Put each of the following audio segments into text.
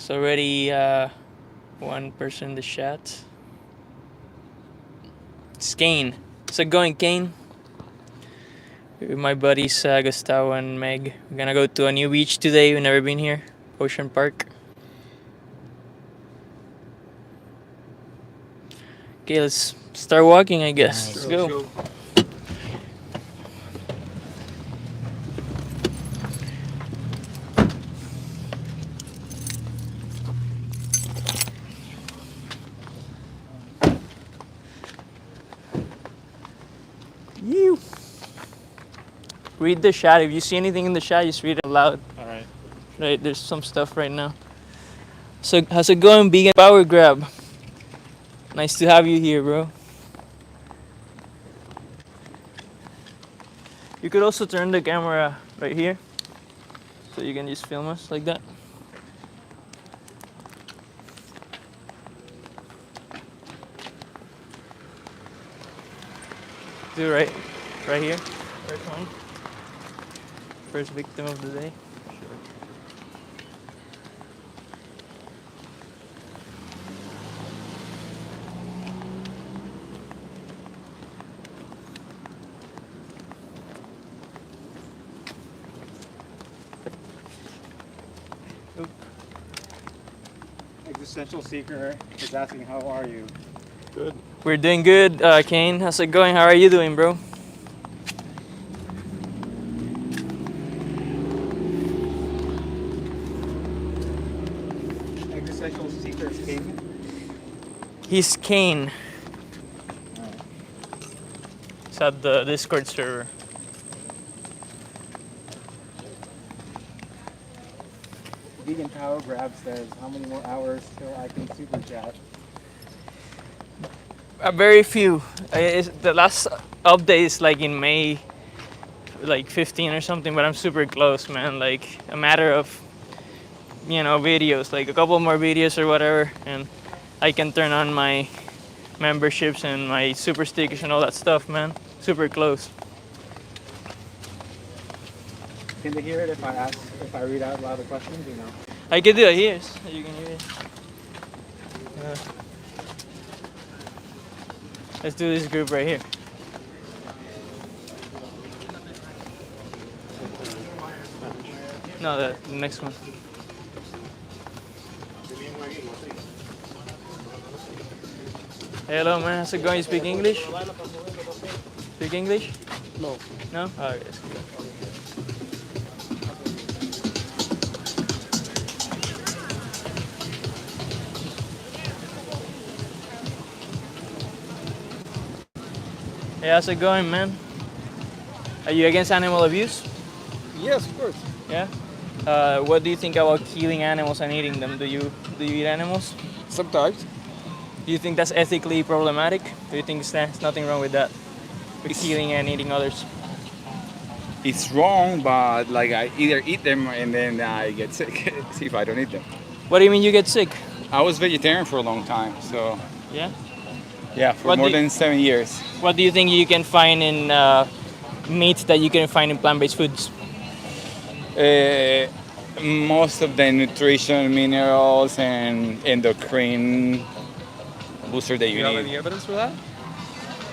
It's already one person in the chat. It's Kane. So going Kane. With my buddies Gustavo and Meg. We're gonna go to a new beach today. We've never been here. Ocean Park. Okay, let's start walking, I guess. Let's go. You. Read the chat. If you see anything in the chat, just read it aloud. All right. Right, there's some stuff right now. So, how's it going, Vegan Power Grab? Nice to have you here, bro. You could also turn the camera right here, so you can just film us like that. Do right here. First one. First victim of the day. Existential Seeker is asking, how are you? Good. We're doing good, Kane. How's it going? How are you doing, bro? Existential Seeker is King. He's Kane. It's at the Discord server. Vegan Power Grab says, how many more hours till I can super chat? Very few. The last update is like in May, like 15 or something, but I'm super close, man. Like a matter of, videos, like a couple more videos or whatever, and I can turn on my memberships and my super stickers and all that stuff, man. Super close. Can they hear it if I read out loud the questions, you know? I can do it here, so you can hear it. Let's do this group right here. No, the next one. Hello, man. How's it going? You speak English? Speak English? No. No? Alright, let's go. Hey, how's it going, man? Are you against animal abuse? Yes, of course. Yeah? What do you think about killing animals and eating them? Do you eat animals? Sometimes. Do you think that's ethically problematic? Do you think there's nothing wrong with that? With killing and eating others? It's wrong, but like I either eat them and then I get sick if I don't eat them. What do you mean you get sick? I was vegetarian for a long time, so Yeah? yeah, for more than 7 years. What do you think you can find in meats that you can find in plant-based foods? Most of the nutrition, minerals, and endocrine booster that you Do you have need. any evidence for that?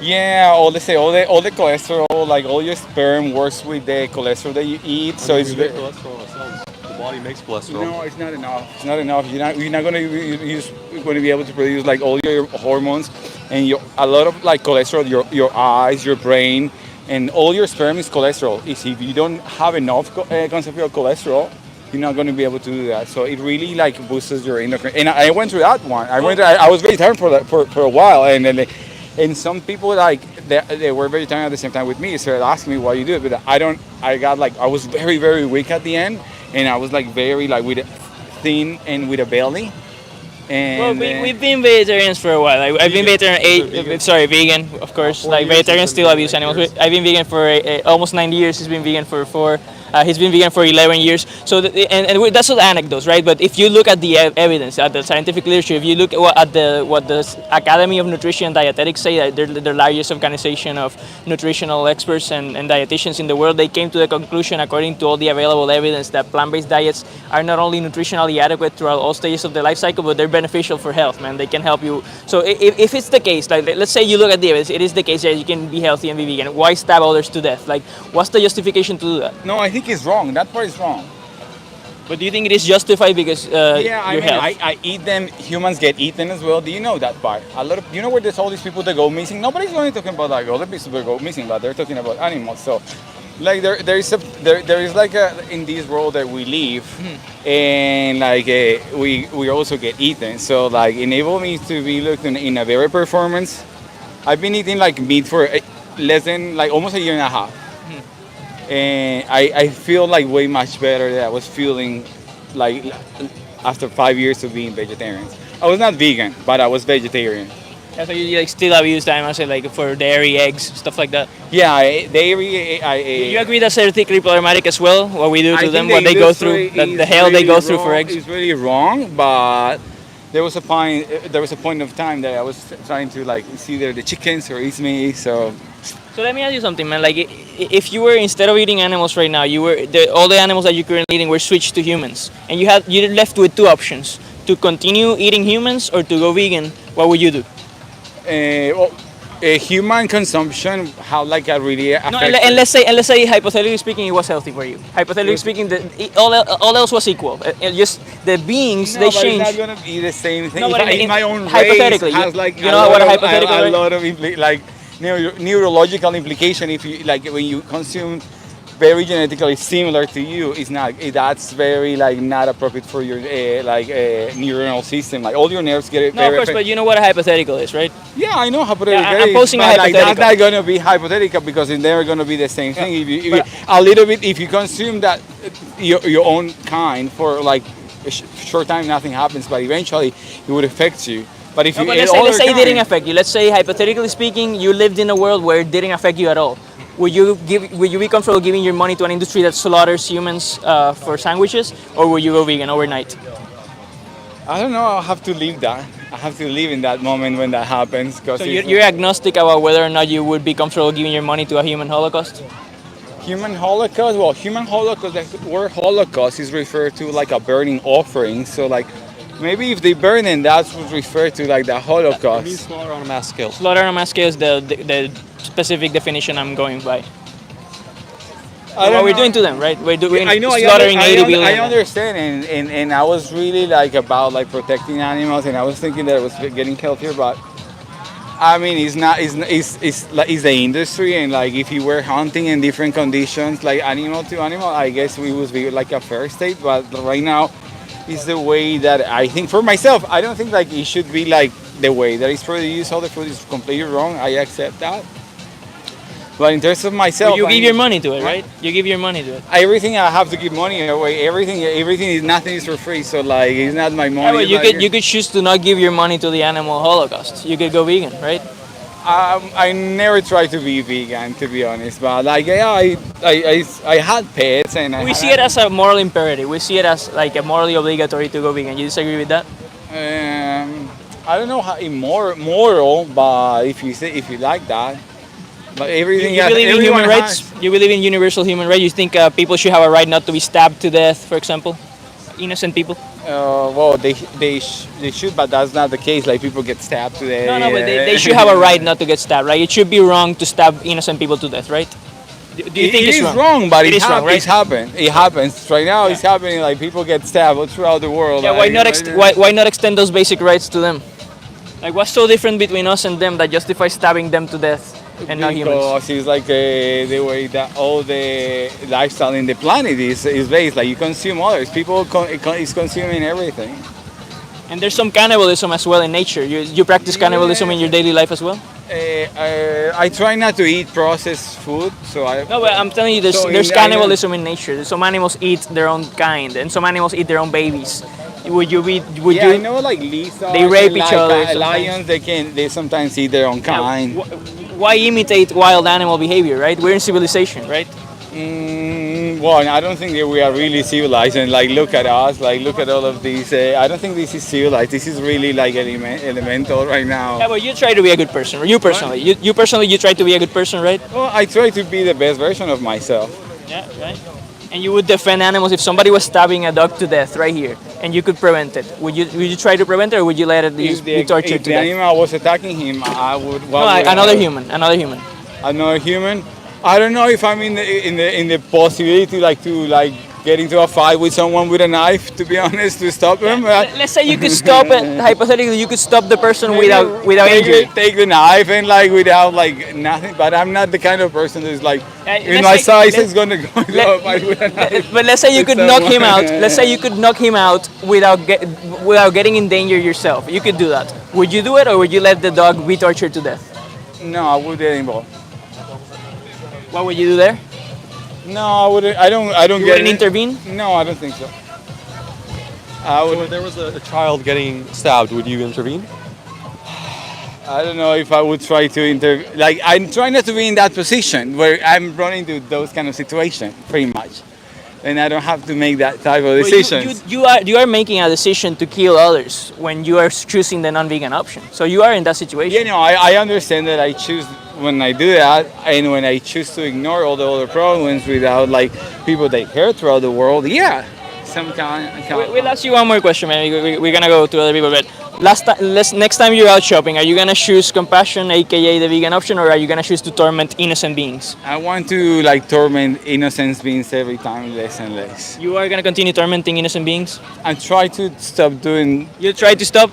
Yeah, all the cholesterol, like all your sperm works with the cholesterol that you eat, so it's we make cholesterol ourselves. The body makes cholesterol. No, it's not enough. It's not enough. You're not going to be able to produce like all your hormones and a lot of like cholesterol. Your eyes, your brain, and all your sperm is cholesterol. If you don't have enough concentrated cholesterol, you're not going to be able to do that. So it really like boosts your endocrine. And I went through that one. I was vegetarian for a while, and then some people like they were vegetarian at the same time with me. Started asking me why you do it, but I was very very weak at the end. And I was like very like with thin and with a belly. And Well, we've been vegetarians for a while. I've been vegan, of course. Like vegetarians still abuse animals. I've been vegan for almost 90 years. He's been vegan for 4. He's been vegan for 11 years. So that's all anecdotes, right? But if you look at the evidence, at the scientific literature, if you look at what the Academy of Nutrition and Dietetics say, that they're the largest organization of nutritional experts and dietitians in the world, they came to the conclusion, according to all the available evidence, that plant-based diets are not only nutritionally adequate throughout all stages of the life cycle, but they're beneficial for health, man. They can help you. So if it's the case, like let's say you look at the evidence, it is the case that you can be healthy and be vegan. Why stab others to death? Like, what's the justification to do that? No, I think it's wrong. That part is wrong. But do you think it is justified because Yeah, I your mean, health? I eat them. Humans get eaten as well. Do you know that part? A lot of you know where there's all these people that go missing. Nobody's only talking about like other people that go missing, but they're talking about animals. So, like there is like in this world that we live, and like we also get eaten. So like enable me to be looked in a very performance. I've been eating like meat for less than like almost a year and a half. And I feel like way much better than I was feeling like after 5 years of being vegetarian. I was not vegan, but I was vegetarian. Yeah, so you like still abuse animals, like for dairy, eggs, stuff like that. Yeah, dairy. You agree that's ethically problematic as well? What we do to I them, think what they go industry through, the is hell they really go through for wrong. eggs. It's really wrong, but there was a point. There was a point of time that I was trying to like see either the chickens or eat me. So So let me ask you something, man. Like, if you were, instead of eating animals right now, all the animals that you're currently eating were switched to humans, and you're left with two options: to continue eating humans or to go vegan. What would you do? human consumption, how like a really affects. No, and let's say hypothetically speaking, it was healthy for you. Hypothetically speaking, all else was equal. Just the beings they but change. it's not gonna be the same thing. No, If but I in- eat my own race hypothetically, has like you know what a hypothetical a race- lot of like neurological implication. If you like when you consume very genetically similar to you, it's not that's very like not appropriate for your neuronal system. Like all your nerves get it. No, of course, but you know what a hypothetical is, right? Yeah, I know hypothetical. Yeah, I'm posing a but like, that's hypothetical. not going to be hypothetical because it's never going to be the same thing. but- A little bit, if you consume that your own kind for like a short time, nothing happens, but eventually it would affect you. But if No, you but eat let's say it other didn't kind- affect you. Let's say hypothetically speaking, you lived in a world where it didn't affect you at all. Would you be comfortable giving your money to an industry that slaughters humans for sandwiches, or would you go vegan overnight? I don't know. I'll have to live that. I have to live in that moment when that happens. Because So you're agnostic about whether or not you would be comfortable giving your money to a human holocaust? human holocaust. Well, human holocaust. The word holocaust is referred to like a burning offering. So like maybe if they burn it, that's what's referred to like the It means Holocaust. slaughter on a mass scale. Slaughter on a mass scale is the specific definition I'm going by. What we're doing to them, right? We're doing slaughtering 80 billion. I understand, and I was really like about like protecting animals, and I was thinking that it was getting healthier, but I mean it's not. It's the industry, and like if you were hunting in different conditions, like animal to animal, I guess we would be like a fair state. But right now, it's the way that I think for myself. I don't think like it should be like the way that it's produced. All the food is completely wrong. I accept that. But in terms of myself, You I give mean, your money to it, right? You give your money to it. everything I have to give money away. Everything is nothing is for free. So like it's not my money. Yeah, but like, you could choose to not give your money to the animal holocaust. You could go vegan, right? I never tried to be vegan, to be honest. But like yeah, I had pets and We see it as a moral imperative. We see it as like a morally obligatory to go vegan. You disagree with that? I don't know how moral, but if you like that, but everything. You believe in everyone human rights? has- You believe in universal human rights? You think people should have a right not to be stabbed to death, for example? Innocent people? Well, they should, but that's not the case. Like people get stabbed today. No, but they should have a right not to get stabbed, right? It should be wrong to stab innocent people to death, right? Do you think it it's is wrong? wrong, but It is wrong, right? It's happened. It happens right now. It's happening. Like people get stabbed throughout the world. Yeah, like, why not extend those basic rights to them? Like, what's so different between us and them that justifies stabbing them to death and not humans? Because it's like the way that all the lifestyle in the planet is based. Like you consume others. People is consuming everything. And there's some cannibalism as well in nature. You practice cannibalism in your daily life as well? I try not to eat processed food, so I. No, but I'm telling you, So there's in- cannibalism in nature. Some animals eat their own kind, and some animals eat their own babies. Would you Yeah, I know like lizards. They rape and, each like, other sometimes. Lions, they sometimes eat their own kind. Why imitate wild animal behavior, right? We're in civilization, right? Well, I don't think that we are really civilized, and like look at us, like look at all of these. I don't think this is civilized. This is really like elemental right now. Yeah, but you try to be a good person. You personally, you personally, you try to be a good person, right? Well, I try to be the best version of myself. Yeah, right. And you would defend animals if somebody was stabbing a dog to death right here, and you could prevent it. Would you try to prevent it, or would you let it be tortured If to the death? animal was attacking him, I would. No, another human, another human. Another human. I don't know if I'm in the possibility to get into a fight with someone with a knife. To be honest, to stop them. Let's say you could stop it. Hypothetically, you could stop the person without injury. Take the knife and without nothing. But I'm not the kind of person that's in let's my say- size let- is gonna go into a fight with a knife. But let's say you with could knock him someone. out. Let's say you could knock him out without getting in danger yourself. You could do that. Would you do it, or would you let the dog be tortured to death? No, I wouldn't get involved. What would you do there? No, I wouldn't. I don't You get wouldn't intervene? No, I don't think so. I So would. if there was a child getting stabbed, would you intervene? I don't know if I would try to I'm trying not to be in that position where I'm running into those kind of situations, pretty much. And I don't have to make that type of decisions. You are making a decision to kill others when you are choosing the non-vegan option. So you are in that situation. I understand that I choose when I do that, and when I choose to ignore all the other problems without people that care throughout the world. Yeah, some kind. We'll ask you one more question, man. We're gonna go to other people, but next time you're out shopping, are you gonna choose compassion, aka the vegan option, or are you gonna choose to torment innocent beings? I want to torment innocent beings every time, less and less. You are gonna continue tormenting innocent beings? And try to stop doing. You try to stop?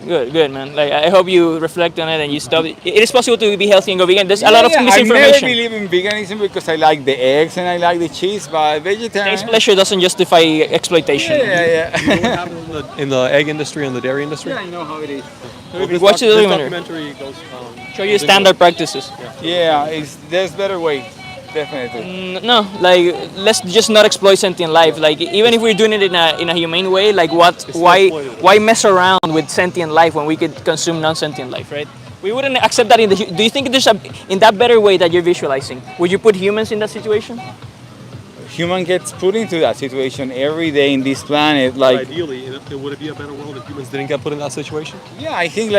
Good, man. I hope you reflect on it and you stop. It is possible to be healthy and go vegan. There's a lot of I never misinformation. believe in veganism because I like the eggs and I like the cheese, but vegetarian. Taste pleasure doesn't justify exploitation. Yeah. You know what happened in the egg industry and the dairy industry? I know how it is. Watch the This documentary. documentary goes. Show you standard practices. Yeah, there's better way, definitely. No, let's just not exploit sentient life. Even if we're doing it in a humane way, why mess around with sentient life when we could consume non-sentient life, right? We wouldn't accept that do you think there's in that better way that you're visualizing? Would you put humans in that situation? Human gets put into that situation every day in this planet. Ideally, would it be a better world if humans didn't get put in that situation? Yeah, I think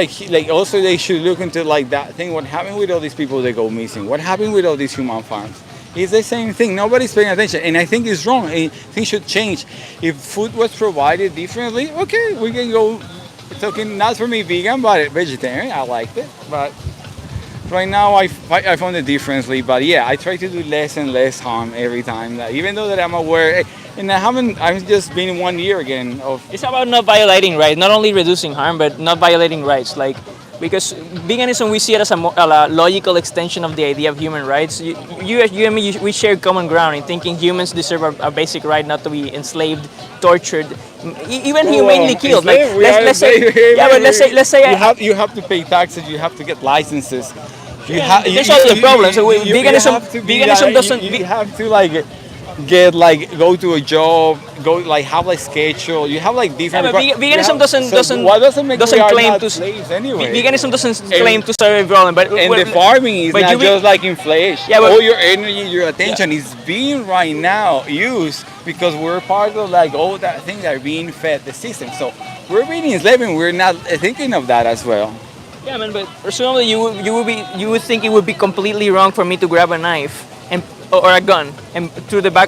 also they should look into that thing. What happened with all these people that go missing? What happened with all these human farms? It's the same thing. Nobody's paying attention, and I think it's wrong. Things should change. If food was provided differently, okay, we can go. Talking not for me vegan, but vegetarian. I liked it, but right now I found it differently. But yeah, I try to do less and less harm every time. Even though that I'm aware, and I'm just been 1 year again of. It's about not violating rights, not only reducing harm, but not violating rights. Because veganism, we see it as a logical extension of the idea of human rights. You and me, we share common ground in thinking humans deserve a basic right not to be enslaved, tortured, even humanely killed. Let's say You have to pay taxes. You have to get licenses. There's also the problem. So veganism doesn't. You have to go to a job, have schedule. You have different. Yeah, but veganism doesn't claim to slaves anyway. Veganism doesn't claim to solve a problem, but the farming is not just in flesh. Yeah, but all your energy, your attention is being right now used because we're part of all that thing that are being fed the system. So we're being enslaved and we're not thinking of that as well. Yeah, man, but presumably you would think it would be completely wrong for me to grab a knife or a gun and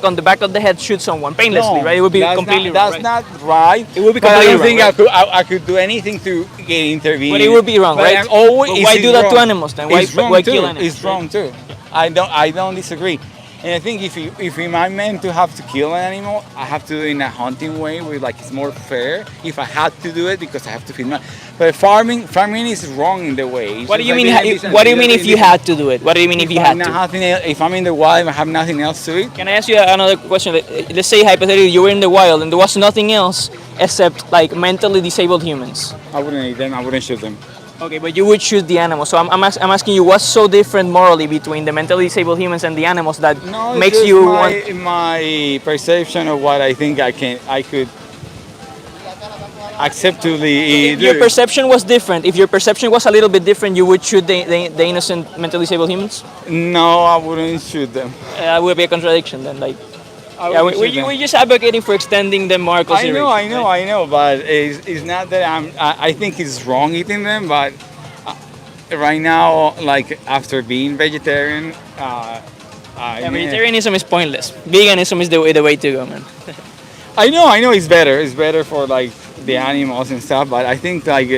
on the back of the head shoot someone painlessly, right? It would be completely wrong. That's not right. It would be But I completely don't wrong. think I could do anything to intervene. But it would be wrong, But right? I'm always, But why it's do that to wrong. animals then? It's wrong Why too. kill animals? It's wrong too. I don't disagree. And I think if I'm meant to have to kill an animal, I have to do it in a hunting way where it's more fair. If I had to do it because I have to feed my. But farming is wrong in the way. It's What do you just mean? What do you mean if you had to do it? What do you mean if you had to? If I'm in the wild, I have nothing else to eat. Can I ask you another question? Let's say hypothetically you were in the wild and there was nothing else except mentally disabled humans. I wouldn't eat them. I wouldn't shoot them. Okay, but you would shoot the animals. So I'm asking you, what's so different morally between the mentally disabled humans and the animals that makes it's you just my perception of what I think I could acceptably If do. your perception was different, if your perception was a little bit different, you would shoot the innocent mentally disabled humans? No, I wouldn't shoot them. Would be a contradiction then. Yeah, we just advocating for extending them more consideration. I know, but it's not that I think it's wrong eating them, but right now, like after being vegetarian, Yeah, vegetarianism is pointless. Veganism is the way to go, man. I know it's better. It's better for like the animals and stuff, but I think like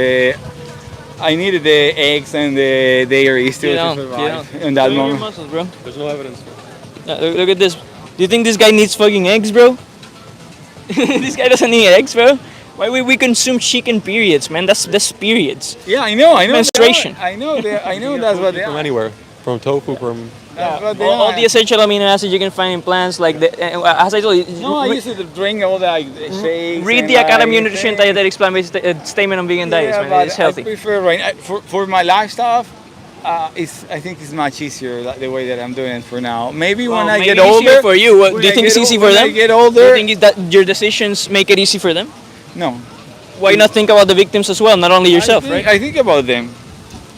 I needed the eggs and the dairy still to survive in that Show your moment. muscles, bro. There's no evidence. Yeah, look at this. Do you think this guy needs fucking eggs, bro? This guy doesn't need eggs, bro. Why we consume chicken periods, man? That's periods. Yeah, I know. Menstruation. I know that's what they From are. anywhere, from tofu, from That's what they All are. the essential amino acids you can find in plants, like as I told you. No, I used to drink all the like, shakes. Read and, the Academy of like, Nutrition things. Dietetics Plan statement on vegan diets, Yeah, man. but It's healthy. I prefer for my life stuff. I think it's much easier the way that I'm doing it for now. Maybe Well, when I maybe get older. easier for you. when Do you I think it's get easy ol- for when them? I get Do older. you think that your decisions make it easy for them? No. Why not think about the victims as well, not only yourself, right? I think about them.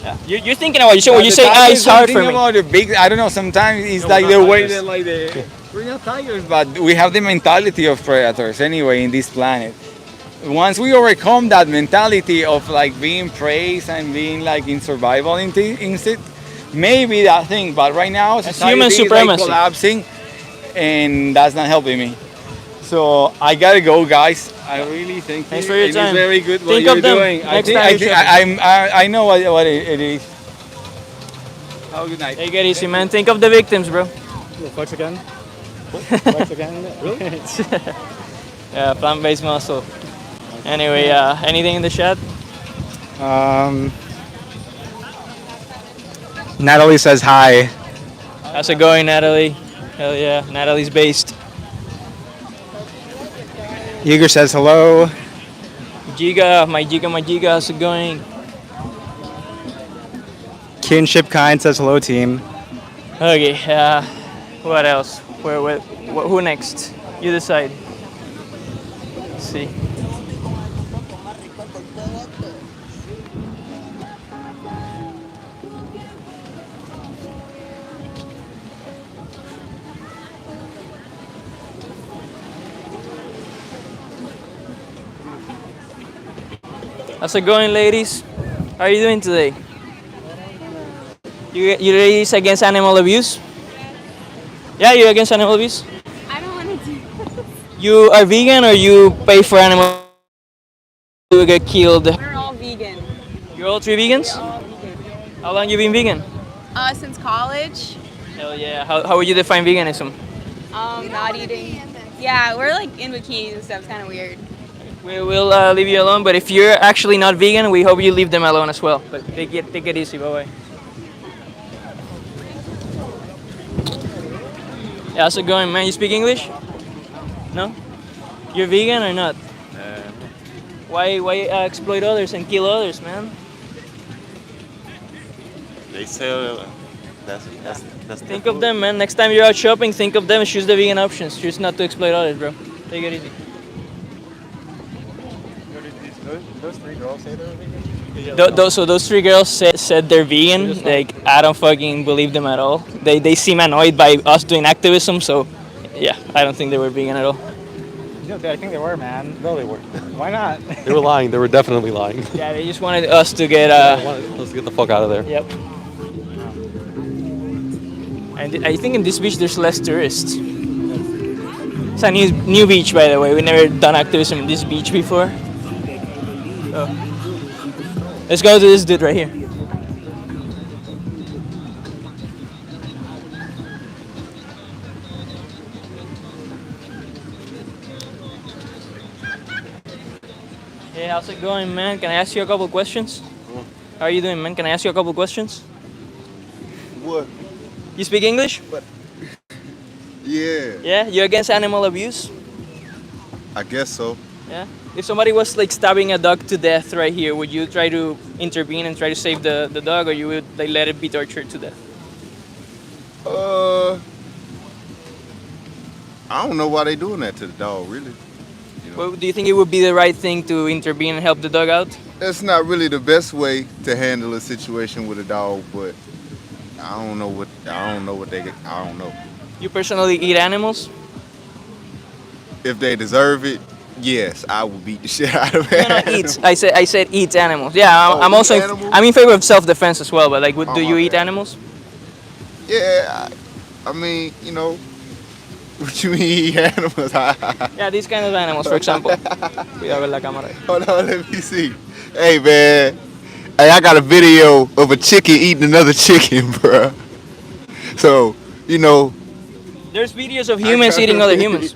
Yeah. You're thinking about yourself. When you The say, tigers it's hard don't for think me. about the big. I don't know. Sometimes it's like we're the not way tigers. that like the. We're not tigers, but we have the mentality of predators anyway in this planet. Once we overcome that mentality of like being prey and being like in survival instinct, maybe that thing. But right now, society human is like supremacy. collapsing, and that's not helping me. So I gotta go, guys. I really think Thanks for your It's time. very good what Think you're of them doing. next time you're I know what it is. Have a good night. Take it easy, man. Think of the victims, bro. Flex again. Flex again. Really? Yeah, plant-based muscle. Anyway, anything in the chat? Natalie says hi. How's it going, Natalie? Hell yeah, Natalie's based. Igor says hello. My Giga, how's it going? Kinship Kind says hello, team. Okay, what else? Who next? You decide. Let's see. How's it going, ladies? How are you doing today? You ladies against animal abuse? Yeah, you against animal abuse? I don't want to do You are vegan or you pay for animals to get killed? We're all vegan. You're all three vegans? All vegan. How long you been vegan? Since college, Hell yeah. How would you define veganism? not eating. Yeah, we're like in bikinis and stuff. It's kind of weird. We will leave you alone, but if you're actually not vegan, we hope you leave them alone as well. But take it easy. Bye-bye. Yeah, how's it going, man? You speak English? No? You're vegan or not? Why exploit others and kill others, man? They say that's Think of them, man. Next time you're out shopping, think of them and choose the vegan options. Choose not to exploit others, bro. Take it easy. Those three girls say they're vegan? So those three girls said they're vegan. Like, I don't fucking believe them at all. They seem annoyed by us doing activism, so yeah, I don't think they were vegan at all. No, I think they were, man. No, they weren't. Why not? They were lying. They were definitely lying. Yeah, they just wanted us to get Let's get the fuck out of there. Yep. And I think in this beach there's less tourists. It's a new beach, by the way. We never done activism in this beach before. So, let's go to this dude right here. Hey, how's it going, man? Can I ask you a couple questions? How are you doing, man? Can I ask you a couple questions? What? You speak English? Yeah, Yeah? You against animal abuse? I guess so. Yeah? If somebody was like stabbing a dog to death right here, would you try to intervene and try to save the dog, or you would like let it be tortured to death? I don't know why they doing that to the dog, really. Well, do you think it would be the right thing to intervene and help the dog out? That's not really the best way to handle a situation with a dog, but I don't know what they. I don't know. You personally eat animals? if they deserve it, yes, I will beat the shit out of No, it. no, eat. I said eat animals. Yeah, I'm Eat also animals? I'm in favor of self-defense as well. But like, Oh, do my you eat bad. animals? Yeah, I mean, what you mean animals? Yeah, these kind of animals, for example. Cuidado con la cámara. Hold on, let me see. Hey, man. Hey, I got a video of a chicken eating another chicken, bruh. So, There's videos of humans eating other humans.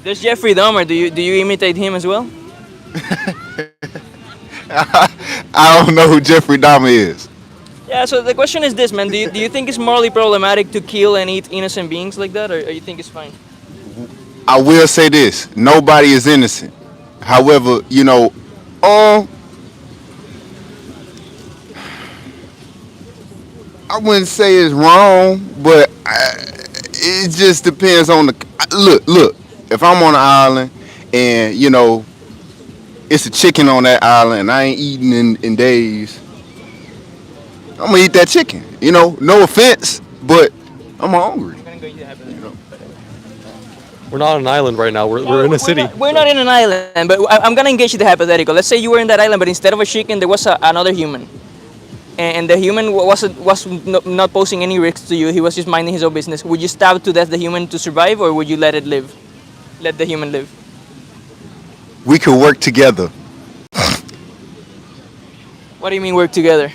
There's Jeffrey Dahmer. Do you imitate him as well? I don't know who Jeffrey Dahmer is. Yeah. So the question is this, man. Do you think it's morally problematic to kill and eat innocent beings like that, or you think it's fine? I will say this: nobody is innocent. However, I wouldn't say it's wrong, but it just depends on the look. Look, if I'm on an island and it's a chicken on that island and I ain't eaten in days, I'm gonna eat that chicken. No offense, but I'm hungry. We're not on an island right now. We're in a city. We're not in an island, but I'm gonna engage you the hypothetical. Let's say you were in that island, but instead of a chicken, there was another human, and the human was not posing any risks to you. He was just minding his own business. Would you stab to death the human to survive, or would you let it live? Let the human live. We could work together What do you mean work together?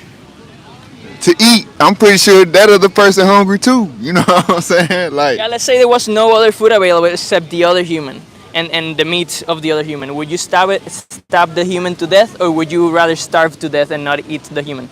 to eat. I'm pretty sure that other person hungry too. You know what I'm saying? Like, Yeah, let's say there was no other food available except the other human and the meat of the other human. Would you stab the human to death, or would you rather starve to death and not eat the human?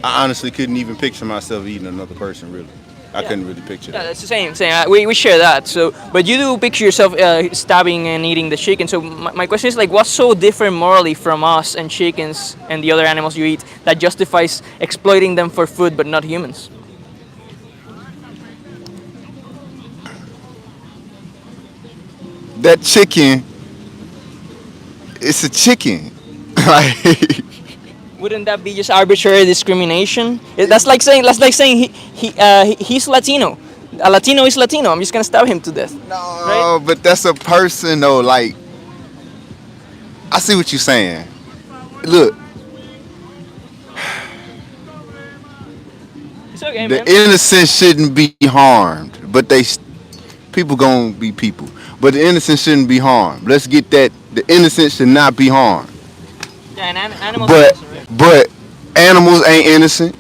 I honestly couldn't even picture myself eating another person. Really, I couldn't really picture Yeah, that. that's the same. We share that. So, but you do picture yourself stabbing and eating the chicken. So my question is like, what's so different morally from us and chickens and the other animals you eat that justifies exploiting them for food but not humans? That chicken, it's a chicken. Like, Wouldn't that be just arbitrary discrimination? That's like saying he's Latino. A Latino is Latino. I'm just gonna stab him to death. no, but that's a person though. Like, I see what you're saying. Look, It's okay, the man. innocent shouldn't be harmed, but people gonna be people. But the innocent shouldn't be harmed. Let's get that. The innocent should not be harmed. Yeah, and animals. But Also, right? but animals ain't innocent.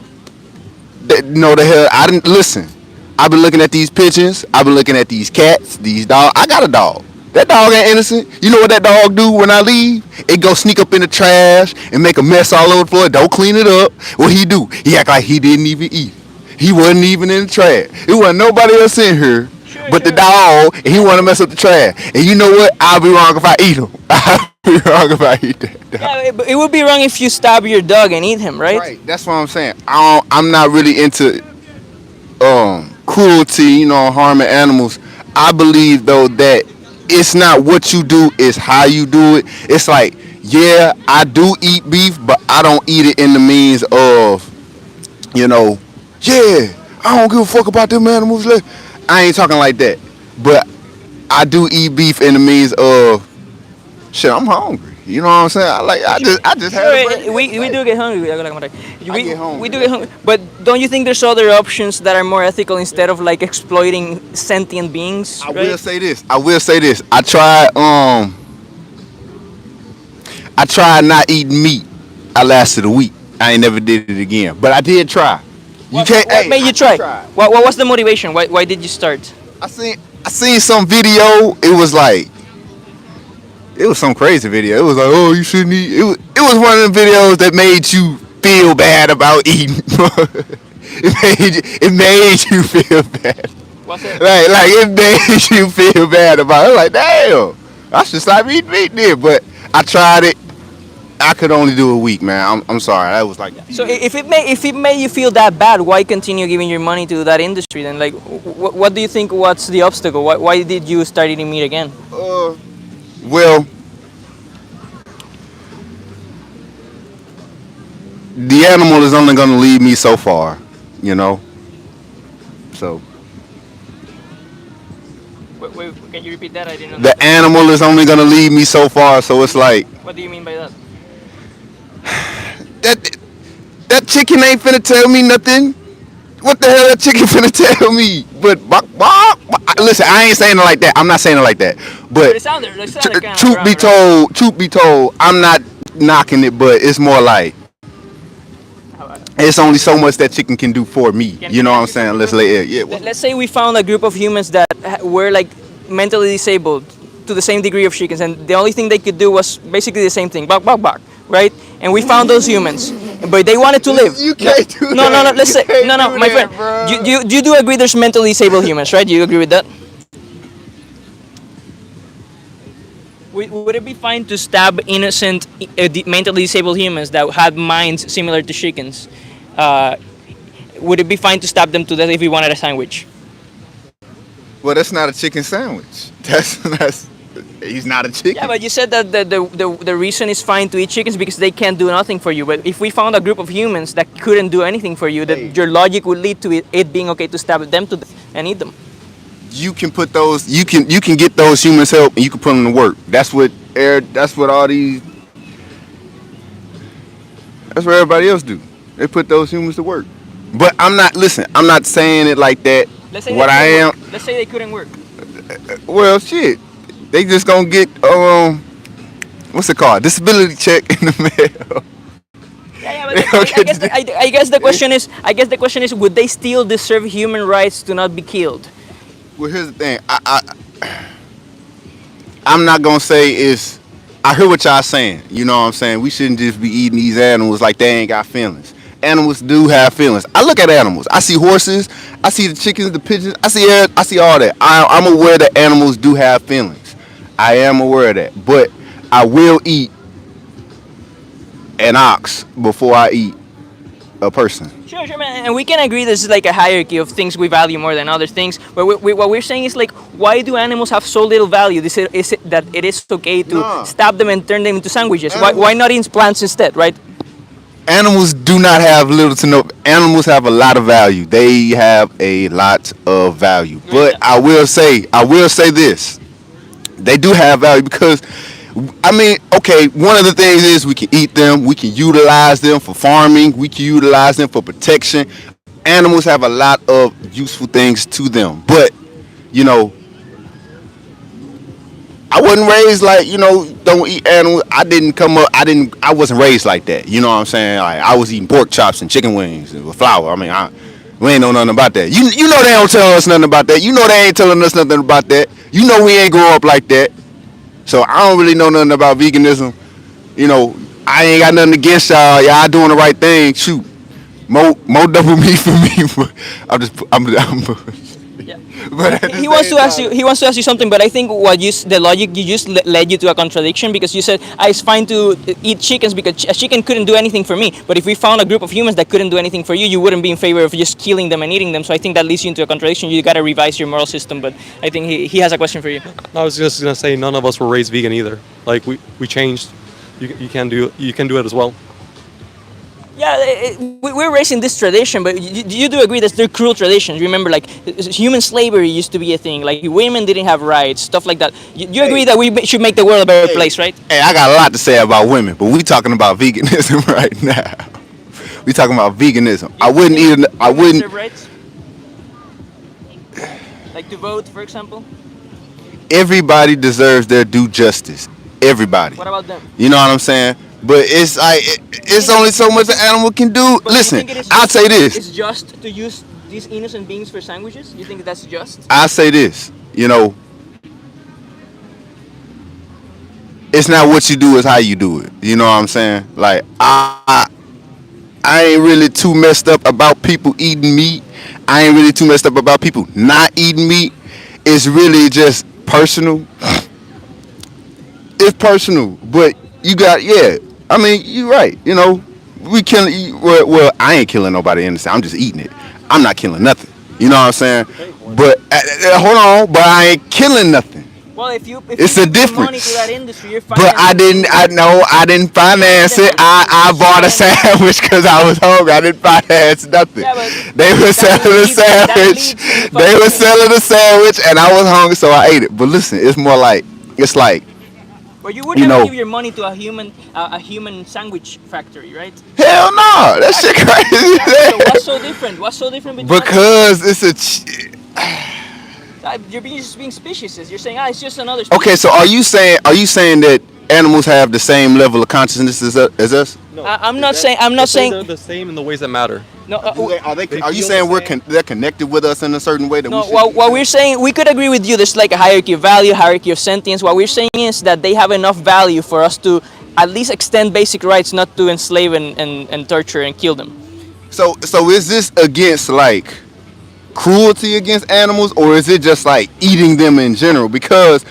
No, the hell, I didn't listen. I've been looking at these pigeons. I've been looking at these cats, these dogs. I got a dog. That dog ain't innocent. You know what that dog do when I leave? It go sneak up in the trash and make a mess all over the floor. Don't clean it up. What he do? He act like he didn't even eat. He wasn't even in the trash. It wasn't nobody else in here but the dog, and he want to mess up the trash. And you know what? I'll be wrong if I eat him. I'll be wrong if I eat that dog. Yeah, but it would be wrong if you stab your dog and eat him, right? Right. That's what I'm saying. I'm not really into cruelty, harming animals. I believe though that it's not what you do, it's how you do it. It's like, yeah, I do eat beef, but I don't eat it in the means of, yeah, I don't give a fuck about them animals. I ain't talking like that. But I do eat beef in the means of, shit, I'm hungry. You know what I'm saying? I just had a break. We do get hungry. We get hungry. We do get hungry. But don't you think there's other options that are more ethical instead of like exploiting sentient beings? I will say this. I tried not eating meat. I lasted a week. I ain't never did it again. But I did try. What made you try? What was the motivation? Why did you start? I seen some video. It was some crazy video. It was like, oh, you shouldn't eat. It was one of the videos that made you feel bad about eating. it made you feel bad. What's it? Like it made you feel bad about it. I was like, damn, I should stop eating meat then. But I tried it. I could only do a week, man. I'm sorry. That was like. So if it made you feel that bad, why continue giving your money to that industry then? Like, what do you think? What's the obstacle? Why did you start eating meat again? Well, the animal is only going to lead me so far, So Wait, can you repeat that? I didn't know. The animal is only gonna lead me so far. So it's like What do you mean by that? that that chicken ain't finna tell me nothing. What the hell that chicken finna tell me? But listen, I ain't saying it like that. I'm not saying it like that. But It sounded kind of truth be told, I'm not knocking it, but it's more like it's only so much that chicken can do for me. You know what I'm saying? Let's lay it. Yeah. Let's say we found a group of humans that were like mentally disabled to the same degree of chickens, and the only thing they could do was basically the same thing, bark, bark, bark, right? And we found those humans, but they wanted to live. You can't do that. No. Let's say You no, can't my do that, friend. bro. You do agree there's mentally disabled humans, right? Do you agree with that? Would it be fine to stab innocent, mentally disabled humans that had minds similar to chickens? Would it be fine to stab them to death if we wanted a sandwich? Well, that's not a chicken sandwich. That's he's not a chicken. Yeah, but you said that the reason is fine to eat chickens because they can't do nothing for you. But if we found a group of humans that couldn't do anything for you, that your logic would lead to it being okay to stab them to death and eat them. You can put those. You can get those humans help, and you can put them to work. That's what all these. That's what everybody else do. They put those humans to work. But I'm not. Listen, I'm not saying it like that. Let's say what I am. Work. Let's say they couldn't work. Well, shit. They just gonna get what's it called? Disability check in the mail. Yeah, but I guess the question is, would they still deserve human rights to not be killed? Well, here's the thing. I'm not gonna say it's. I hear what y'all saying. You know what I'm saying? We shouldn't just be eating these animals like they ain't got feelings. Animals do have feelings. I look at animals. I see horses. I see the chickens, the pigeons. I see all that. I'm aware that animals do have feelings. I am aware of that. But I will eat an ox before I eat a person. Sure, man. And we can agree this is like a hierarchy of things we value more than other things. But what we're saying is like, why do animals have so little value? Is it that it is okay to stab them and turn them into sandwiches? Why not eat plants instead, right? Animals do not have little to no. Animals have a lot of value. They have a lot of value. But I will say this. They do have value because, I mean, okay, one of the things is we can eat them. We can utilize them for farming. We can utilize them for protection. Animals have a lot of useful things to them. But, you know, I wasn't raised like, don't eat animals. I wasn't raised like that. You know what I'm saying? Like, I was eating pork chops and chicken wings with flour. I mean, we ain't know nothing about that. You know they don't tell us nothing about that. You know they ain't telling us nothing about that. You know we ain't grow up like that. So I don't really know nothing about veganism. I ain't got nothing against y'all. Y'all doing the right thing. Shoot. More double meat for me. Yeah. But he wants to ask you something, but I think the logic you just led you to a contradiction because you said it's fine to eat chickens because a chicken couldn't do anything for me. But if we found a group of humans that couldn't do anything for you, you wouldn't be in favor of just killing them and eating them. So I think that leads you into a contradiction. You got to revise your moral system. But I think he has a question for you. I was just gonna say none of us were raised vegan either. Like we changed. You can do it as well. Yeah, we're raising this tradition, but you do agree that they're cruel traditions. Remember, like, human slavery used to be a thing. Like, women didn't have rights, stuff like that. You agree that we should make the world a better place, right? Hey, I got a lot to say about women, but we talking about veganism right now. We talking about veganism. I wouldn't Serve rights? Like to vote, for example? Everybody deserves their due justice. Everybody. What about them? You know what I'm saying? But it's like it's only so much an animal can do. But Listen, I'll say this. It's just to use these innocent beings for sandwiches? You think that's just? I'll say this. It's not what you do, it's how you do it. You know what I'm saying? Like I ain't really too messed up about people eating meat. I ain't really too messed up about people not eating meat. It's really just personal. It's personal, but you got I mean, you're right. We killing. Well, I ain't killing nobody innocent. I'm just eating it. I'm not killing nothing. You know what I'm saying? But hold on. But I ain't killing nothing. Well, if you It's a give your money difference. to that industry, you're But financing. I didn't finance it. I bought a sandwich because I was hungry. I didn't finance nothing. Yeah, but They were selling a that sandwich. leads to you They were fucking. selling a sandwich, and I was hungry, so I ate it. But listen, it's more like it's like But you would you never know. give your money to a human sandwich factory, right? Hell no, that shit So crazy. what's so different? What's so different between us? Because it's a. You're just being speciesist. You're saying, it's just another species. Okay, so are you saying that animals have the same level of consciousness as us? No, I'm not saying. they're the same in the ways that matter. No, Are you feel saying the same. they're connected with us in a certain way that no. we should? What we're saying, we could agree with you. There's like a hierarchy of value, hierarchy of sentience. What we're saying is that they have enough value for us to at least extend basic rights, not to enslave and torture and kill them. So is this against like cruelty against animals, or is it just like eating them in general? Because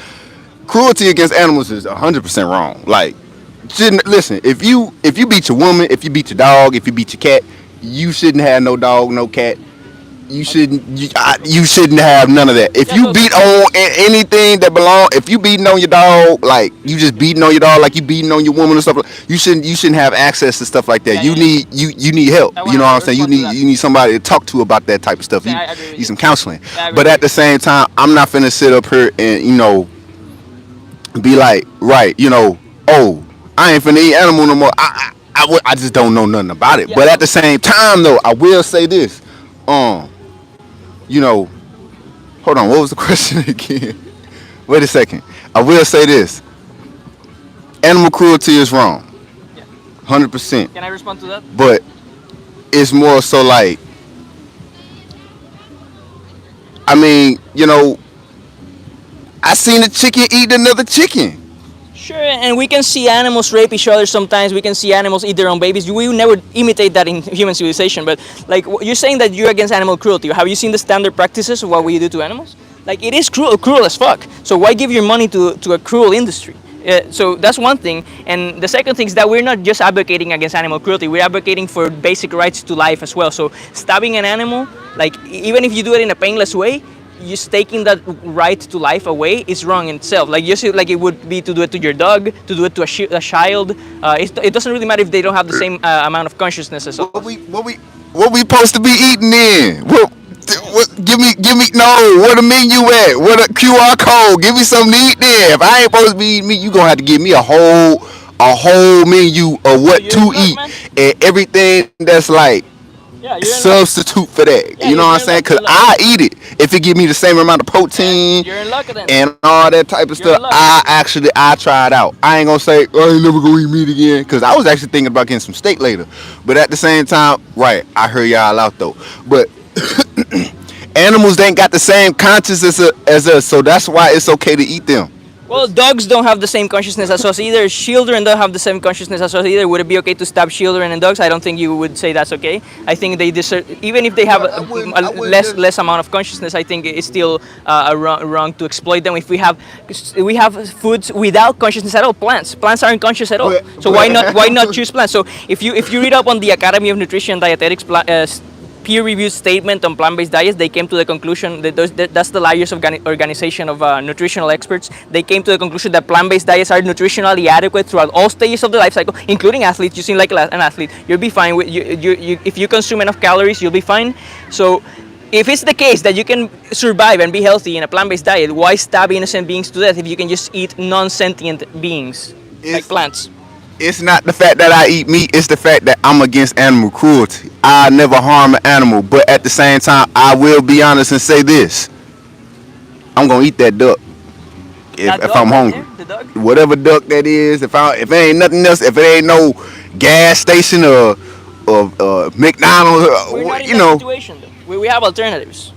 cruelty against animals is 100% wrong. Like, listen, if you beat your woman, if you beat your dog, if you beat your cat, you shouldn't have no dog, no cat. You shouldn't have none of that. If you beat on anything that belong, if you beating on your dog, like you just beating on your dog, like you beating on your woman and stuff, you shouldn't have access to stuff like that. You need help. You know what I'm saying? You need somebody to talk to about that type of stuff. You need some counseling. But at the same time, I'm not finna sit up here and be like, right, oh, I ain't finna eat animal no more. I just don't know nothing about it. But at the same time, though, I will say this. Hold on, what was the question again? Wait a second. I will say this. Animal cruelty is wrong. 100%. Can I respond to that? But it's more so like, I mean, I seen a chicken eat another chicken. Sure, and we can see animals rape each other sometimes. We can see animals eat their own babies. We will never imitate that in human civilization. But like you're saying that you're against animal cruelty. Have you seen the standard practices of what we do to animals? Like it is cruel as fuck. So why give your money to a cruel industry? So that's one thing. And the second thing is that we're not just advocating against animal cruelty. We're advocating for basic rights to life as well. So stabbing an animal, like even if you do it in a painless way, just taking that right to life away is wrong in itself. Like just like it would be to do it to your dog, to do it to a child. It doesn't really matter if they don't have the same amount of consciousness as us. What we supposed to be eating then? Give me no. Where the menu at? Where the QR code? Give me something to eat then. If I ain't supposed to be eating meat, you gonna have to give me a whole menu of what to eat and everything that's like substitute for that. You know what I'm saying? Cause I eat it if it give me the same amount of protein and all that type of stuff. I try it out. I ain't gonna say I ain't never gonna eat meat again, cause I was actually thinking about getting some steak later. But at the same time, right, I heard y'all out though. But animals ain't got the same consciousness as us, so that's why it's okay to eat them. Well, dogs don't have the same consciousness as us either. Children don't have the same consciousness as us either. Would it be okay to stab children and dogs? I don't think you would say that's okay. I think they deserve, even if they have a less amount of consciousness, I think it's still wrong to exploit them. If we have foods without consciousness at all, plants aren't conscious at all. So why not choose plants? So if you read up on the Academy of Nutrition and Dietetics peer-reviewed statement on plant-based diets, they came to the conclusion that that's the largest organization of nutritional experts. They came to the conclusion that plant-based diets are nutritionally adequate throughout all stages of the life cycle, including athletes. You seem like an athlete. You'll be fine with if you consume enough calories, you'll be fine. So if it's the case that you can survive and be healthy in a plant-based diet, why stab innocent beings to death if you can just eat non-sentient beings like plants? It's not the fact that I eat meat, it's the fact that I'm against animal cruelty. I never harm an animal, but at the same time, I will be honest and say this. I'm gonna eat that duck if I'm hungry. Whatever duck that is, if it ain't nothing else, if it ain't no gas station or McDonald's, We're not in that situation, though. We have alternatives.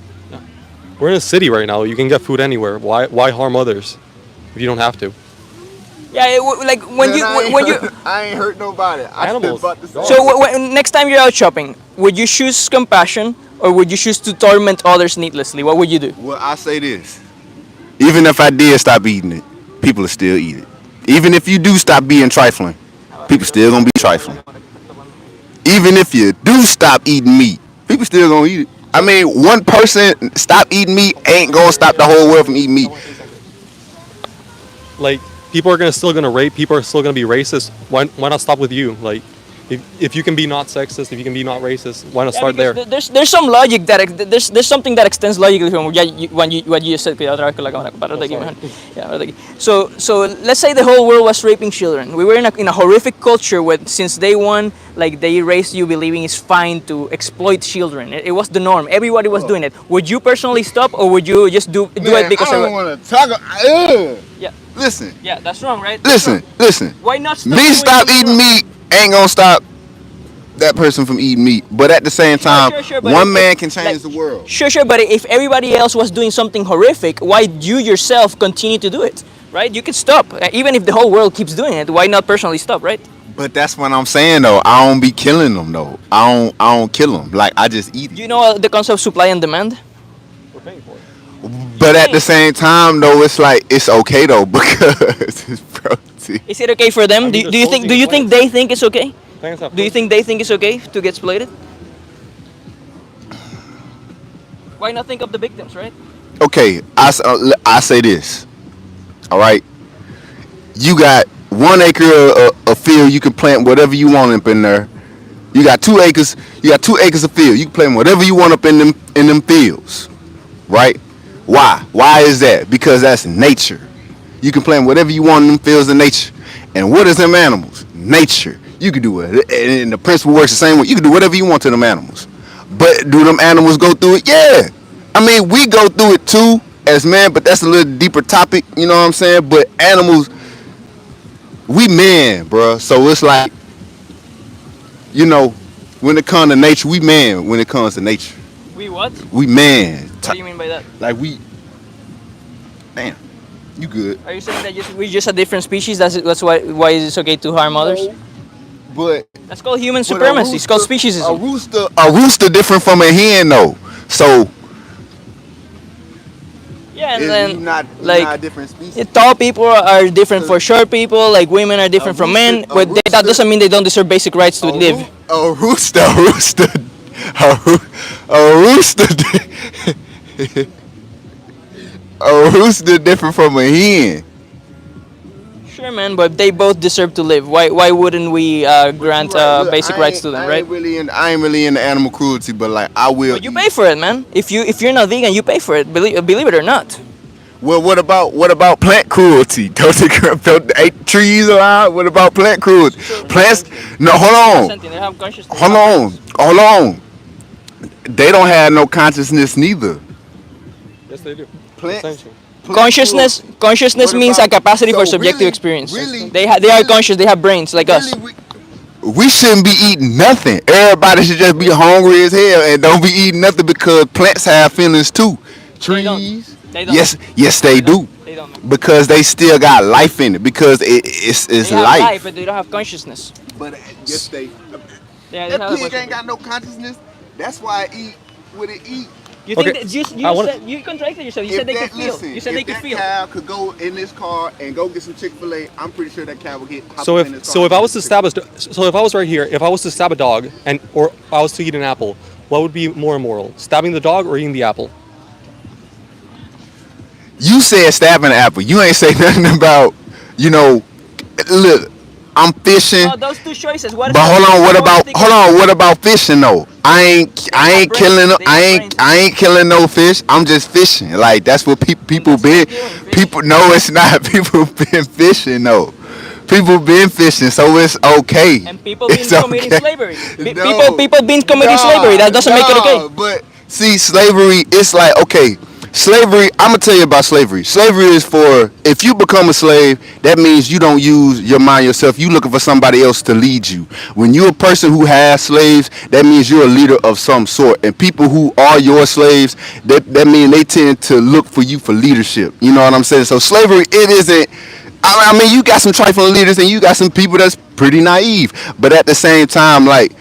We're in a city right now. You can get food anywhere. Why harm others if you don't have to? Yeah, like when you I ain't hurt nobody. Animals. So next time you're out shopping, would you choose compassion or would you choose to torment others needlessly? What would you do? Well, I say this. Even if I did stop eating it, people will still eat it. Even if you do stop being trifling, people still gonna be trifling. Even if you do stop eating meat, people still gonna eat it. I mean, one person stop eating meat ain't gonna stop the whole world from eating meat. like people are still gonna rape. People are still gonna be racist. Why not stop with you? Like, if you can be not sexist, if you can be not racist, why not start there? There's some logic that there's something that extends logically from what you just said. So let's say the whole world was raping children. We were in a horrific culture where since day one, like they raised you believing it's fine to exploit children. It was the norm. Everybody was doing it. Would you personally stop, or would you just do it because I don't want to talk. Yeah. Listen. Yeah, that's wrong, right? Listen. Why not stop Me doing stop what's eating wrong? meat ain't gonna stop that person from eating meat. But at the same time, Sure, but one if- man can change like, the world. Sure, but if everybody else was doing something horrific, why you yourself continue to do it, right? You could stop. Even if the whole world keeps doing it, why not personally stop, right? But that's what I'm saying though. I don't be killing them though. I don't kill them. Like I just eat it. You know the concept of supply and demand? We're paying for it. But at the same time though, it's like it's okay though because it's protein. Is it okay for them? I mean, Do you think there's they think it's okay? Plants have Do you think they think it's okay to get exploited? Why not think of the victims, right? Okay, I say this. All right, you got 1 acre of field. You can plant whatever you want up in there. You got 2 acres. You got 2 acres of field. You can plant whatever you want up in them fields, right? Why? Why is that? Because that's nature. You can plant whatever you want in them fields of nature. And what is them animals? Nature. You can do it, and the principle works the same way. You can do whatever you want to them animals. But do them animals go through it? Yeah. I mean, we go through it too as men, but that's a little deeper topic. You know what I'm saying? But animals, we men, bruh. So it's like, you know, when it comes to nature, we man. When it comes to nature, We what? we man. What do you mean by that? Like we, damn, you good? Are you saying that we're just a different species? That's why it's okay to harm others? But That's called human but a supremacy. It's called rooster- speciesism. A rooster different from a hen though. So Yeah, and is then you not like a different species. tall people are different for short people. Like women are different from men. rooster- But that rooster- doesn't mean they don't deserve basic rights to live. A rooster, a rooster, a rooster different from a hen. Sure, man, but they both deserve to live. Why wouldn't we grant Look, basic rights to them, I right? ain't really into animal cruelty, but like I will. But you pay for it, man. If you're not vegan, you pay for it. Believe it or not. Well, what about plant cruelty? Don't they eat trees alive? What about plant cruelty? Plants? No, hold on. They have consciousness. Hold on. They don't have no consciousness neither. Yes, they do. Plants. Essentially. Consciousness What means about- a capacity for so subjective really- experience. really- They are really- conscious. They have brains like us. Really, we shouldn't be eating nothing. Everybody should just be hungry as hell and don't be eating nothing because plants have feelings too. They don't. Trees. They don't. Yes, they do. They don't. Because they still got life in it. Because it's They have life. life, but they don't have consciousness. But yes, they. They That have pig consciousness. ain't got no consciousness. That's why it eat what it eat. You think Okay, that you I wanna- said you contradicted yourself. You said they could feel. You said they could feel. If that cow could go in this car and go get some Chick-fil-A, I'm pretty sure that cow would get. So if I was to stab if I was right here, if I was to stab a dog or I was to eat an apple, what would be more immoral? Stabbing the dog or eating the apple? You said stabbing an apple. You ain't say nothing about, look, I'm fishing. Oh, those two choices. What? But what about fishing though? I ain't brains. killing no, They have brains. I ain't killing no fish. I'm just fishing. Like that's what people been. People no, it's not. People been fishing though. People been fishing, so it's okay. And people been It's committing okay. slavery. No. People been committing slavery. That doesn't make it okay. But see, slavery, it's like, okay, slavery, I'm going to tell you about slavery. Slavery is for, if you become a slave, that means you don't use your mind yourself. You looking for somebody else to lead you. When you're a person who has slaves, that means you're a leader of some sort. And people who are your slaves, that means they tend to look for you for leadership. You know what I'm saying? So slavery, it isn't, I mean, you got some trifling leaders and you got some people that's pretty naive. But at the same time, like,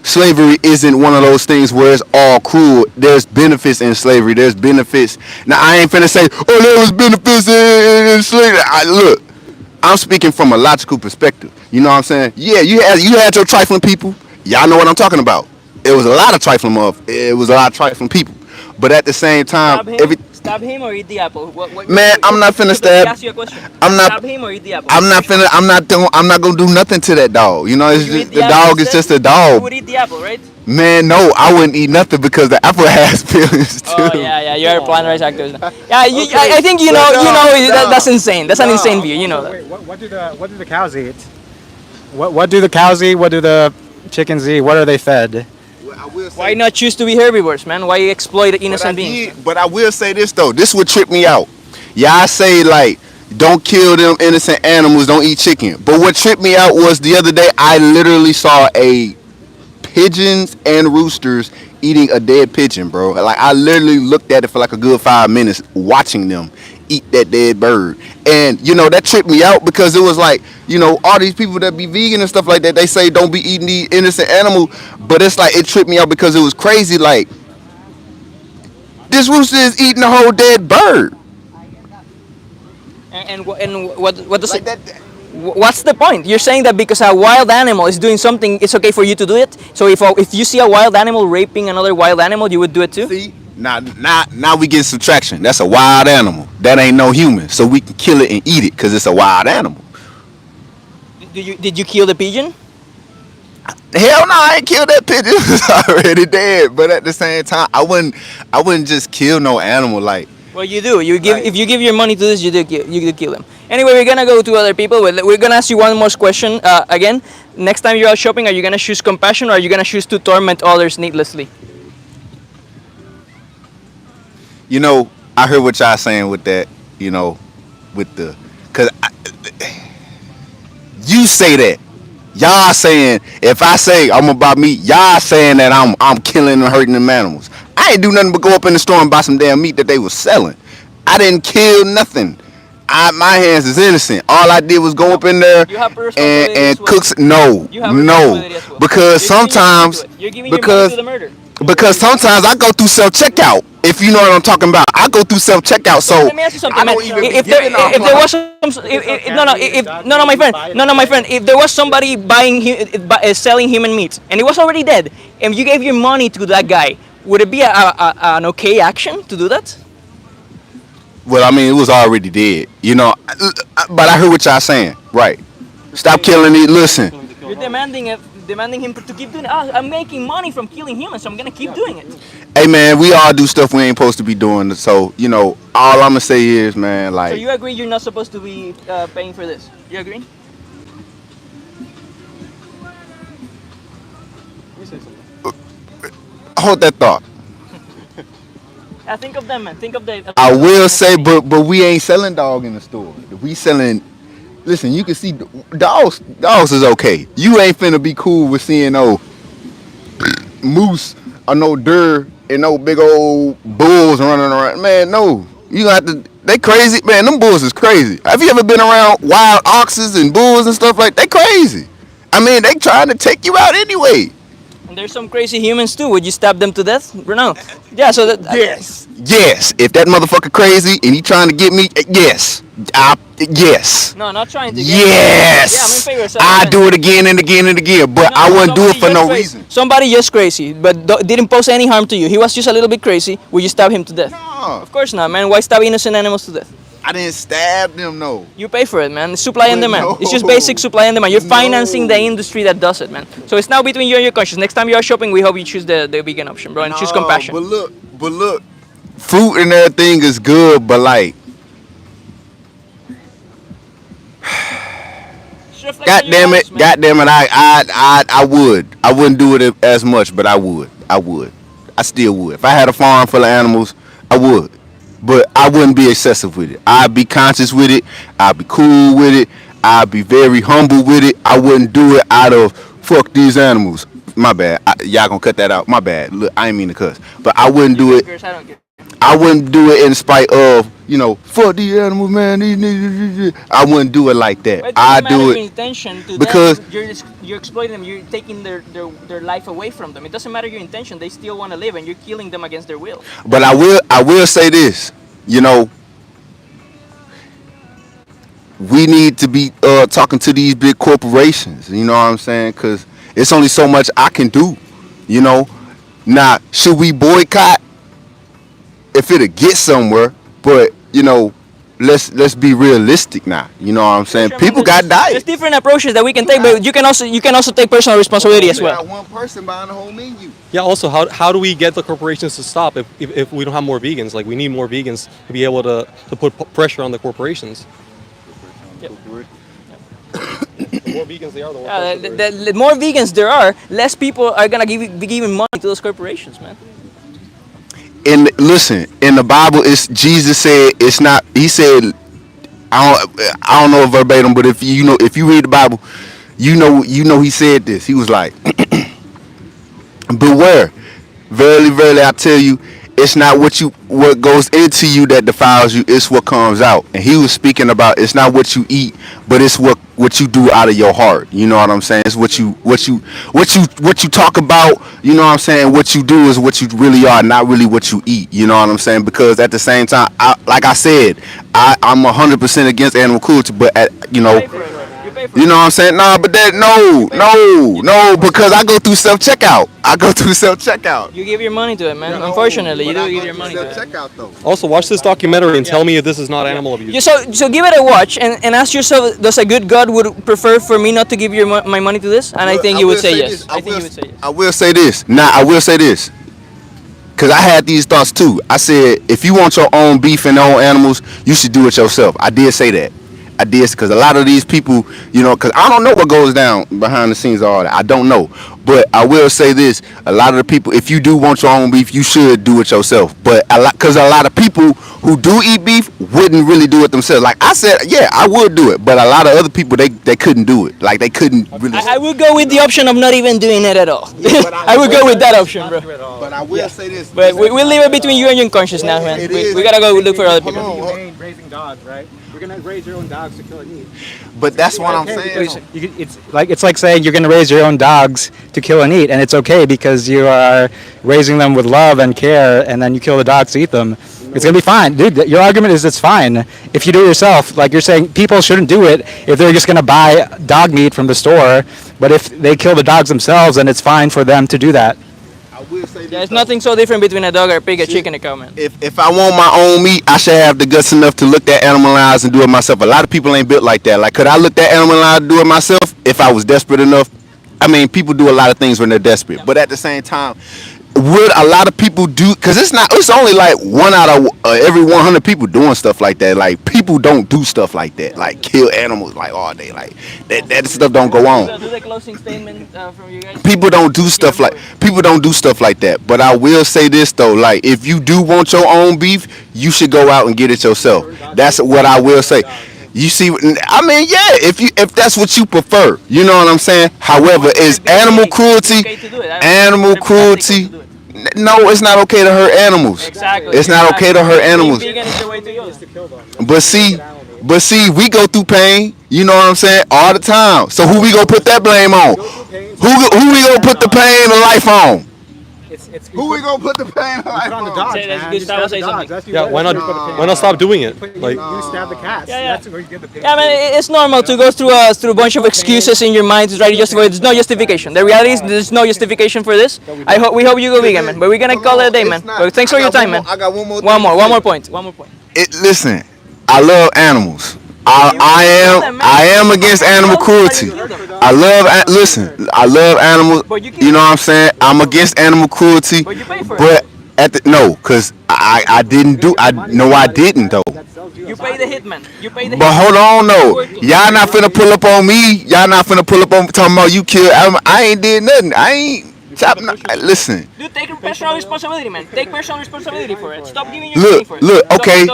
slavery isn't one of those things where it's all cruel. There's benefits in slavery. There's benefits. Now, I ain't finna say, oh, there was benefits in slavery. Look, I'm speaking from a logical perspective. You know what I'm saying? Yeah, you had your trifling people. Y'all know what I'm talking about. It was a lot of trifling people. But at the same time, Stab him, Stab him or eat the apple? Man, I'm not finna Let stab. me ask you a question. I'm not. Stab him or eat the apple? I'm not finna. I'm not gonna do nothing to that dog. You know, it's You eat just, the apple dog is instead? just a You dog. would eat the apple, right? Man, no, I wouldn't eat nothing because the apple has feelings too. Oh yeah, you're a plant rights activist. Yeah, Okay, I think you but know, no, that's insane. That's an no. insane view. You know So that. wait, what do the cows eat? What do the cows eat? What do the chickens eat? What are they fed? Why not choose to be herbivores, man? Why exploit innocent beings? But I will say this though. This would trip me out. Y'all say like, don't kill them innocent animals. Don't eat chicken. But what tripped me out was the other day I literally saw a pigeons and roosters eating a dead pigeon, bro. Like I literally looked at it for like a good 5 minutes watching them eat that dead bird. And you know that tripped me out because it was like, you know, all these people that be vegan and stuff like that, they say don't be eating these innocent animals, but it's like it tripped me out because it was crazy. Like this rooster is eating a whole dead bird. And what does Like it? that. What's the point? You're saying that because a wild animal is doing something, it's okay for you to do it. So if you see a wild animal raping another wild animal, you would do it too. See, now we get subtraction. That's a wild animal. That ain't no human. So we can kill it and eat it because it's a wild animal. Did you kill the pigeon? Hell no, I ain't killed that pigeon. It was already dead. But at the same time, I wouldn't just kill no animal like. Well, you do. If you give your money to this, you do kill them. Anyway, we're gonna go to other people. We're gonna ask you one more question. Again, next time you're out shopping, are you gonna choose compassion or are you gonna choose to torment others needlessly? You know, I heard what y'all saying with that. You know, with the, cause you say that. Y'all saying if I say I'm about meat, y'all saying that I'm killing and hurting them animals. I ain't do nothing but go up in the store and buy some damn meat that they was selling. I didn't kill nothing. My hands is innocent. All I did was go up in there You have responsibility and as well. cook. No, You have no, responsibility as well. because sometimes You're giving your money to the murder. because sometimes I go through self checkout. If you know what I'm talking about, I go through self checkout. So Let me ask you something, I man. don't even If be there giving off was my friend, if there was somebody selling human meat and it was already dead, and you gave your money to that guy, would it be an okay action to do that? Well, I mean, it was already dead, you know. But I heard what y'all saying. Right. Stop killing it. Listen. You're demanding him to keep doing it. Oh, I'm making money from killing humans, so I'm gonna keep doing it. Hey, man, we all do stuff we ain't supposed to be doing. So, you know, all I'm going to say is, man, So like, you agree you're not supposed to be paying for this? You agree? hold that thought. Think of them, man. Think of the. I will say, but we ain't selling dog in the store. We selling. Listen, you can see dogs. Dogs is okay. You ain't finna be cool with seeing no moose or no deer and no big old bulls running around. Man, no. You got to. They crazy, man. Them bulls is crazy. Have you ever been around wild oxes and bulls and stuff like? They crazy. I mean, they trying to take you out anyway. And there's some crazy humans too. Would you stab them to death? No. Yeah. So that. Yes. Yes. If that motherfucker crazy and he trying to get me, yes. Yes. No, not trying to. Yes. Yeah, I'm in favor of I self-defense. do it again and again and again, but I wouldn't do it for no reason. Somebody just crazy, but didn't pose any harm to you. He was just a little bit crazy. Would you stab him to death? No, Of course not, man. Why stab innocent animals to death? I didn't stab them. No. You pay for it, man. It's supply and But demand. no. It's just basic supply and demand. You're financing the No. industry that does it, man. So it's now between you and your conscience. Next time you are shopping, we hope you choose the vegan option, bro, and choose No, compassion. But look, fruit and everything is good, but like, Just reflect God on your damn lives, it, man. God damn it, I would. I wouldn't do it as much, but I would. I still would. If I had a farm full of animals, I would. But I wouldn't be excessive with it. I'd be conscious with it. I'd be cool with it. I'd be very humble with it. I wouldn't do it out of fuck these animals. My bad. Y'all gonna cut that out. My bad. Look, I ain't mean to cuss. But I wouldn't do it. I don't care. I wouldn't do it in spite of, you know, fuck these animals, man. I wouldn't do it like that. But it I doesn't matter do your it intention to because- them. You're exploiting them. You're taking their life away from them. It doesn't matter your intention. They still want to live, and you're killing them against their will. But I will say this, you know, we need to be talking to these big corporations, you know what I'm saying? Because it's only so much I can do, you know. Now, should we boycott? if it'll get somewhere, but let's be realistic now. You know what I'm saying? Sure, People got there's diet. different approaches that we can take, but you can also take personal responsibility as You well. got one person buying the whole menu. Yeah. Also, how do we get the corporations to stop if we don't have more vegans? Like we need more vegans to be able to put pressure on the corporations. Yep. The more vegans they are, the more The more vegans there are, less people are gonna be giving money to those corporations, man. And listen, in the Bible, it's Jesus said it's not. He said, I don't know verbatim, but if you read the Bible, you know he said this. He was like, beware, verily, verily, I tell you, it's not what goes into you that defiles you, it's what comes out. And he was speaking about it's not what you eat, but it's what you do out of your heart. You know what I'm saying? It's what you talk about. You know what I'm saying? What you do is what you really are, not really what you eat. You know what I'm saying? Because at the same time, like I said, I'm 100% against animal cruelty, but you know what I'm saying? Nah, but no, because I go through self-checkout. You give your money to it, man. Unfortunately, you do give your money to it. Self-checkout though. Also, watch this documentary and tell me if this is not animal abuse. Yeah, so give it a watch and ask yourself, does a good God would prefer for me not to give my money to this? And I think you would say yes. I think you would say yes. I will say this. I will say this. Because I had these thoughts too. I said, if you want your own beef and own animals, you should do it yourself. I did say that. I did, because a lot of these people, because I don't know what goes down behind the scenes of all that. I don't know. But I will say this. A lot of the people, if you do want your own beef, you should do it yourself. But because a lot of people who do eat beef wouldn't really do it themselves. Like I said, yeah, I would do it. But a lot of other people, they couldn't do it. Like they couldn't really. I would go with the option of not even doing it at all. I would go with that option, bro. But I will say this. But we'll leave it between you and your conscience now, man. We gotta go look for other people. Raising dogs, right? You're gonna raise your own dogs to kill and eat. But that's what I'm saying. It's like saying you're gonna raise your own dogs to kill and eat, and it's okay because you are raising them with love and care, and then you kill the dogs to eat them. It's gonna be fine, dude. Your argument is it's fine if you do it yourself. Like you're saying, people shouldn't do it if they're just gonna buy dog meat from the store. But if they kill the dogs themselves, then it's fine for them to do that. There's nothing so different between a dog or a pig, a chicken, a cow, man. If I want my own meat, I should have the guts enough to look at animal lines and do it myself. A lot of people ain't built like that. Like, could I look at animal lines and do it myself if I was desperate enough? I mean, people do a lot of things when they're desperate. But at the same time, would a lot of people do? Because it's only like 1 out of every 100 people doing stuff like that. Like, people don't do stuff like that. Like, kill animals like all day. Like, that stuff don't go on. Do the closing statement from you guys. People don't do stuff like that. But I will say this though, like if you do want your own beef, you should go out and get it yourself. That's what I will say. You see, I mean, yeah, if that's what you prefer, you know what I'm saying? However, is animal cruelty, no, it's not okay to hurt animals. Exactly. It's not okay to hurt animals. Being vegan is the way to go. But see, we go through pain, you know what I'm saying, all the time. So who we gonna put that blame on? Who we gonna put the pain of life on? Who we gonna put the pain of life on? The dogs, man. Gustavo say something. Yeah, why not stop doing it? Like, you stab the cats. Yeah. That's where you get the pain. Yeah, man, it's normal to go through a bunch of excuses in your mind to try to justify. There's no justification. The reality is there's no justification for this. We hope you go vegan, man. But we're gonna call it a day, man. But thanks for your time, man. I got one more. One more point. Listen, I love animals. I am against animal cruelty. I love animals. You know what I'm saying? I'm against animal cruelty. But you pay for it. Because I didn't though. You pay the hitman. But hold on though. Y'all not finna pull up on me. Y'all not finna pull up on me talking about you killed. I ain't did nothing. I ain't. Listen. Dude, take personal responsibility, man. Take personal responsibility for it. Stop giving your money for it. Look. Okay.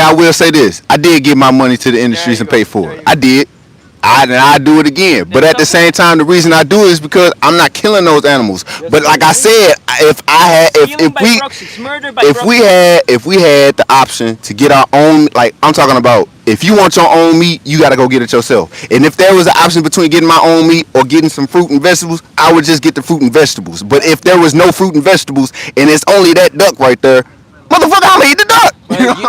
I will say this. I did give my money to the industries and pay for it. I did. I do it again. But at the same time, the reason I do it is because I'm not killing those animals. But like I said, if we had the option to get our own, like I'm talking about, if you want your own meat, you gotta go get it yourself. And if there was an option between getting my own meat or getting some fruit and vegetables, I would just get the fruit and vegetables. But if there was no fruit and vegetables and it's only that duck right there, motherfucker, I'm gonna eat the duck.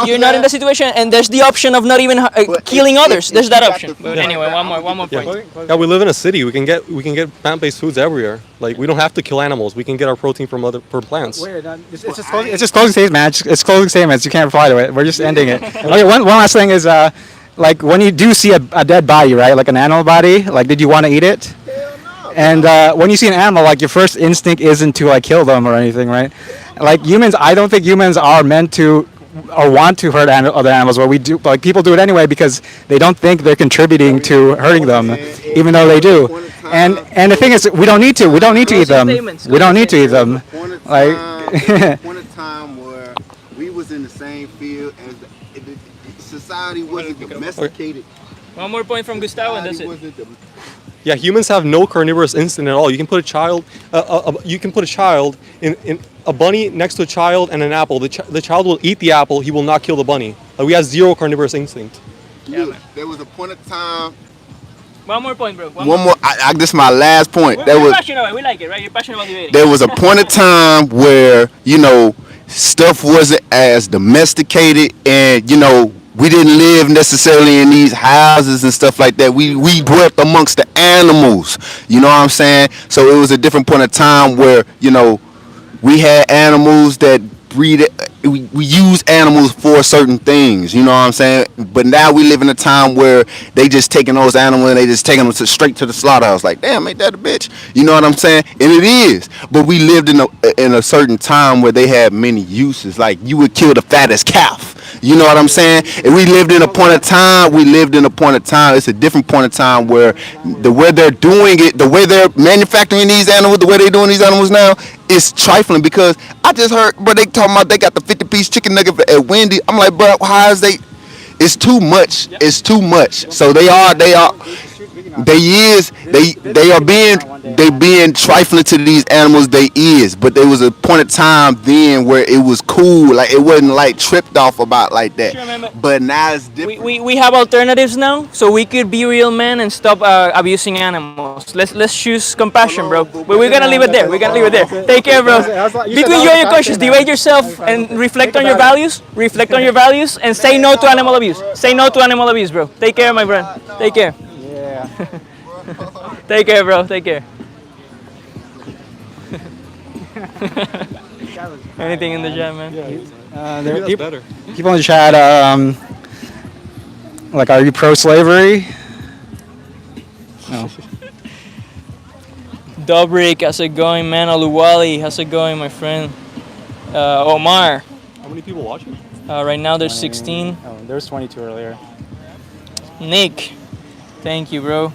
You're not in the situation, and there's the option of not even killing others. There's that option. But anyway, one more point. Yeah, we live in a city. We can get plant-based foods everywhere. Like we don't have to kill animals. We can get our protein from plants. It's just closing statements, man. It's closing statements. You can't reply to it. We're just ending it. Okay, one last thing is, like when you do see a dead body, right? Like an animal body, like did you want to eat it? And when you see an animal, like your first instinct isn't to like kill them or anything, right? Like humans, I don't think humans are meant to or want to hurt other animals. But we do, like people do it anyway because they don't think they're contributing to hurting them, even though they do. And the thing is, we don't need to. We don't need to eat them. We don't need to eat them. Like point of time where we was in the same field as society wasn't domesticated. One more point from Gustavo, and that's it. Yeah, humans have no carnivorous instinct at all. You can put a child, in a bunny next to a child and an apple. The child will eat the apple. He will not kill the bunny. We have zero carnivorous instinct. Look, there was a point of time. One more point, bro. One more. This is my last point. We're passionate about it. We like it, right? You're passionate about debating. There was a point of time where stuff wasn't as domesticated, and we didn't live necessarily in these houses and stuff like that. We dwelt amongst the animals. You know what I'm saying? So it was a different point of time where we had animals that breed. We use animals for certain things. You know what I'm saying? But now we live in a time where they just taking those animals and they just taking them straight to the slaughterhouse. Like, damn, ain't that a bitch? You know what I'm saying? And it is. But we lived in a certain time where they had many uses. Like you would kill the fattest calf. You know what I'm saying? And we lived in a point of time. It's a different point of time where the way they're doing it, the way they're manufacturing these animals, the way they're doing these animals now, is trifling. Because I just heard, bro, they talking about they got the 50-piece chicken nugget at Wendy. I'm like, bro, how is they? It's too much. It's too much. So they are being trifling to these animals. But there was a point of time then where it was cool. Like it wasn't like tripped off about like that. Sure, but now it's different. We have alternatives now, so we could be real men and stop abusing animals. Let's choose compassion, bro. But we're gonna leave it there. Take care, bro. Between you and your conscience, debate yourself and reflect on your values. And say no to animal abuse. Say no to animal abuse, bro. Take care, my friend. Take care. yeah. Take care, bro. Take care. Anything in the chat, man? There Maybe that's better. people in the chat, like, are you pro-slavery? No. Dobrik, how's it going, man? Aluwali, how's it going, my friend? Omar, How many people watching? right now there's 16. Oh, there was 22 earlier. Nick, thank you, bro.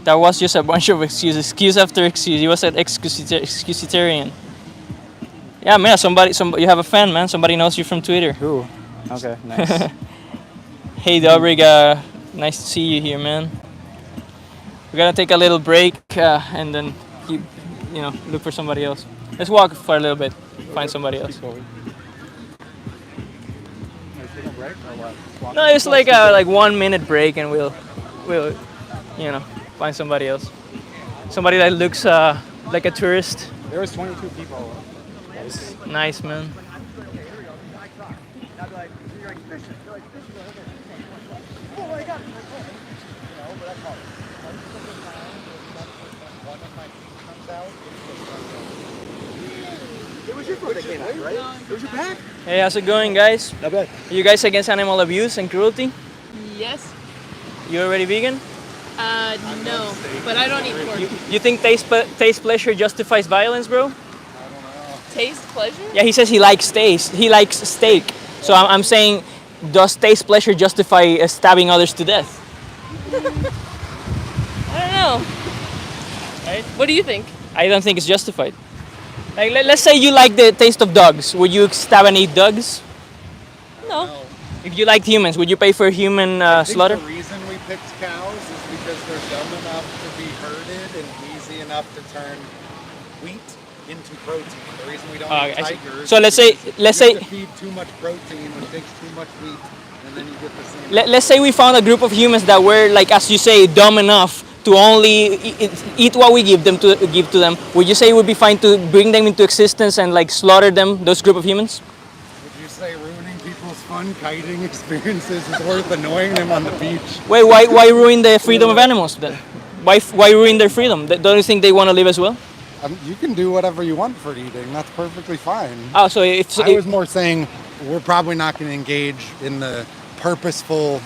That was just a bunch of excuses. Excuse after excuse. He was an excusitarian. Yeah, man, somebody, you have a fan, man. Somebody knows you from Twitter. Ooh. Okay, nice. Hey, Dobrik, nice to see you here, man. We're gonna take a little break and then keep, look for somebody else. Let's walk for a little bit, find somebody else. No, it's like a 1 minute break, and we'll find somebody else. Somebody that looks like a tourist. There was 22 people. Nice, man. Hey, how's it going, guys? Not bad. Are you guys against animal abuse and cruelty? Yes. You already vegan? No, but I don't eat pork. You think taste pleasure justifies violence, bro? Taste pleasure? Yeah, he says he likes taste. He likes steak. So I'm saying, does taste pleasure justify stabbing others to death? I don't know. Right? What do you think? I don't think it's justified. Like, let's say you like the taste of dogs. Would you stab and eat dogs? No. If you liked humans, would you pay for human slaughter? The reason we picked cows is because they're dumb enough to be herded and easy enough to turn wheat into protein. The reason we don't eat I see. tigers. So let's say you have to feed too much protein, which takes too much wheat, and then you get the same. let's say we found a group of humans that were, like, as you say, dumb enough to only eat what we give to them. Would you say it would be fine to bring them into existence and like slaughter them, those group of humans? Would you say ruin fun kiting experiences is worth annoying them on the beach. Wait, why ruin the freedom of animals then? Why ruin their freedom? Don't you think they want to live as well? You can do whatever you want for eating. That's perfectly fine. Oh, so if I was more saying we're probably not going to engage in the purposeful,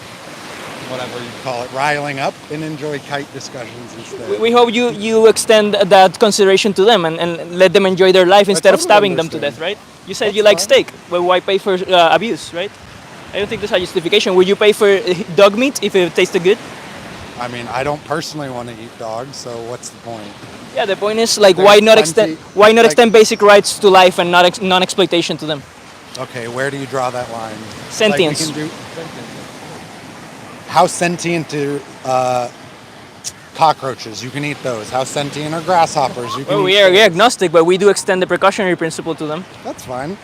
whatever you call it, riling up, and enjoy kite discussions instead. we hope you extend that consideration to them and let them enjoy their life instead of stabbing them to death, right? You said you like steak, but why pay for abuse, right? I don't think there's a justification. Would you pay for dog meat if it tasted good? I mean, I don't personally want to eat dogs, so what's the point? Yeah, the point is like why not extend basic rights to life and not non-exploitation to them? Okay, where do you draw that line? Sentience. Like how sentient do cockroaches? You can eat those. How sentient are grasshoppers? You can Well, eat we're those. agnostic, but we do extend the precautionary principle to them. That's fine.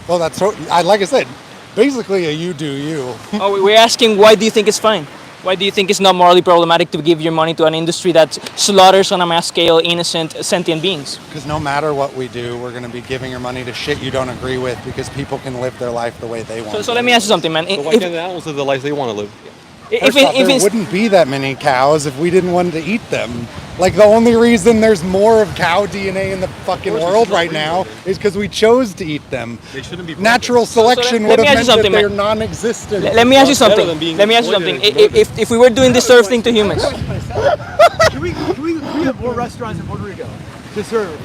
Well, that's like I said, basically a you do you. Oh, we're asking why do you think it's fine? Why do you think it's not morally problematic to give your money to an industry that slaughters on a mass scale innocent sentient beings? Because no matter what we do, we're going to be giving your money to shit you don't agree with because people can live their life the way they want. So let me ask you something, man. But why can't the animals live the life they want to live? If there it's wouldn't be that many cows if we didn't want to eat them. Like the only reason there's more of cow DNA in the fucking world right now is because we chose to eat them. They shouldn't be. Natural selection let would me have ask meant you that something, they're man. non-existent. Let me ask you Better something. than being Let me ask you exploited something. and murdered. If we were doing this sort of thing to humans, Can we have more restaurants in Puerto Rico to serve?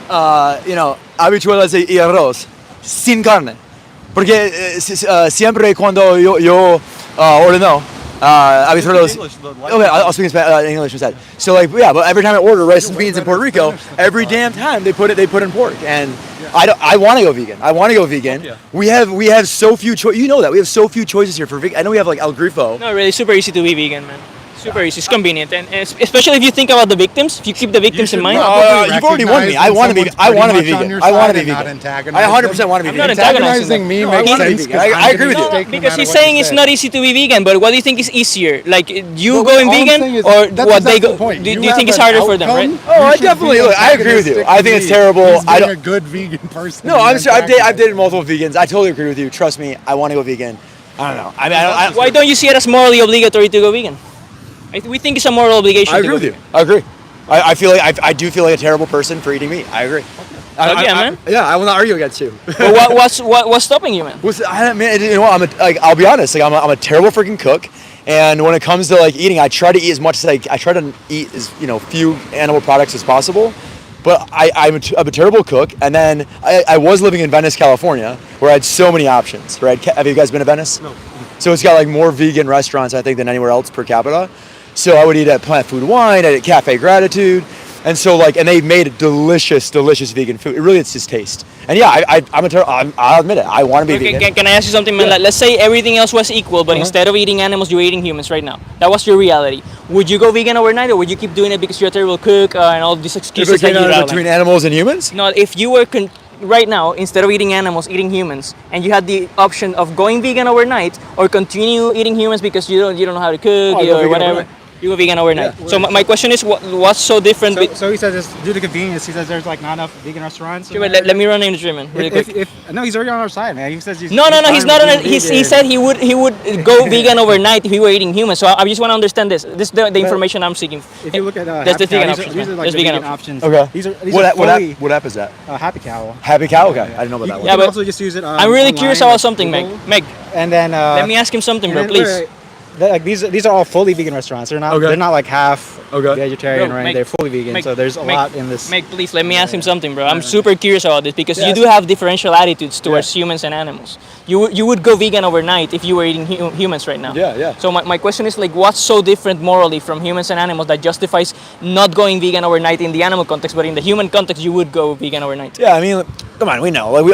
Habichuelas y arroz sin carne. Porque siempre cuando yo ordeno habichuelas. Okay, I'll speak in English instead. So like, yeah, but every time I order rice and beans in Puerto Rico, every damn time they put in pork, and I want to go vegan. I want to go vegan. Yeah. We have so few choices. You know that we have so few choices here for vegan. I know we have like El Grifo. no, really, super easy to be vegan, man. Super easy. It's convenient, and especially if you think about the victims. If you keep the victims in mind. You've already won me. I want to be. I want to be vegan. I want to be vegan. I 100% want to be I'm not vegan. antagonizing Antagonizing me No, makes I sense. agree. I agree with you. Because he's saying it's not easy to be vegan, but what do you think is easier? Like you But going all I'm vegan saying is or that's what they exactly go? the point. Do You you think have it's an harder for them, right? outcome. Oh, I You should definitely. be Look, I agree with you. antagonistic I to think it's me. terrible. He's I being don't. a good vegan person. No, I'm sure. I've antagonizing. dated multiple vegans. I totally agree with you. Trust me. I want to go vegan. I don't know. I mean, Why don't you see it as morally obligatory to go vegan? We think it's a moral obligation. I to agree go with you. vegan. I agree. I feel like I do feel like a terrible person for eating meat. I agree. Yeah, man. Yeah, I will not argue against you. But what's stopping you, man? You know what? I'll be honest. Like, I'm a terrible freaking cook, and when it comes to like eating, I try to eat as much as I try to eat as few animal products as possible. But I'm a terrible cook, and then I was living in Venice, California, where I had so many options. Right? Have you guys been to Venice? No. So it's got like more vegan restaurants, I think, than anywhere else per capita. So I would eat at Plant Food Wine, at Cafe Gratitude, and so like, and they made delicious vegan food. It really, it's just taste. And yeah, I'll admit it. I want to be vegan. Can I ask you something, man? Like, let's say everything else was equal, but instead of eating animals, you're eating humans right now. That was your reality. Would you go vegan overnight, or would you keep doing it because you're a terrible cook and all these excuses that you outlined? Between animals and humans? No, if you were right now, instead of eating animals, eating humans, and you had the option of going vegan overnight or continue eating humans because you don't know how to cook I'll go or vegan whatever. overnight. You go vegan overnight. So my question is, what's so different? So he says it's due to convenience. He says there's like not enough vegan restaurants. Sure, but let me run in the stream, man, really quick. No, he's already on our side, man. He says he's No, he's not fine on with it. being He vegan. said he would go vegan overnight if he were eating humans. So I just want to understand this. This is the information I'm seeking. If you look at That's the Happy vegan Cow, options, these are man. like There's the vegan vegan options. Okay. These are What app is that? Happy Cow. Happy Cow? Okay. I didn't know about that You one. Yeah, can but also just use it. I'm really online, curious like about something, Google. Meg. And then Let me ask him something, bro, and then- please. wait, like these are all fully vegan restaurants. They're not. Okay. They're not like half Okay. vegetarian, Bro, right? Meg, They're fully vegan. Meg, so there's a Meg, lot in this. Meg, please let me ask him something, bro. I'm super curious about this because you do have differential attitudes towards humans and animals. You would go vegan overnight if you were eating humans right now. Yeah. So my question is like, what's so different morally from humans and animals that justifies not going vegan overnight in the animal context, but in the human context you would go vegan overnight? Yeah, I mean, come on, we know. Like,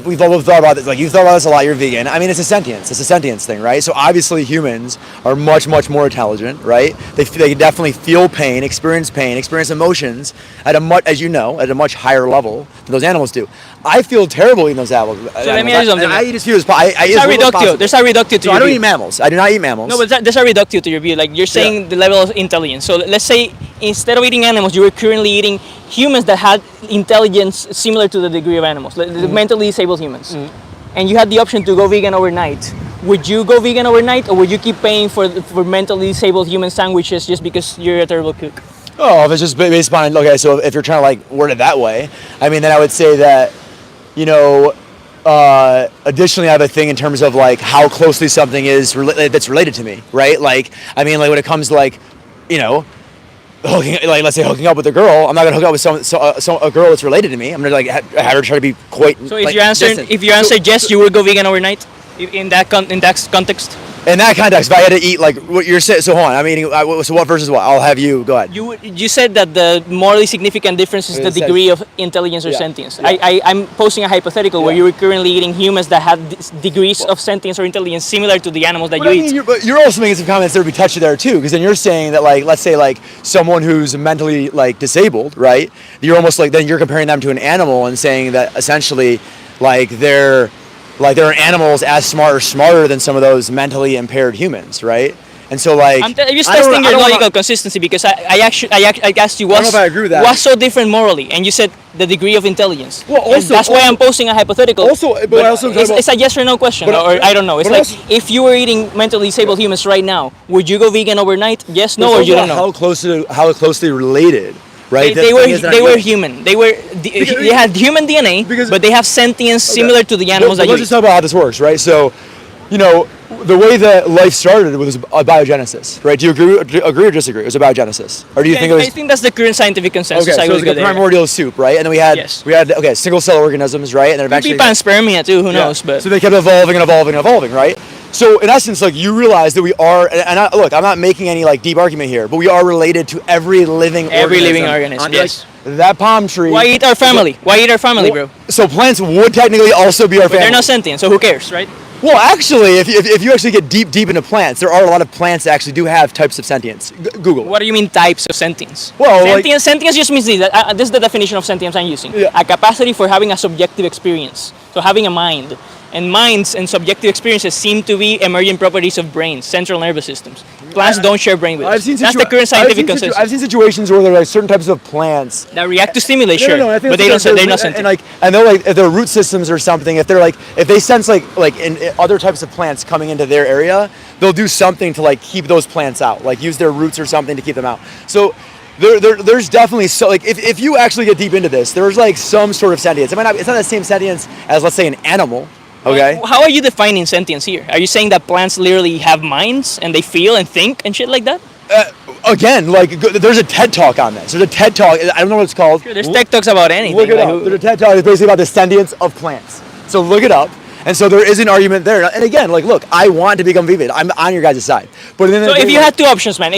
we've all thought about this. Like, you've thought about this a lot. You're vegan. I mean, it's a sentience thing, right? So obviously, humans are much more intelligent, right? They definitely feel pain, experience emotions at a much, as you know, at a much higher level than those animals do. I feel terrible eating those animals. So let me ask you something. I eat as few as possible. There's a reductio to So your I don't view. eat mammals. I do not eat mammals. No, but there's a reductio to your view. Like you're saying the level of intelligence. So let's say instead of eating animals, you were currently eating humans that had intelligence similar to the degree of animals, the mentally disabled humans. and you had the option to go vegan overnight, would you go vegan overnight, or would you keep paying for mentally disabled human sandwiches just because you're a terrible cook? Oh, if it's just based upon, okay, so if you're trying to like word it that way, I mean, then I would say that, you know, additionally, I have a thing in terms of like how closely something is that's related to me, right? Like, I mean, like when it comes to like, you know, like let's say hooking up with a girl, I'm not gonna hook up with a girl that's related to me. I'm gonna like have her try to be quite. So if like, your answer distant. yes, you would go vegan overnight in that context. In that context, if I had to eat like what you're saying, so hold on, I'm eating. So what versus what? I'll have you go ahead. You said that the morally significant difference is the degree of intelligence or sentience. Yeah. I'm posing a hypothetical where you're currently eating humans that have degrees of sentience or intelligence similar to the animals that you eat. But you're also making some comments that would be touchy there too, because then you're saying that like, let's say like someone who's mentally like disabled, right? You're almost like then you're comparing them to an animal and saying that essentially like they're animals as smart or smarter than some of those mentally impaired humans, right? And so like I'm just testing your logical consistency because I asked you I don't know if I agree with that. what's so different morally, and you said the degree of intelligence. Well, And also- that's why I'm posing a hypothetical. but I also it's a yes or no question, or I don't know. It's but like also- if you were eating mentally disabled humans right now, would you go vegan overnight? Yes, no, or you don't know. How closely related, right? They were human. They had human DNA, but they have sentience similar to the animals that you Let's eat. just talk about how this works, right? So, you know, the way that life started was a biogenesis, right? Do you agree or disagree? It was a biogenesis, or do you think it was? I think that's the current scientific consensus. Okay, I so would it's go like a there. primordial soup, right? And then we had okay, single cell organisms, right? And then Could be eventually panspermia too. Who knows? But so they kept evolving and evolving and evolving, right? So in essence, like you realize that we are, look, I'm not making any like deep argument here, but we are related to every living organism. on, Yes. like, that palm tree. Why eat our family? Why eat our family, bro? So plants would technically also be our But family. they're not sentient, so who cares, right? Well, actually, if you actually get deep into plants, there are a lot of plants that actually do have types of sentience. Google. What do you mean types of sentience? Well, sentience just means this. This is the definition of sentience I'm using. Yeah. A capacity for having a subjective experience. So having a mind. And minds and subjective experiences seem to be emergent properties of brains, central nervous systems. Plants don't share brain with us. That's the current scientific consensus. I've seen situations where there are like certain types of plants that react to stimuli, sure, I think but they're not and sentient. and they're like if they're root systems or something. If they sense like in other types of plants coming into their area, they'll do something to like keep those plants out, like use their roots or something to keep them out. So there's definitely like if you actually get deep into this, there's like some sort of sentience. It's not the same sentience as let's say an animal. Okay. How are you defining sentience here? Are you saying that plants literally have minds and they feel and think and shit like that? Again, like there's a TED Talk on this. There's a TED Talk. I don't know what it's called. Sure, there's TED Talks about anything. Look it up. There's a TED Talk. It's basically about the sentience of plants. So look it up. And so there is an argument there. And again, like, look, I want to become vegan. I'm on your guys' side. But so if you had two options, man,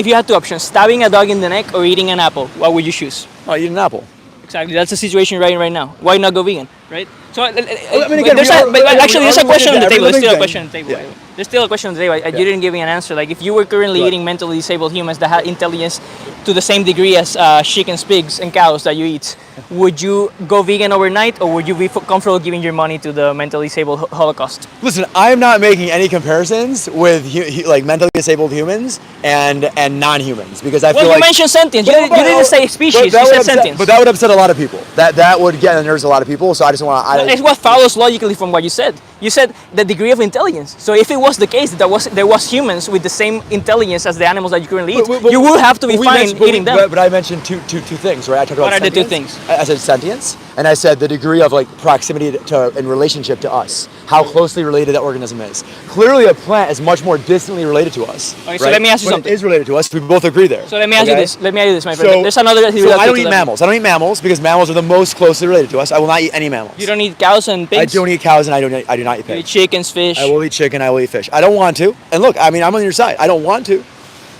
stabbing a dog in the neck or eating an apple, what would you choose? Oh, eat an apple. Exactly. That's the situation you're in right now. Why not go vegan, right? So I mean, again, there's a question on the table. There's still a question on the table. Yeah. There's still a question on the table. You didn't give me an answer. Like, if you were currently eating mentally disabled humans that had intelligence to the same degree as chickens, pigs, and cows that you eat, would you go vegan overnight, or would you be comfortable giving your money to the mentally disabled Holocaust? Listen, I'm not making any comparisons with like mentally disabled humans and non-humans because I feel like you mentioned sentience. You didn't say species. You said sentience. But that would upset a lot of people. That would get there's a lot of people. So I just want to. It's what follows logically from what you said. You said the degree of intelligence. So if it was the case that there was humans with the same intelligence as the animals that you currently eat, you would have to be fine eating them. But I mentioned two things, right? I talked about what are the two sentience. things? I said sentience, and I said the degree of like proximity to in relationship to us, how closely related that organism is. Clearly, a plant is much more distantly related to us. Okay, so let me ask you something. It is related to us. We both agree there. So let me ask you this. Let me ask you this, my friend. So, There's another. So I don't eat mammals. I don't eat mammals because mammals are the most closely related to us. I will not eat any mammals. You don't eat cows and pigs? I don't eat cows and I do not eat pigs. You eat chickens, fish. I will eat chicken. I will eat fish. I don't want to. And look, I mean, I'm on your side. I don't want to,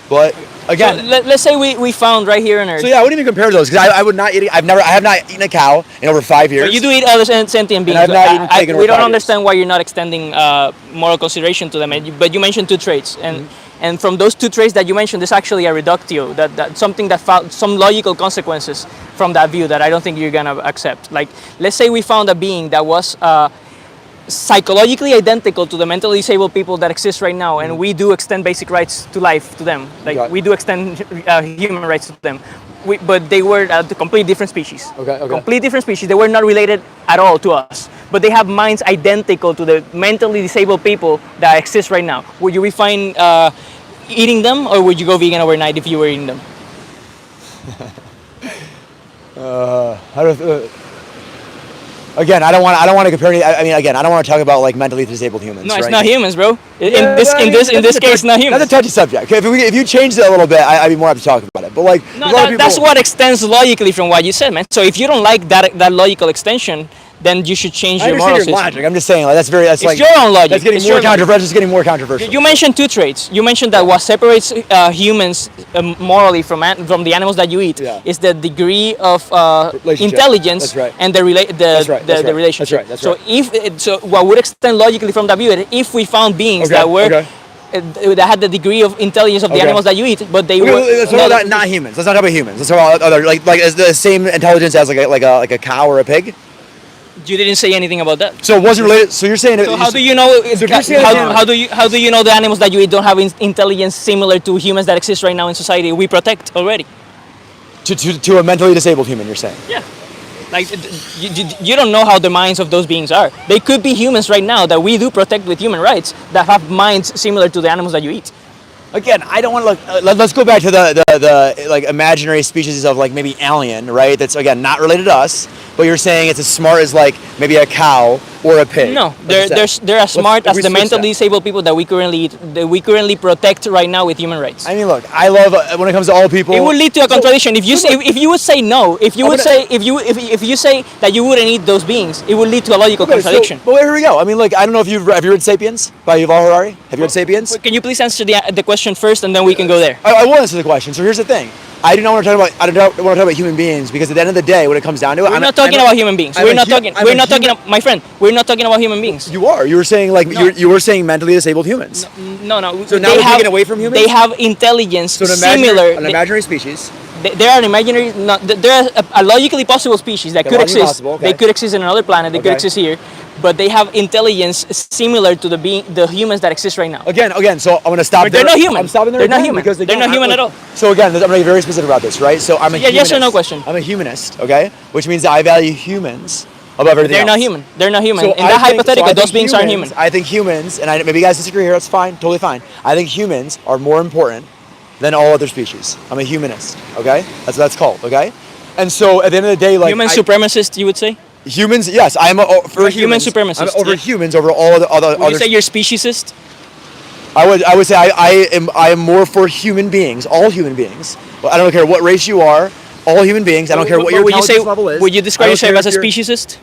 but again. So let's say we found right here on Earth. So yeah, I wouldn't even compare those because I would not eat. I have not eaten a cow in over 5 years. But you do eat other sentient beings. And I've not eaten pig in over we don't 5 years. understand why you're not extending moral consideration to them. But you mentioned two traits, and from those two traits that you mentioned, there's actually a reductio, that something that found some logical consequences from that view that I don't think you're gonna accept. Like, let's say we found a being that was psychologically identical to the mentally disabled people that exist right now, and we do extend basic rights to life to them. Like, we do extend human rights to them. But they were a completely different species. Okay. Complete different species. They were not related at all to us. but they have minds identical to the mentally disabled people that exist right now. Would you be fine eating them, or would you go vegan overnight if you were eating them? Again, I don't want to compare any. I mean, again, I don't want to talk about like mentally disabled humans. No, it's right? not humans, bro. In Yeah, this but I mean, case, it's not humans. That's a touchy subject. Okay, if you changed it a little bit, I'd be more apt to talk about it. But like, No, a lot of that's people- what extends logically from what you said, man. So if you don't like that logical extension, then you should change I your moral understand your system. logic. I'm just saying, like, that's It's like your own logic. That's getting It's more your logic. controversial. It's getting more controversial. You mentioned two traits. You mentioned that what separates humans morally from the animals that you eat Yeah. is the degree of Relationship. intelligence That's right. and the relationship. That's So right. so what would extend logically from that view is if we found beings that were that had the degree of intelligence of the Okay. animals that you eat, but they Okay, were let's talk about not humans. Let's not talk about humans. Let's talk about other like is the same intelligence as like a cow or a pig. You didn't say anything about that. So it wasn't related. So you're saying So how do you know? So if you're saying How do you know the animals that you eat don't have intelligence similar to humans that exist right now in society? We protect already. to a mentally disabled human, you're saying? Yeah. Like you don't know how the minds of those beings are. They could be humans right now that we do protect with human rights that have minds similar to the animals that you eat. Again, I don't want to look. Let's go back to the like imaginary species of like maybe alien, right? That's again not related to us, but you're saying it's as smart as like maybe a cow or a pig. No, they're as smart as the mentally disabled people that we currently protect right now with human rights. I mean, look, I love when it comes to all people. It would lead to a contradiction if you say, if you would say no, if you if you say that you wouldn't eat those beings, it would lead to a logical contradiction. So, but here we go. I mean, like I don't know if have you read *Sapiens* by Yuval Harari? Have you read *Sapiens*? Can you please answer the question first, and then we can go there? I will answer the question. So here's the thing. I do not want to talk about. I don't want to talk about human beings because at the end of the day, when it comes down to it, We're not talking about human beings. We're not talking. My friend. We're not talking about human beings. You are. You were saying like you were saying mentally disabled humans. No. So now we're taking away from humans. They have intelligence So similar. an imaginary species. They are an imaginary. No, they're a logically possible species that could exist. possible, okay. They could exist in another planet. They could Okay. exist here, but they have intelligence similar to the humans that exist right now. Again. So I'm gonna stop. But they're there. not human. I'm stopping there. They're not again human. because They're not human at all. So again, I'm gonna be very specific about this, right? So I'm a Yeah, humanist. yes or no question. I'm a humanist, okay? Which means that I value humans above everything They're else. not human. They're not human. So In I that think- hypothetical, so I those think beings aren't human. I think humans, and maybe you guys disagree here. That's fine, totally fine. I think humans are more important than all other species. I'm a humanist, okay? That's what that's called, okay? And so at the end of the day, like Human supremacist, you would say? humans, yes, I'm for a human humans, supremacist, I'm over yeah. humans over all other Would other. you say you're speciesist? I would say I am more for human beings, all human beings. Well, I don't care what race you are, all human beings. I don't care what your Would you say? intelligence level is. Would you describe I don't yourself care as a if you're- speciesist?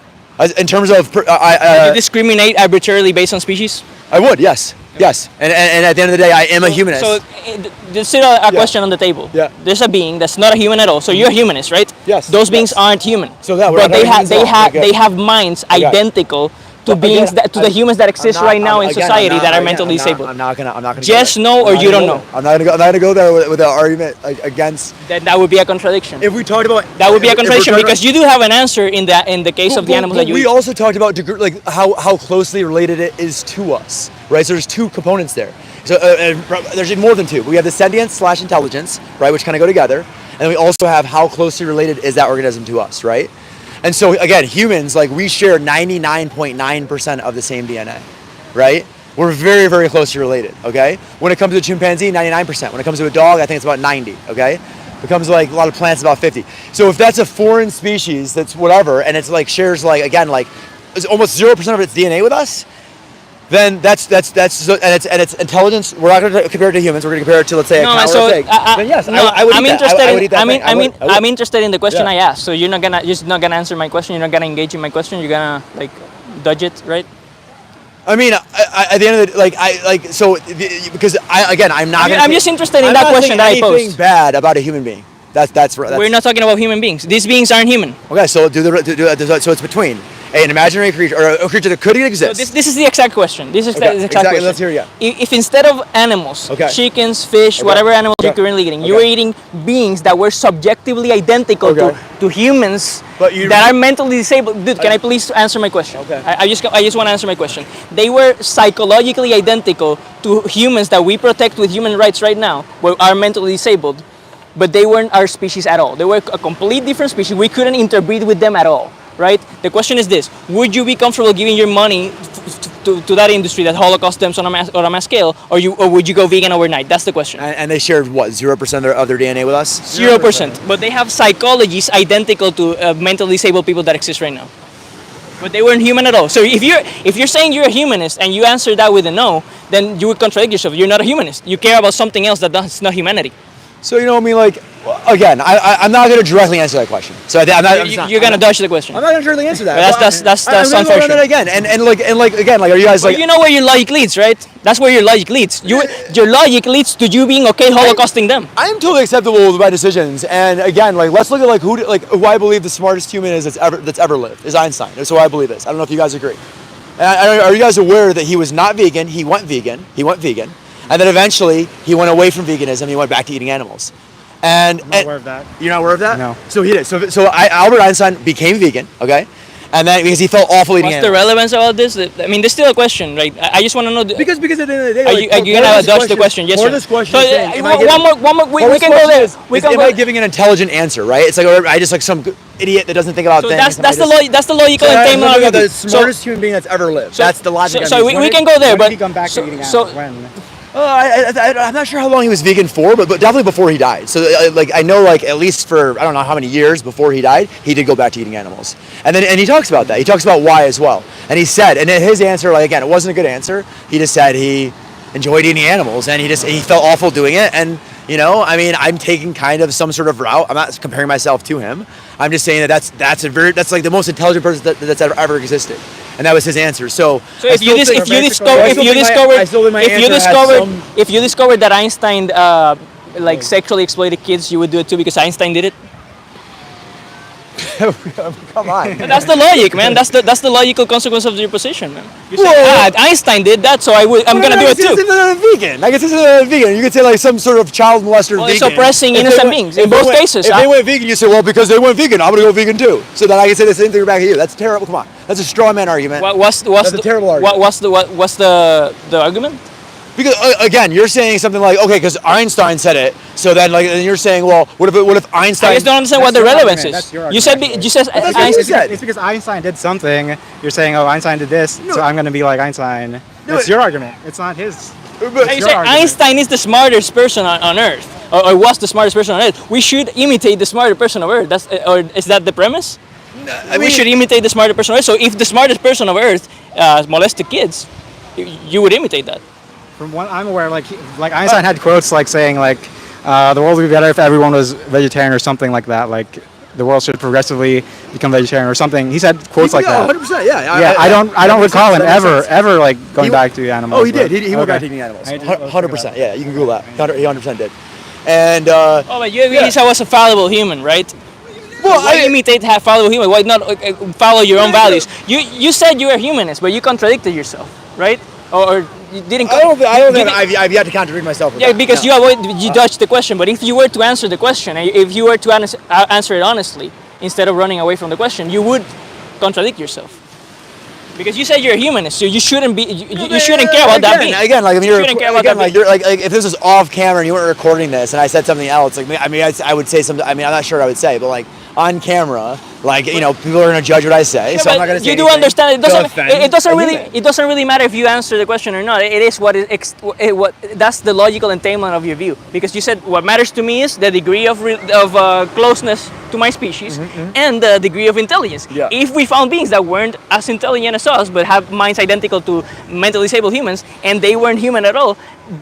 In terms of, You discriminate arbitrarily based on species? I would, yes, yes. And at the end of the day, I am a humanist. So, just sit a question on the table. Yeah. There's a being that's not a human at all. So you're a humanist, right? Yes, Those beings yes. aren't human. So that we're but not humans at all. Okay. they have minds Okay. identical to But beings again, to the humans that exist right now in again, society I'm not- that are again, mentally I'm not- disabled. I'm not gonna. Yes, go there. no, or I'm not you gonna don't go know. there. I'm not gonna go there with an argument against. Then that would be a contradiction. If we talked about That would be a if we're contradiction talking because you do have an answer in the case of the animals that you we eat. also talked about like how closely related it is to us, right? So there's two components there. So there's more than two. We have the sentience / intelligence, right, which kind of go together, and we also have how closely related is that organism to us, right? And so again, humans, like we share 99.9% of the same DNA, right? We're very, very closely related, okay? When it comes to a chimpanzee, 99%. When it comes to a dog, I think it's about 90, okay? Becomes like a lot of plants, about 50. So if that's a foreign species, that's whatever, and it's like shares like, again, like it's almost 0% of its DNA with us, then that's and it's intelligence. We're not going to compare it to humans. We're going to compare it to, let's say, a cow or a pig. Then yes, I would eat that. I would eat that thing. I'm interested in the question Yeah. I asked. So you're not gonna answer my question. You're not gonna engage in my question. You're gonna like dodge it, right? I mean, at the end of the because I'm not. I'm just interested in that question that I posed. Anything bad about a human being? That's We're not talking about human beings. These beings aren't human. Okay, so so it's between an imaginary creature or a creature that could exist. So this is the exact question. This is the exact exactly. question. Let's hear it. If instead of animals, Okay. chickens, fish, whatever animals you're currently eating, you were eating beings that were subjectively identical to humans that are mentally disabled. Dude, can I please answer my question? Okay. I just want to answer my question. They were psychologically identical to humans that we protect with human rights right now, who are mentally disabled, but they weren't our species at all. They were a complete different species. We couldn't interbreed with them at all. right? The question is this: would you be comfortable giving your money to that industry that Holocaust them on a mass scale, or would you go vegan overnight? That's the question. And they shared what, 0% of their DNA with us? 0%. But they have psychologies identical to mentally disabled people that exist right now. But they weren't human at all. So if you're saying you're a humanist and you answer that with a no, then you would contradict yourself. You're not a humanist. You care about something else that's not humanity. So, you know, I mean, like, again, I'm not going to directly answer that question. So you're going to dodge the question. I'm not going to directly answer that. That's unfortunate. Again, and again, are you guys well, like? You know where your logic leads, right? That's where your logic leads. Your logic leads to you being okay holocausting them. I am totally acceptable with my decisions. And again, like, let's look at who I believe the smartest human is that's ever lived is Einstein. That's who I believe is. I don't know if you guys agree. And are you guys aware that he was not vegan? He went vegan. And then eventually he went away from veganism. He went back to eating animals. And I'm not aware of that. You're not aware of that? No. So he did. Albert Einstein became vegan. Okay. And then because he felt awful eating What's the animals. relevance about this? I mean, there's still a question, right? I just want to know. Because at the end of the day, are you gonna dodge the question? Yes, sir. This question So, one more. We can go there. Am I giving an intelligent answer? Right? It's like I just like some idiot that doesn't think about so things. That's the logical entailment of the smartest human being that's ever lived. That's the logic. So we can go there, When but did he come back to eating animals? When? I'm not sure how long he was vegan for, but definitely before he died. So I know like at least for I don't know how many years before he died, he did go back to eating animals. And he talks about that. He talks about why as well. And he said, and his answer, like again, it wasn't a good answer. He just said he enjoyed eating animals and he felt awful doing it. And you know, I mean, I'm taking kind of some sort of route. I'm not comparing myself to him. I'm just saying that's like the most intelligent person that's ever existed. And that was his answer. So if you discovered that Einstein like sexually exploited kids, you would do it too because Einstein did it. Come on. That's the logic, man. That's the logical consequence of your position, man. You say, Einstein did that, so I'm gonna do it too. Vegan. I guess this is a vegan. You could say like some sort of child molester vegan. It's oppressing innocent beings in both cases. If they went vegan, you say, well, because they went vegan, I'm gonna go vegan too. So then I can say the same thing back at you. That's terrible. Come on. That's a straw man argument. That's a terrible argument. What's the argument? Because again, you're saying something like, okay, because Einstein said it, so then and you're saying, well, what if Einstein? I just don't understand what the relevance is. That's your You said Einstein. It's because Einstein did something. You're saying, oh, Einstein did this, so I'm going to be like Einstein. That's your argument. It's not his. You say Einstein is the smartest person on Earth, or was the smartest person on Earth. We should imitate the smartest person on Earth. Or is that the premise? We should imitate the smartest person on Earth. So if the smartest person on Earth molested kids, you would imitate that. From what I'm aware, like Einstein had quotes like saying like the world would be better if everyone was vegetarian or something like that. Like the world should progressively become vegetarian or something. He said quotes like that. 100%. Yeah. Yeah, I don't recall him ever like going back to animals. Oh, he did. He went back to eating animals. 100%. Yeah, you can Google that. He 100% did. And but you agree I was a fallible human, right? Well, why imitate fallible human? Why not follow your own values? You said you were a humanist, but you contradicted yourself, right? Or you didn't. I don't think I've yet to contradict myself. Yeah, because you dodged the question. But if you were to answer the question, if you were to answer it honestly instead of running away from the question, you would contradict yourself. Because you said you're a humanist, so you shouldn't be. You shouldn't care about that being. Again, like if this was off camera and you weren't recording this, and I said something else, like I would say something. I mean, I'm not sure what I would say, but like on camera, like people are gonna judge what I say, yeah, so I'm not gonna say. You do understand it doesn't really matter if you answer the question or not. It is what that's the logical entailment of your view. Because you said what matters to me is the degree of closeness to my species and the degree of intelligence. Yeah. If we found beings that weren't as intelligent as us but have minds identical to mentally disabled humans and they weren't human at all,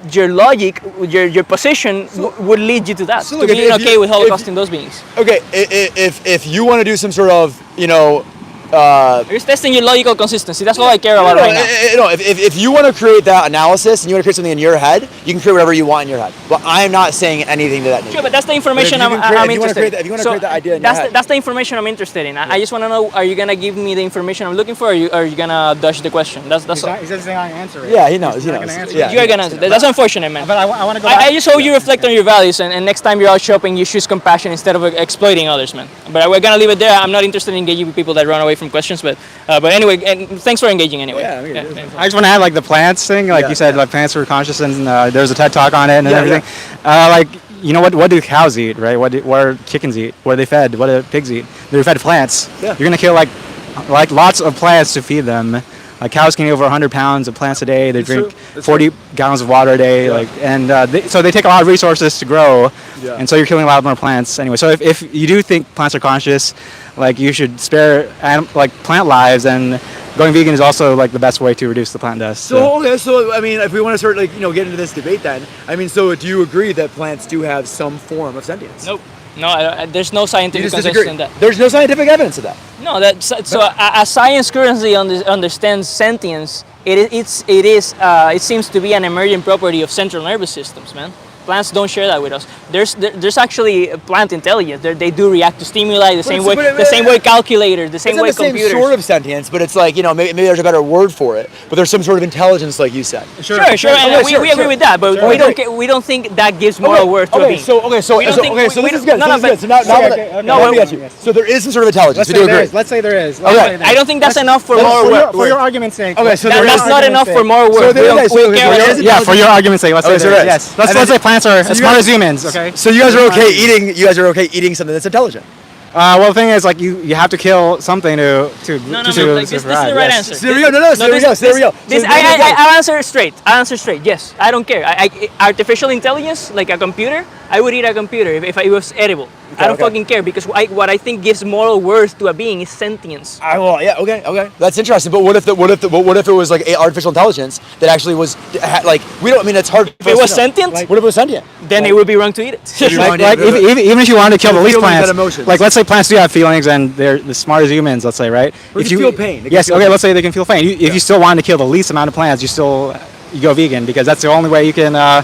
your logic, your position would lead you to that. So to being okay with holocausting those beings. Okay, if you want to do some sort of, you're testing your logical consistency. That's all I care about right now. If you want to create that analysis and you want to create something in your head, you can create whatever you want in your head. But I'm not saying anything to that nature. Sure, but that's the information I'm interested in. If you want to create that idea in your head. That's the information I'm interested in. I just want to know, are you going to give me the information I'm looking for, or are you going to dodge the question? That's all. He's just saying I answer it. Yeah, he knows. You're going to answer. That's unfortunate, man. But I want to go I just hope you reflect on your values, and next time you're out shopping, you choose compassion instead of exploiting others, man. But we're going to leave it there. I'm not interested in engaging with people that run away from questions, but anyway, and thanks for engaging anyway. I just want to add like the plants thing, like you said, like plants were conscious, and there's a TED talk on it and everything. Like you know what do cows eat, right? What do chickens eat? What are they fed? What do pigs eat? They're fed plants. Yeah. You're gonna kill like lots of plants to feed them. Cows can eat over 100 pounds of plants a day. They drink 40 gallons of water a day. So they take a lot of resources to grow, and so you're killing a lot more plants anyway. So if you do think plants are conscious, like you should spare plant lives, and going vegan is also like the best way to reduce the plant deaths. So I mean, if we want to start get into this debate, then I mean, so do you agree that plants do have some form of sentience? Nope. No, there's no scientific consensus in that. There's no scientific evidence of that. No, as science currently understands sentience, it seems to be an emergent property of central nervous systems, man. Plants don't share that with us. There's actually plant intelligence. They do react to stimuli the same way calculators, the same way computers. It's the same sort of sentience, but it's like maybe there's a better word for it. But there's some sort of intelligence, like you said. Sure. And we agree with that, but we don't think that gives moral worth to a being. So this is good. So there is some sort of intelligence. Let's say there is. Okay. I don't think that's enough for moral worth. For your argument's sake. Okay, so that's not enough for moral worth. Yeah, for your argument's sake, let's say there is. Yes. Let's say plants are as smart as humans. Okay. So you guys are okay eating. You guys are okay eating something that's intelligent. Well, the thing is, like, you have to kill something to No, this is the right answer. There we go. There we go. I'll answer straight. Yes, I don't care. Artificial intelligence, like a computer, I would eat a computer if it was edible. I don't fucking care, because what I think gives moral worth to a being is sentience. Okay. That's interesting. But what if it was like artificial intelligence that actually was we don't. I mean, it's hard. If it was sentient, what if it was sentient? Then it would be wrong to eat it. Even if you wanted to kill the least plants, like let's say plants do have feelings and they're the smart as humans, let's say, right? If you feel pain. Yes. Okay. Let's say they can feel pain. If you still want to kill the least amount of plants, you go vegan, because that's the only way you can.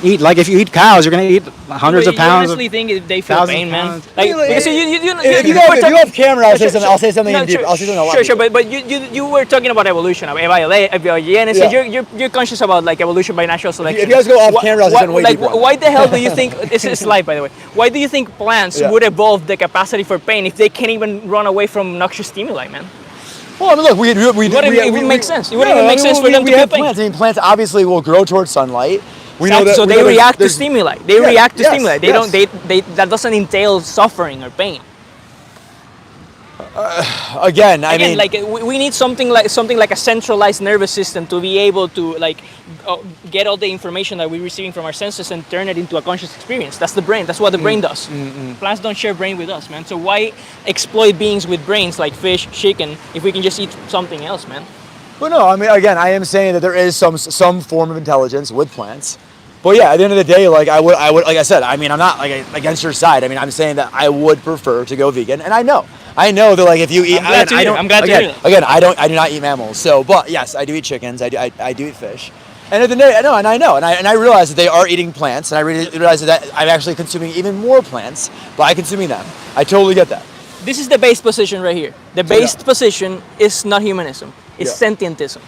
Eat, like if you eat cows, you're gonna eat hundreds of pounds. I honestly think they feel pain, man. If you have camera, I'll say something deep. I'll say something. Sure, but you were talking about evolution, abiogenesis. You're conscious about like evolution by natural selection. If you guys go off camera, I'll say something way deeper. Why the hell do you think this is live, by the way? Why do you think plants would evolve the capacity for pain if they can't even run away from noxious stimuli, man? Well, I mean, look, it wouldn't make sense. It wouldn't even make sense for them to feel pain. Plants. I mean, plants obviously will grow towards sunlight. So they react to stimuli. They react to stimuli. They don't. That doesn't entail suffering or pain. Again, I mean, like we need something like a centralized nervous system to be able to get all the information that we're receiving from our senses and turn it into a conscious experience. That's the brain. That's what the brain does. Plants don't share brain with us, man. So why exploit beings with brains like fish, chicken, if we can just eat something else, man? Well, no, I mean, again, I am saying that there is some form of intelligence with plants. But yeah, at the end of the day, like I would, like I said, I mean, I'm not like against your side. I mean, I'm saying that I would prefer to go vegan, and I know that like if you eat, I'm glad to hear that. Again, I do not eat mammals. So, but yes, I do eat chickens. I do eat fish. And at the end of the day, and I realize that they are eating plants, and I realize that I'm actually consuming even more plants by consuming them. I totally get that. This is the base position right here. The base position is not humanism. It's sentientism.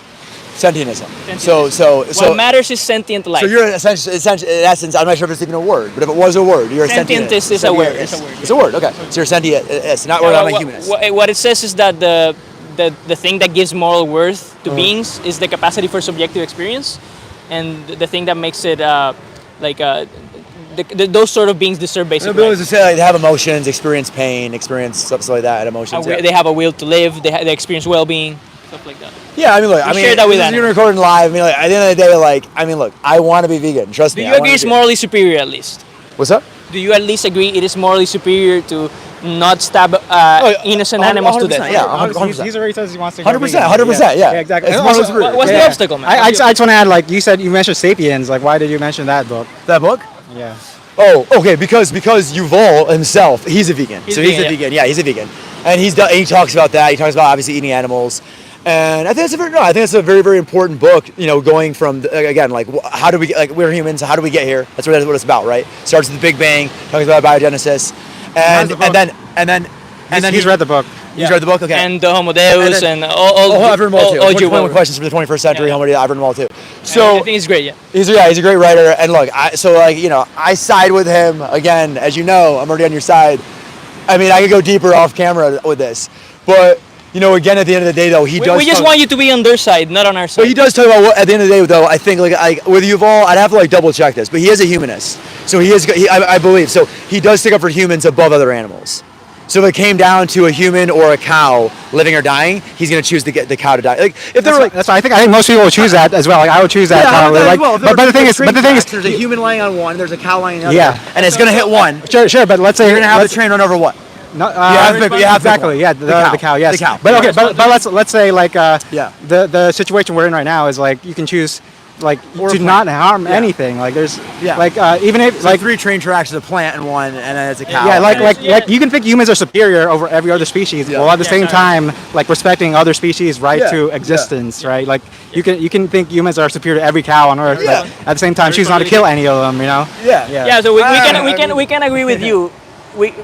Sentientism. So what matters is sentient life. So you're essentially, in essence, I'm not sure if it's even a word, but if it was a word, you're a sentientist. Sentientist is a word. It's a word. Okay. So you're sentient. It's not word. I'm a humanist. What it says is that the thing that gives moral worth to beings is the capacity for subjective experience, and the thing that makes it those sort of beings deserve basic rights. To say, like, they have emotions, experience pain, experience stuff like that, emotions. They have a will to live. They experience well-being. Stuff like that. Yeah, I mean, look, share that with you're recording live. I mean, like, at the end of the day, like, I mean, look, I want to be vegan. Trust me. Do you agree it's morally superior at least? What's up? Do you at least agree it is morally superior to not stab innocent animals to death? Yeah, 100%. He's already says he wants to. 100%. Yeah, exactly. It's morally superior. What's the obstacle, man? I just want to add, like you said, you mentioned *Sapiens*. Like, why did you mention that book? That book? Yeah. Oh, okay. Because Yuval himself, he's a vegan. He's a vegan. Yeah, he's a vegan, and he talks about that. He talks about obviously eating animals. And I think it's a very, very important book. You know, going from again, like, how do we we're humans? How do we get here? That's what it's about, right? Starts with the Big Bang, talks about biogenesis, and then he's read the book. He's read the book, okay. And the Homo Deus and all. I've read them all too. All 21 questions for the 21st century. Homo Deus. I've read them all too. So I think he's great. Yeah. He's a great writer. And look, I side with him again. As you know, I'm already on your side. I mean, I could go deeper off camera with this, but you know, again, at the end of the day, though, he does. We just want you to be on their side, not on our side. But he does talk about what, at the end of the day, though. I think with Yuval, I'd have to double check this, but he is a humanist, so I believe so. He does stick up for humans above other animals. So if it came down to a human or a cow living or dying, he's gonna choose to get the cow to die. Like if there were, that's why I think most people will choose that as well. Like I would choose that. But the thing is, there's a human laying on one, there's a cow laying on the other. And it's gonna hit one. Sure. But let's say you're gonna have the train run over what? No, exactly. Yeah, the cow. Yes. The cow. But okay, but let's say the situation we're in right now is like you can choose to not harm anything. Like there's even if so 3 train tracks is a plant and one, and then it's a cow. Yeah, like you can think humans are superior over every other species, while at the same time respecting other species' right to existence, right? Like you can think humans are superior to every cow on Earth, but at the same time choose not to kill any of them, you know? Yeah. So we can agree with you.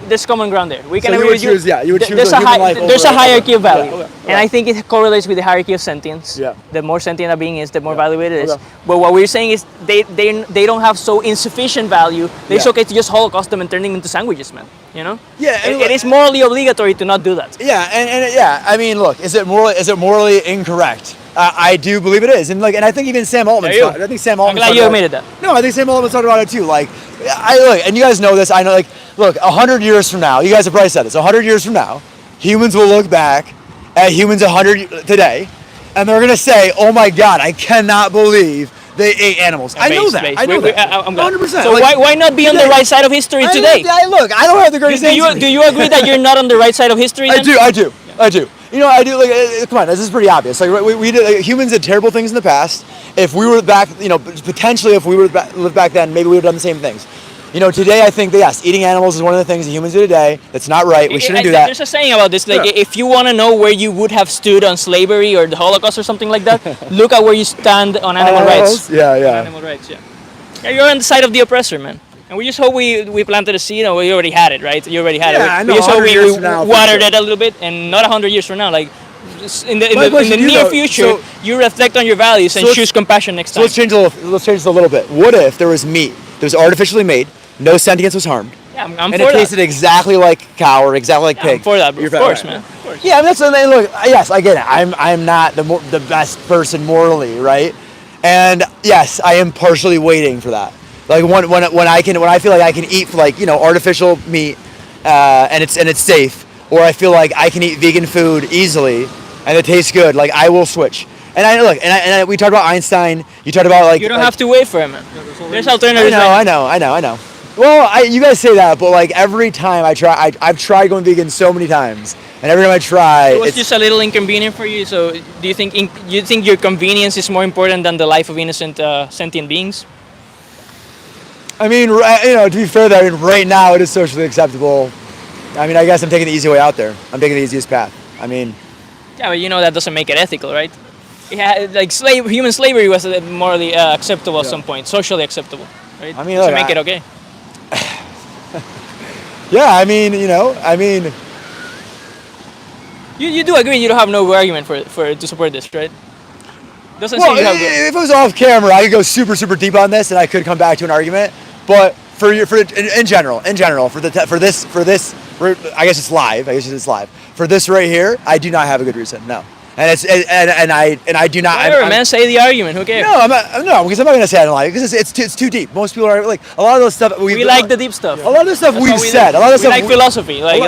There's common ground there. We can agree with you. You would choose there's a hierarchy of value, and I think it correlates with the hierarchy of sentience. Yeah. The more sentient a being is, the more valuable it is. But what we're saying is they don't have so insufficient value. It's okay to just holocaust them and turn them into sandwiches, man. You know? Yeah. It is morally obligatory to not do that. Yeah, and I mean, look, is it morally incorrect? I do believe it is, and I think even Sam Altman. I think Sam Altman. I'm glad you admitted that. No, I think Sam Altman talked about it too. And you guys know this. I know, look, 100 years from now, you guys have probably said this. 100 years from now, humans will look back at humans 100 today, and they're gonna say, "Oh my God, I cannot believe they ate animals." I know that. I know that. I'm 100%. So why not be on the right side of history today? Look, I don't have the greatest answer. Do you agree that you're not on the right side of history? Then? I do. You know, I do. Come on, this is pretty obvious. We did. Humans did terrible things in the past. If we were back, potentially, if we were lived back then, maybe we would have done the same things. Today I think that yes, eating animals is one of the things that humans do today. That's not right. We shouldn't do that. There's a saying about this. If you want to know where you would have stood on slavery or the Holocaust or something like that, look at where you stand on animal rights. Yeah. Animal rights. Yeah, you're on the side of the oppressor, man. And we just hope we planted a seed. We already had it, right? You already had it. I know. We just hope we watered sure. it a little bit, and not 100 years from now. In the near future, you reflect on your values and choose compassion next time. Let's change this a little bit. What if there was meat that was artificially made, no sentience was harmed, Yeah, I'm and for it that. tasted exactly like cow or exactly like pig? I'm for that, bro. Of course, man. Of course. Yeah, I mean, look. Yes, I get it. I'm not the best person morally, right? And yes, I am partially waiting for that. Like when I feel like I can eat artificial meat, and it's safe, or I feel like I can eat vegan food easily and it tastes good, I will switch. And and we talked about Einstein. You talked about you don't have to wait for it, man. There's alternatives. I know. Well, you guys say that, but every time I try, I've tried going vegan so many times, and every time I try, it was just a little inconvenient for you. So, do you think your convenience is more important than the life of innocent sentient beings? I mean, to be fair, right now it is socially acceptable. I mean, I guess I'm taking the easy way out there. I'm taking the easiest path. I mean, yeah, but that doesn't make it ethical, right? Yeah, human slavery was morally acceptable at some point, socially acceptable, right? I mean, to make it okay. Yeah, I mean, You do agree you don't have no argument for to support this, right? Doesn't well, seem you have if it was off camera, I could go super, super deep on this, and I could come back to an argument. But in general, I guess it's live. For this right here, I do not have a good reason. No. And I do not. Whatever, man. Say the argument. Who cares? No, because I'm not gonna say I don't like it because it's too deep. Most people are a lot of those stuff. We like the deep stuff. A lot of the stuff we've said. A lot of stuff. We like philosophy. Let's go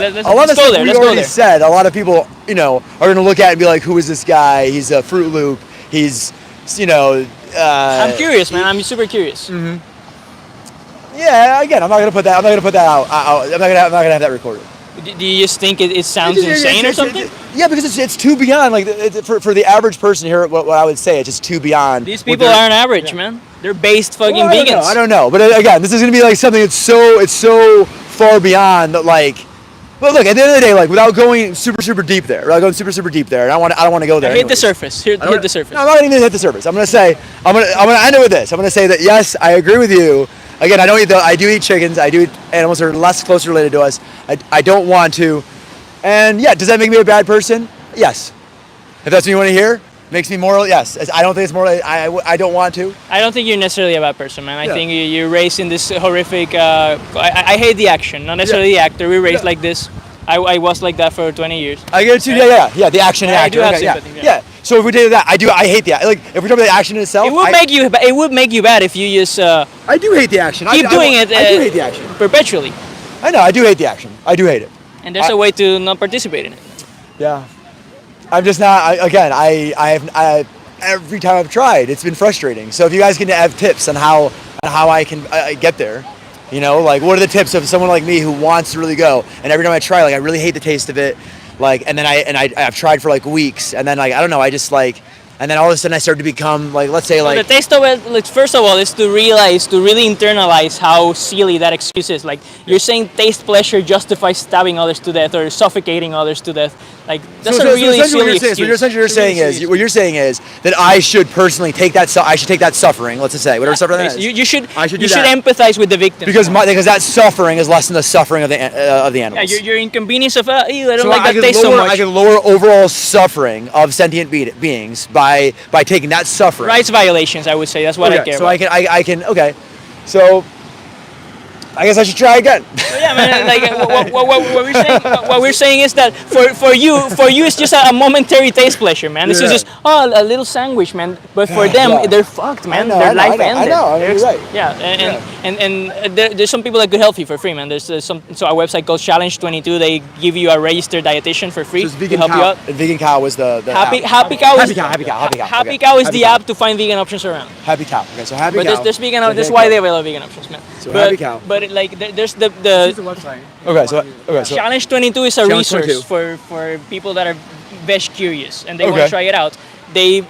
there. Let's go there. Said. A lot of people, are gonna look at it and be like, "Who is this guy? He's a Fruit Loop. He's, I'm curious, man. I'm super curious. Mm-hmm. Yeah. Again, I'm not gonna put that out. I'm not gonna have that recorded. Do you just think it sounds insane or something? Yeah, because it's too beyond. For the average person here, what I would say, it's just too beyond. These people aren't average, man. They're based fucking vegans. I don't know. But again, this is gonna be something that's so far beyond that. But look, at the end of the day, without going super deep there, and I don't want to go there. Hit the surface. Hit the surface. No, I'm not even gonna hit the surface. I'm gonna end it with this. I'm gonna say that yes, I agree with you. Again, I do eat chickens. I do eat animals that are less closely related to us. I don't want to. And yeah, does that make me a bad person? Yes. If that's what you want to hear, makes me moral. Yes. I don't think it's moral. I don't want to. I don't think you're necessarily a bad person, man. I think you're raised in this horrific. I hate the action, not necessarily the actor. We're raised like this. I was like that for 20 years. I get it too. Yeah. The action and I actor. do have Okay, sympathy, yeah. yeah. Yeah. So if we did that, I hate that. Like if we're talking about the action itself, It would make you bad if you just I do hate the action. keep doing it. I do hate the action. Perpetually. I know. I do hate the action. I do hate it. And there's a way to not participate in it. Yeah. I'm just not. I every time I've tried, it's been frustrating. So if you guys can have tips on how I can get there, you know, like what are the tips of someone like me who wants to really go? And every time I try, like I really hate the taste of it. Like, and then I've tried for like weeks, and then like I don't know, I just like, and then all of a sudden I started to become like, let's say like. The taste of it, like, first of all, is to really internalize how silly that excuse is. Like, you're saying taste pleasure justifies stabbing others to death or suffocating others to death. Like, that's a really silly excuse. What you're saying is that I should personally take that. I should take that suffering. Let's just say whatever suffering that is. You should that. empathize with the victim. Because that suffering is less than the suffering of the animals. Yeah, your inconvenience of ew, I don't So like that taste so much. I can lower overall suffering of sentient beings by taking that suffering. Rights violations, I would say. That's what I care so about. I can okay. So I guess I should try again. Yeah, man. Like what we're saying is that for you it's just a momentary taste pleasure, man. This is just a little sandwich, man. But for them, they're fucked, man. Their life ended. I know. You're right. Yeah, and there's some people that could help you for free, man. There's a website called Challenge 22. They give you a registered dietitian for free So to help you out. Vegan Cow was the Happy Cow is the app to find vegan options around. Happy Cow. Okay, so Happy But Cow. there's vegan. That's why they have a lot of vegan options, man. So Happy Cow. But like there's the website. Okay, so Challenge 22 is a Challenge resource 22. for people that are veg curious and they want Okay. to try it out. They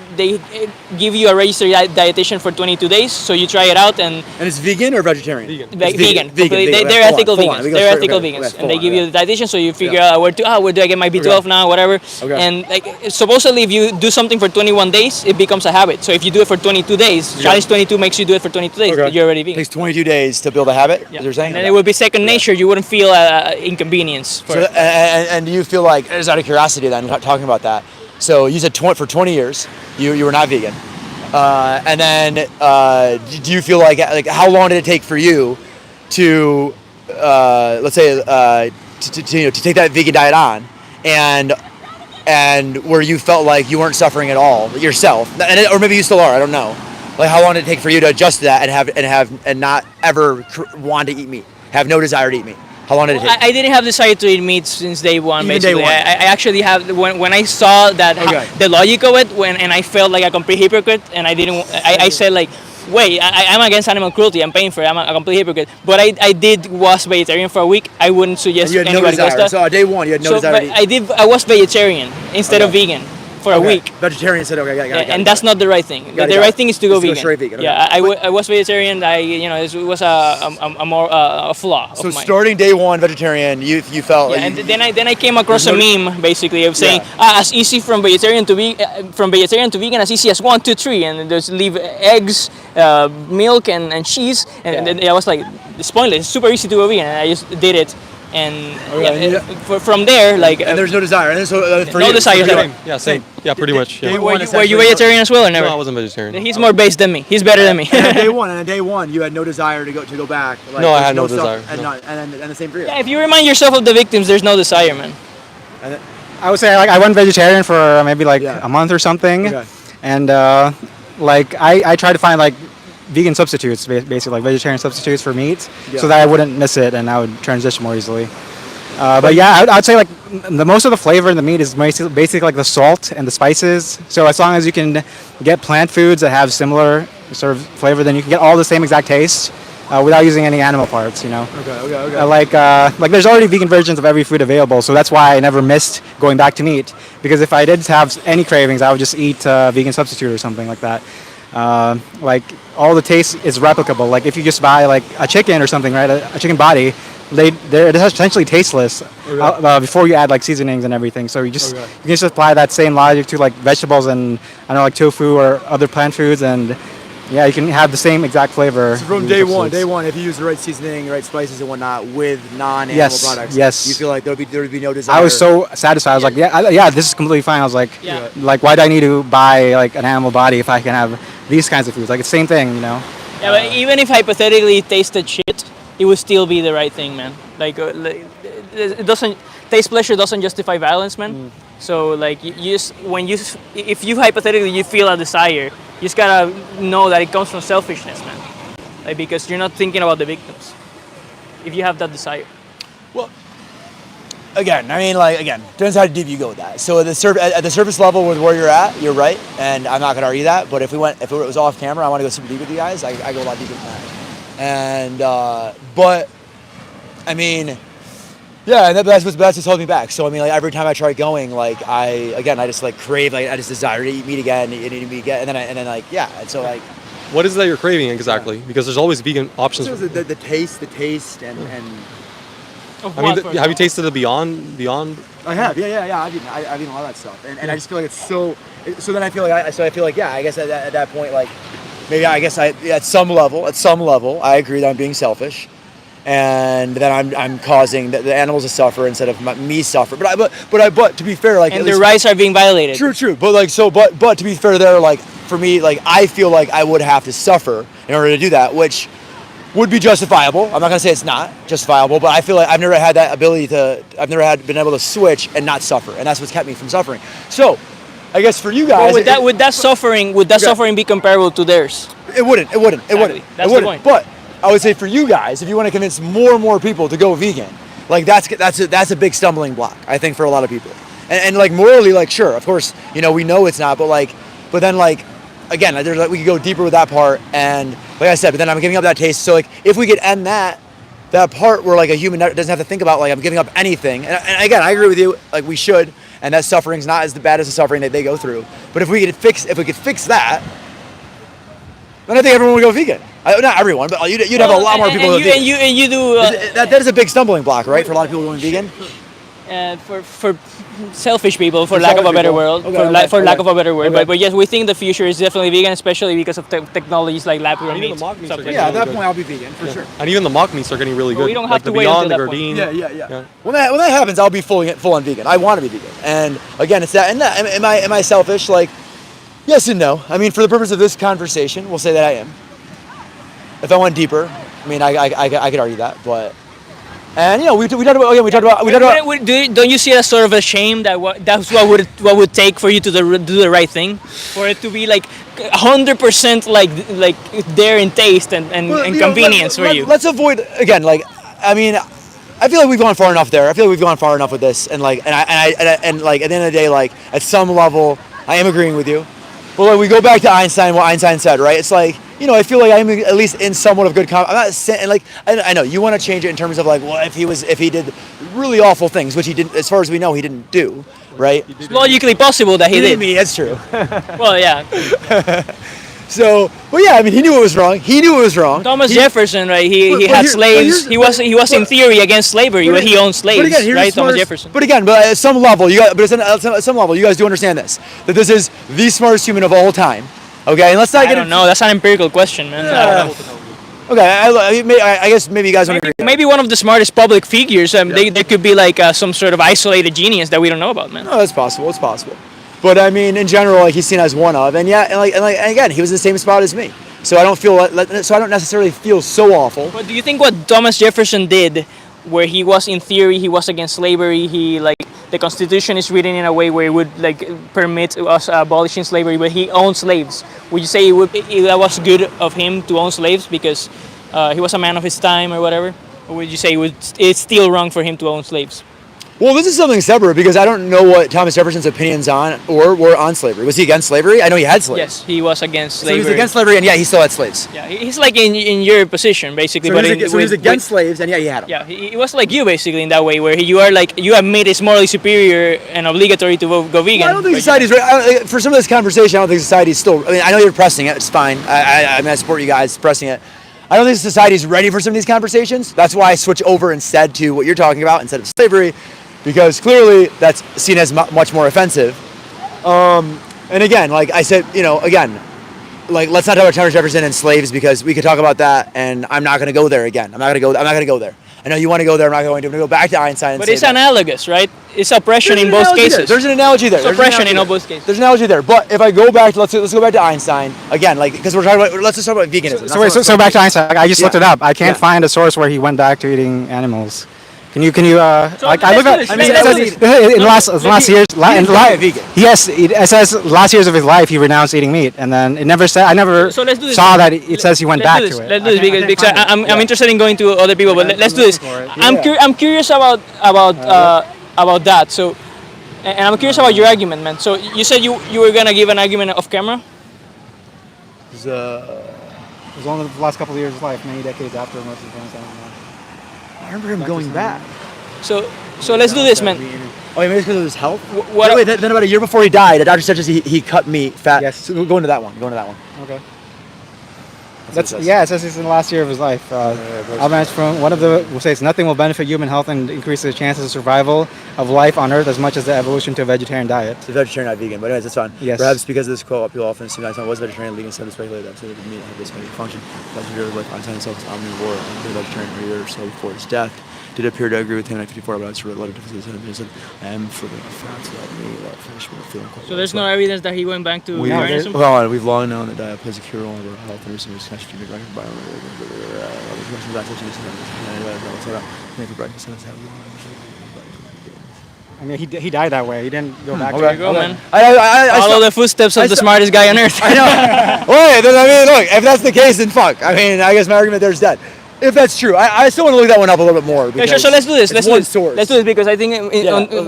give you a registered dietitian for 22 days, so you try it out and it's vegan or vegetarian? vegan. Vegan. They're ethical vegans. They're ethical vegans, and they give you the dietitian, so you figure out where do I get my B12 now, whatever. Okay. And like supposedly, if you do something for 21 days, it becomes a habit. So if you do it for 22 days, Challenge 22 makes you do it for 22 days. Okay. You're already It vegan. takes 22 days to build a habit. Yeah. As you're saying. And then it would be second nature. You wouldn't feel inconvenience. For So, and do you feel like, just out of curiosity then, talking about that, so you said for 20 years, you were not vegan. And then do you feel like how long did it take for you to, let's say, to take that vegan diet on and where you felt like you weren't suffering at all yourself, or maybe you still are, I don't know. Like how long did it take for you to adjust to that and not ever want to eat meat, have no desire to eat meat? How long did it take? I didn't have desire to eat meat since day one. Even basically, day one. I actually have when I saw that the logic of it, and I felt like a complete hypocrite, and I said like, wait, I'm against animal cruelty. I'm paying for it. I'm a complete hypocrite. But I was vegetarian for a week. I wouldn't suggest You had no anybody does desire. that. So day one, you had no So, desire to but eat. I was vegetarian instead of vegan for a week. Vegetarian said, okay, got it. And that's not the right thing. Got it, The got right it. thing is to go Just to go vegan. straight vegan, okay. Yeah, I was vegetarian. It was a flaw So of mine. starting day one vegetarian, you felt Yeah, like and then I came across a meme basically of saying Yeah. as easy from vegetarian to vegan as easy as 1, 2, 3, and just leave eggs, milk, and cheese, and then I was like, it's pointless. It's super easy to go vegan, and I just did it, and from there like and there's no desire. And then so for no you, desire. for you- Same. Yeah, same. Yeah, pretty much. Yeah. Were you vegetarian as well or never? No, I wasn't vegetarian. He's more based than me. He's better than me. And on day one, you had no desire to go back. Like, No, I there's had no stuff- desire, no. And the same for you. Yeah, if you remind yourself of the victims, there's no desire, man. I would say like I went vegetarian for maybe like Yeah. a month or something, Okay. and like I tried to find like vegan substitutes, basically like vegetarian substitutes for meat, Yeah. so that I wouldn't miss it and I would transition more easily. But yeah, I'd say like the most of the flavor in the meat is basically like the salt and the spices. So as long as you can get plant foods that have similar sort of flavor, then you can get all the same exact taste without using any animal parts. You know. Okay. Like there's already vegan versions of every food available, so that's why I never missed going back to meat. Because if I did have any cravings, I would just eat a vegan substitute or something like that. Like all the taste is replicable. Like if you just buy like a chicken or something, right, a chicken body, they're essentially tasteless before you add like seasonings and everything. So you can just apply that same logic to like vegetables and I don't know, like tofu or other plant foods, and yeah, you can have the same exact flavor. So from day one, if you use the right seasoning, the right spices and whatnot with non-animal products, yes. you feel like there would be no desire. I was so satisfied. I was like, yeah, this is completely fine. I was like, like why do I need to buy like an animal body if I can have these kinds of foods? Like it's the same thing, you know. Yeah, but even if hypothetically it tasted shit, it would still be the right thing, man. It doesn't taste pleasure doesn't justify violence, man. So like if you hypothetically you feel a desire, you just gotta know that it comes from selfishness, man. Like because you're not thinking about the victims. If you have that desire. Again, depends how deep you go with that. So at the surface level with where you're at, you're right, and I'm not gonna argue that. But if it was off camera, I want to go super deep with you guys. I go a lot deeper than that. And but I mean, yeah, that's what's holding me back. So I mean, like every time I try going, like I just like crave, like I just desire to eat meat again, and eat meat again, and then like yeah, and so like. What is it that you're craving exactly? Because there's always vegan options. The taste, and. I mean, have you tasted the Beyond? I have, yeah. I've eaten a lot of that stuff, and I just feel like it's so. So then I feel like yeah. I guess at that point, like maybe I guess at some level, I agree that I'm being selfish, and that I'm causing the animals to suffer instead of me suffer. But to be fair, like and their rights are being violated. True. But to be fair, there, like for me, like I feel like I would have to suffer in order to do that, which would be justifiable. I'm not gonna say it's not justifiable, but I feel like I've never had that ability been able to switch and not suffer, and that's what's kept me from suffering. So, I guess for you guys, would that suffering be comparable to theirs? It wouldn't. That's the point. But I would say for you guys, if you want to convince more and more people to go vegan, like that's a big stumbling block, I think, for a lot of people. And like morally, like sure, of course, we know it's not, but then again, we could go deeper with that part, and like I said, but then I'm giving up that taste. So like, if we could end that part where like a human doesn't have to think about like I'm giving up anything, and again, I agree with you, like we should, and that suffering's not as bad as the suffering that they go through. But if we could fix that, then I think everyone would go vegan. Not everyone, but you'd have a lot more people. And you do. That is a big stumbling block, right, for a lot of people going vegan. For selfish people, for lack of a better word. But yes, we think the future is definitely vegan, especially because of technologies like lab-grown meat. Yeah, at that point I'll be vegan for sure. And even the mock meats are getting really good. We don't have to the wait Beyond, until the that Gardein. Yeah. When that happens, I'll be full on vegan. I want to be vegan. And again, it's that. And that, am I selfish? Like, yes and no. I mean, for the purpose of this conversation, we'll say that I am. If I went deeper, I mean, I could argue that, but. And we talked about. Don't you see it as sort of a shame that's what would take for you to do the right thing, for it to be like 100% like there in taste and convenience for you. Let's avoid again. Like, I mean, I feel like we've gone far enough there. I feel like we've gone far enough with this, and like, and like at the end of the day, like at some level, I am agreeing with you. Well, like, we go back to Einstein. What Einstein said, right? It's like. I feel like I'm at least in somewhat of good. I'm not saying like I know you want to change it in terms of like, well, if he did really awful things, which he didn't, as far as we know, he didn't do, right? It's logically possible that he did. That's true. Well, yeah. So, but yeah, I mean, he knew it was wrong. Thomas Jefferson, right? He had slaves. He was in theory against slavery, but he owned slaves, but again, right? Thomas Jefferson. But again, at some level, you guys do understand this, that this is the smartest human of all time. Okay, and let's not get. I don't know. That's an empirical question, man. Okay, I guess maybe you guys want to agree. Maybe one of the smartest public figures. They could be like some sort of isolated genius that we don't know about, man. No, that's possible. It's possible. But I mean, in general, like he's seen as one of, and again, he was in the same spot as me. So I don't necessarily feel so awful. But do you think what Thomas Jefferson did, where he was in theory he was against slavery, the Constitution is written in a way where it would permit us abolishing slavery, but he owned slaves. Would you say that was good of him to own slaves because he was a man of his time or whatever? Or would you say it's still wrong for him to own slaves? Well, this is something separate because I don't know what Thomas Jefferson's opinions were on slavery. Was he against slavery? I know he had slaves. Yes, he was against slavery. So he was against slavery, and yeah, he still had slaves. Yeah, he's like in your position, basically. So he was against slaves, and yeah, he had them. Yeah, he was like you, basically, in that way, where you admit it's morally superior and obligatory to go vegan. Well, I don't think society's right. For some of this conversation, I don't think society's still. I mean, I know you're pressing it. It's fine. I mean, I support you guys pressing it. I don't think society's ready for some of these conversations. That's why I switch over instead to what you're talking about instead of slavery. Because clearly that's seen as much more offensive. And again, like I said, again, like let's not talk about Thomas Jefferson and slaves because we could talk about that, and I'm not going to go there again. I'm not going to go there. I know you want to go there. I'm not going to. I'm going to go back to Einstein. And But say it's that. analogous, right? It's oppression There's in an both analogy there. cases. There's an analogy there. It's There's an oppression analogy in all there. both cases. There's an analogy there. But if I go back, let's go back to Einstein again, like because we're talking about. Let's just talk about veganism. So back to Einstein. I just looked it up. I can't Yeah. find a source where he went back to eating animals. Can you like I let's look do at this. I Let's mean, do it this. says in last year's vegan. Yes, it says last years of his life he renounced eating meat, and then it never said. I never So let's do this. saw that it says he went back to it. Let's do this because I'm interested in going to other people. But let's do this. I'm curious about that. So, and I'm curious about your argument, man. So you said you were gonna give an argument off camera. It was only the last couple of years of his life, many decades after most of his I remember him going back. So let's do this, man. Oh, maybe it's because of his health. What? Wait, then about a year before he died, the doctor said he cut meat, fat. Yes. So we'll go into that one. Okay. That's It says it's in the last year of his life. Albert from one of the will says nothing will benefit human health and increase the chances of survival of life on Earth as much as the evolution to a vegetarian diet. It's a vegetarian, not vegan, but anyways, that's fine. Yes. Perhaps because of this quote, people often assume Einstein was vegetarian, vegan, so to speculate that so that meat had this kind of function. That's the like Einstein himself was omnivore and a vegetarian for a year or so before his death. Did appear to agree with him in 1954, but I was a lot of differences in him. He said, I am for the fats that meat, that fish, but feeling quite So there's no evidence that he went back to veganism. We've long known that diet plays a key role in our health and recently was catching the record by I mean, he died that way. He didn't go back. There you go, man. I Follow the footsteps of the smartest guy on earth. I know. Wait, then, I mean, look, if that's the case, then fuck. I mean, I guess my argument there is dead. If that's true, I still want to look that one up a little bit more. Yeah, sure, so let's do this. Let's do this. Source. Let's do this because I think let's end it.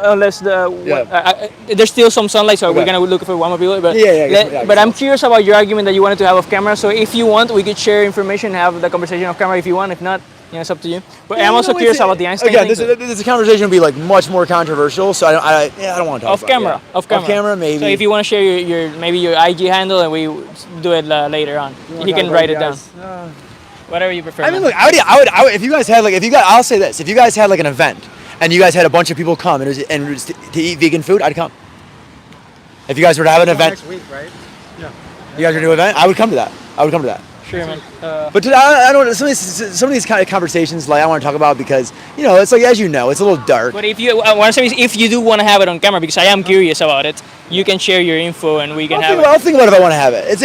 unless there's still some sunlight, so we're gonna look for one more people. But but I'm curious about your argument that you wanted to have off camera. So if you want, we could share information, have the conversation off camera if you want. If not, it's up to you. But I'm also curious about the Einstein again, thing. this conversation will be like much more controversial, so I don't want to talk off camera. Off camera, maybe. So if you want to share your maybe your IG handle, and we do it later on, you can write it down. Whatever you prefer. I mean, look, I would, if you guys had I'll say this: if you guys had like an event and you guys had a bunch of people come and it was to eat vegan food, I'd come. If you guys were to have an event next week, right? Yeah. You guys are doing an event, I would come to that. Sure, man. But I don't. Some of these kind of conversations, like I want to talk about because it's like it's a little dark. But if you if you do want to have it on camera, because I am curious about it, you can share your info and we can have it. I'll think about it if I want to have it. It's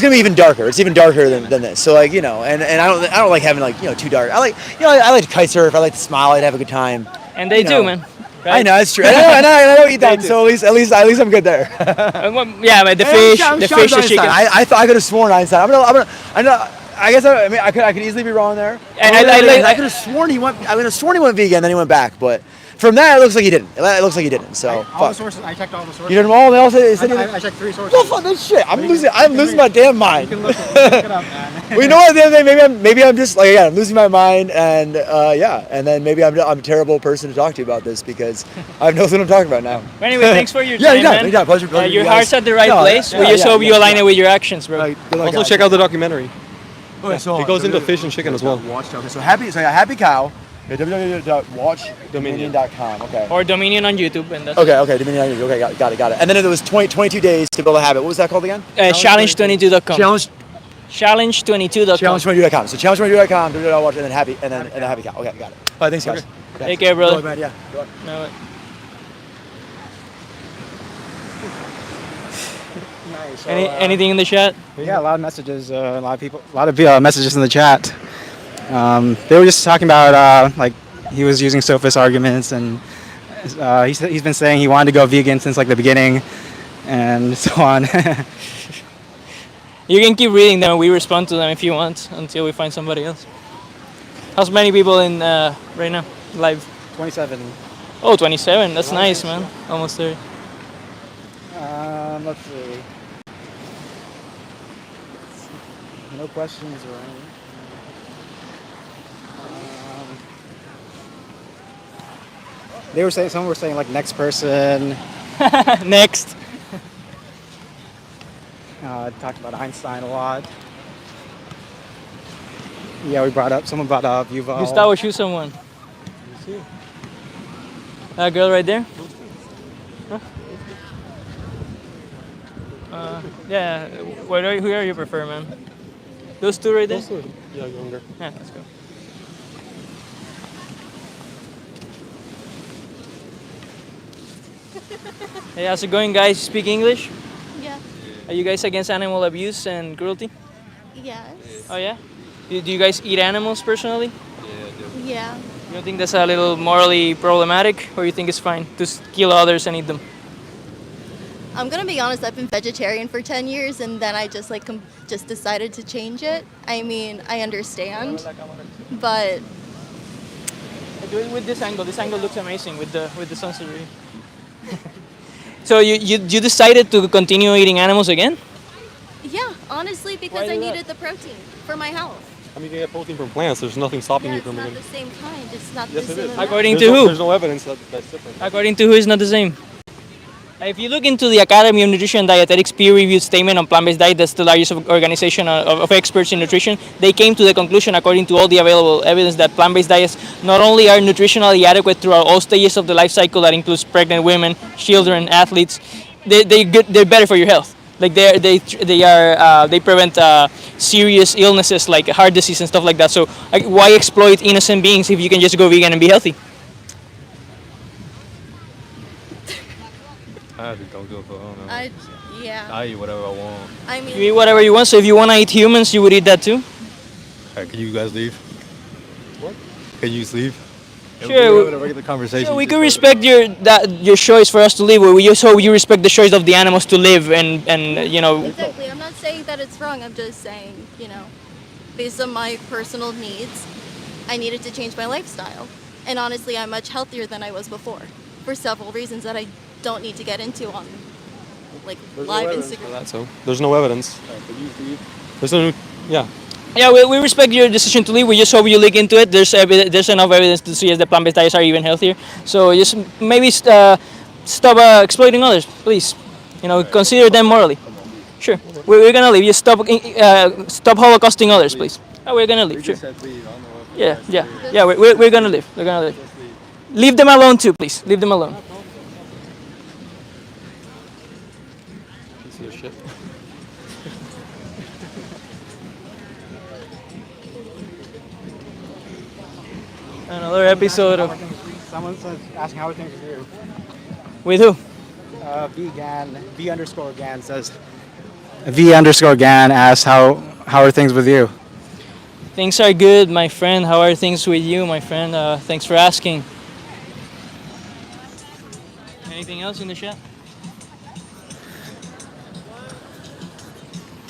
gonna be even darker. It's even darker than this. So like and I don't like having too dark. I like to kite surf. I like to smile. I like to have a good time. And they do, man. Right? I know it's true. I know eat that. So at least I'm good there. Yeah, but the fish, the chicken. I thought I could have sworn Einstein. I guess I could easily be wrong there. And I could have sworn he went. I would have sworn he went vegan, then he went back. But from that, it looks like he didn't. So all the sources. I checked all the sources. You did them all. They all said I checked 3 sources. Well, fuck that shit. I'm losing my damn mind. You can look it up, man. Well, you know what? Maybe I'm just like I'm losing my mind, and and then maybe I'm a terrible person to talk to about this because I have no clue what I'm talking about now. But anyway, thanks for your time, man. Yeah, pleasure. Your heart's at the right place. We just hope you align it with your actions, bro. Also, check out the documentary. Okay, so It goes into fish and chicken as well. So happy cow. www.watchdominion.com. Okay. Or Dominion on YouTube, and that's Okay, Dominion. Okay, got it. And then there was 22 days to build a habit. What was that called again? challenge22.com. Challenge22.com. Challenge22.com. So challenge22.com. Watch and then happy cow. Okay, got it. All right, thanks guys. Okay. Take care, brother. Good luck, man. Yeah. Good luck. No, anything in the chat? Yeah, a lot of messages. A lot of messages in the chat. They were just talking about like he was using sophist arguments, and he's been saying he wanted to go vegan since like the beginning, and so on. You can keep reading them. We respond to them if you want until we find somebody else. How's many people in right now live? 27. Oh, 27. That's nice, man. Almost 30. Let's see. No questions or anything. Someone were saying like next person. Next. Talked about Einstein a lot. Yeah, someone brought up Yuval. Gustavo, shoot someone. That girl right there? Huh? Yeah, who are you prefer, man? Those two right there? Yeah, younger. Yeah, let's go. Hey, how's it going, guys? Speak English? Yeah. Are you guys against animal abuse and cruelty? Yes. Oh yeah. Do you guys eat animals personally? Yeah. You don't think that's a little morally problematic, or you think it's fine to kill others and eat them? I'm gonna be honest. I've been vegetarian for 10 years, and then I just just decided to change it. I mean, I understand, but Do it with this angle. This angle looks amazing with the sunset. So you decided to continue eating animals again? yeah, honestly, because Why I do that? needed the protein for my health. I mean, you get protein from plants. There's nothing stopping Yeah, you it's from not eating. the same kind. It's not Yes, the it same is. amount. According There's to who? There's no evidence that's different. According to who is not the same? If you look into the Academy of Nutrition and Dietetics peer-reviewed statement on plant-based diet, that's the largest organization of experts in nutrition, they came to the conclusion, according to all the available evidence, that plant-based diets not only are nutritionally adequate throughout all stages of the life cycle, that includes pregnant women, children, athletes, they're better for your health. Like they prevent serious illnesses like heart disease and stuff like that. So why exploit innocent beings if you can just go vegan and be healthy? I just don't give a fuck. I don't know. Yeah. I eat whatever I want. I mean, You eat whatever you want. So if you want to eat humans, you would eat that too. Hey, can you guys leave? What? Can you just leave? Sure. We're having a regular conversation. So we could respect your choice for us to live. We just hope you respect the choice of the animals to live, and you know. exactly. I'm not saying that it's wrong. I'm just saying, based on my personal needs, I needed to change my lifestyle. And honestly, I'm much healthier than I was before, for several reasons that I don't need to get into on There's live no evidence for Instagram. that, so there's no evidence. There's no, yeah. Yeah, we respect your decision to leave. We just hope you look into it. There's enough evidence to see as the plant-based diets are even healthier. So just maybe stop exploiting others, please. Consider them morally. Sure, we're gonna leave. Just stop holocausting others, please. Oh, we're gonna leave. Sure. Yeah. We're gonna leave. We're gonna leave. Leave them alone too, please. Leave them alone. Piece of shit. Another episode of Someone's asking how are things with you. with who? Vegan, V_Gan says. V_Gan asks how are things with you? Things are good, my friend. How are things with you, my friend? Thanks for asking. Anything else in the chat?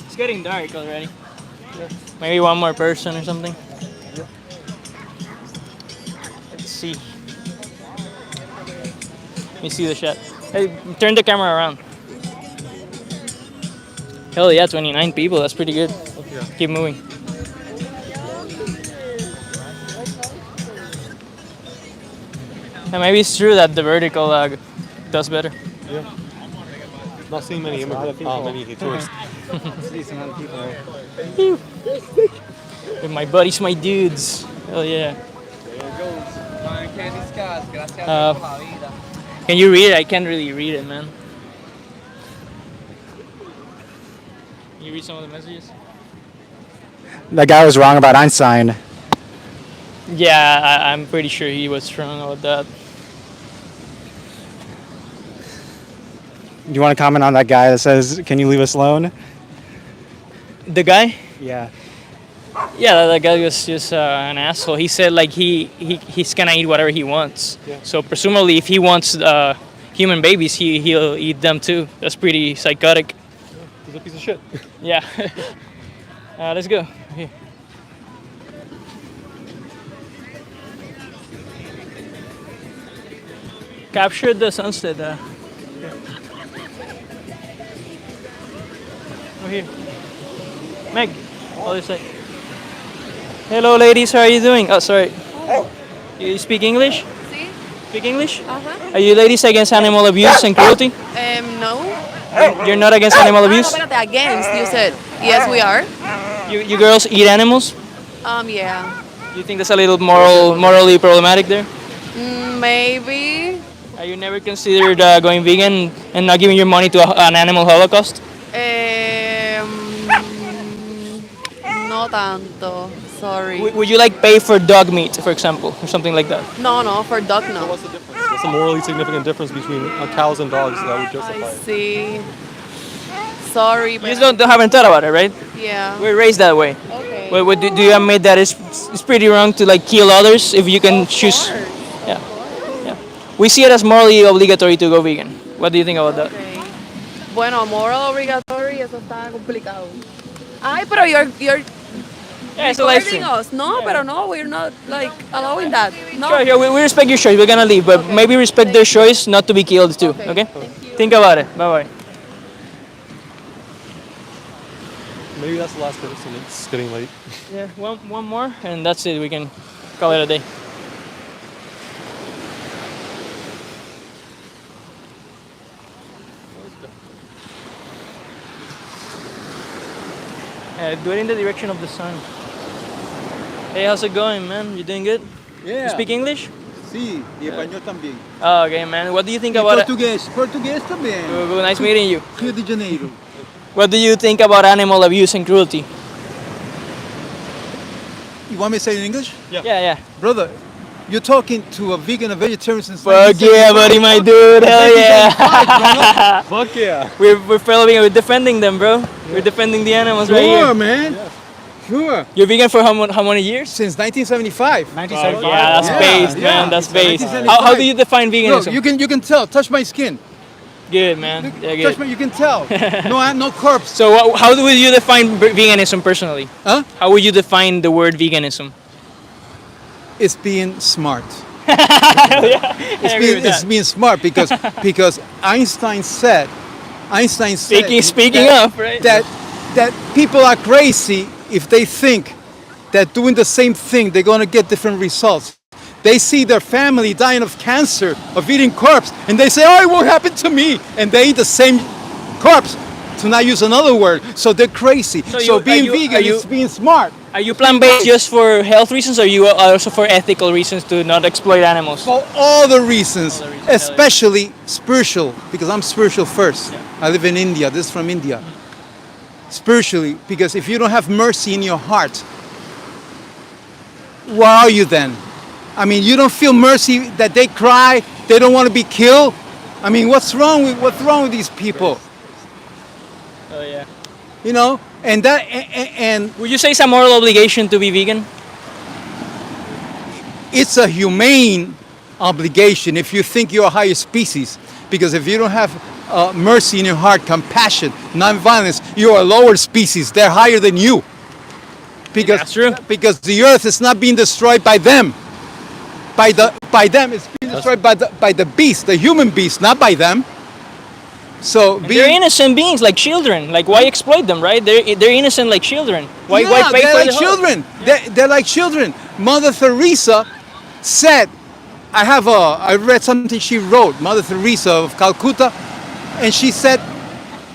It's getting dark already. Maybe one more person or something. Let's see. Let me see the chat. Hey, turn the camera around. Hell yeah, 29 people. That's pretty good. Keep moving. And maybe it's true that the vertical does better. Yeah. Not seeing many immigrants, many tourists. With my buddies, my dudes. Hell yeah. Can you read it? I can't really read it, man. Can you read some of the messages? That guy was wrong about Einstein. Yeah, I'm pretty sure he was wrong about that. Do you want to comment on that guy that says, "Can you leave us alone"? The guy? Yeah. Yeah, that guy was just an asshole. He said like he's gonna eat whatever he wants. Yeah. So presumably, if he wants human babies, he'll eat them too. That's pretty psychotic. He's a piece of shit. Yeah. Let's go. Here. Capture the sunset. Over here. Meg, other side. Hello, ladies. How are you doing? Oh, sorry. You speak English? Sí. Speak English? Ajá. Are you ladies against animal abuse and cruelty? No. You're not against animal No, abuse? espérate, against, you said. Yes, we are. You girls eat animals? Yeah. You think that's a little morally problematic there? Maybe. Are you never considered going vegan and not giving your money to an animal holocaust? No tanto. Sorry. Would you like pay for dog meat, for example, or something like that? No, for dog no. What's the difference? What's the morally significant difference between cows and dogs that would justify I it? see. Sorry, You but just don't haven't thought about it, right? yeah. We're raised that way. Okay. Well, do you admit that it's pretty wrong to like kill others if you can choose? Yeah. Yeah. We see it as morally obligatory to go vegan. What do you think about that? Okay. Bueno, moral obligatory, eso está complicado. Ay, pero you're Yeah, it's a live recording stream. us. No, pero no, we're not like allowing that. No. Sure, we respect your choice. We're gonna leave, but maybe respect their choice not to be killed too. Okay? Think about it. Bye bye. Maybe that's the last person. It's getting late. Yeah, one more, and that's it. We can call it a day. Do it in the direction of the sun. Hey, how's it going, man? You doing good? Yeah. You speak English? Sí, y español también. Oh, okay, man. What do you think Y about it? portugués también. Nice meeting you. Rio de Janeiro. What do you think about animal abuse and cruelty? You want me to say it in English? Yeah. Brother, you're talking to a vegan, a vegetarian since Fuck yeah, buddy, my dude. Hell yeah. Fuck yeah. We're following, we're defending them, bro. We're defending the animals right here. Sure, man. Sure. You're vegan for how many years? Since 1975. Yeah, that's based, man. That's based. 1975. How do you define veganism? Look, you can tell. Touch my skin. Good, man. Yeah, Touch good. my, you can tell. No corpse. So how would you define veganism personally? Huh? How would you define the word veganism? It's being smart. I agree with It's that. being smart because Einstein said Speaking that, of, right? that people are crazy if they think that doing the same thing they're going to get different results. They see their family dying of cancer, of eating corpse, and they say, oh, it won't happen to me. And they eat the same corpse, to not use another word. So they're crazy. So being vegan is being smart. Are you plant-based just for health reasons, or are you also for ethical reasons to not exploit animals? For all the reasons, especially spiritual, because I'm spiritual first. I live in India. This is from India. Spiritually, because if you don't have mercy in your heart, what are you then? I mean, you don't feel mercy that they cry, they don't want to be killed. I mean, what's wrong with these people? Oh yeah. You know, and would you say it's a moral obligation to be vegan? It's a humane obligation if you think you're a higher species, because if you don't have mercy in your heart, compassion, non-violence, you're a lower species. They're higher than you. Because that's true. Because the earth is not being destroyed by them. By them, it's being destroyed by the beast, the human beast, not by them. So they're innocent beings, like children. Like, why exploit them, right? They're innocent like children. Why pay they're for like the children. They're like children. Mother Teresa said, I read something she wrote, Mother Teresa of Calcutta, and she said,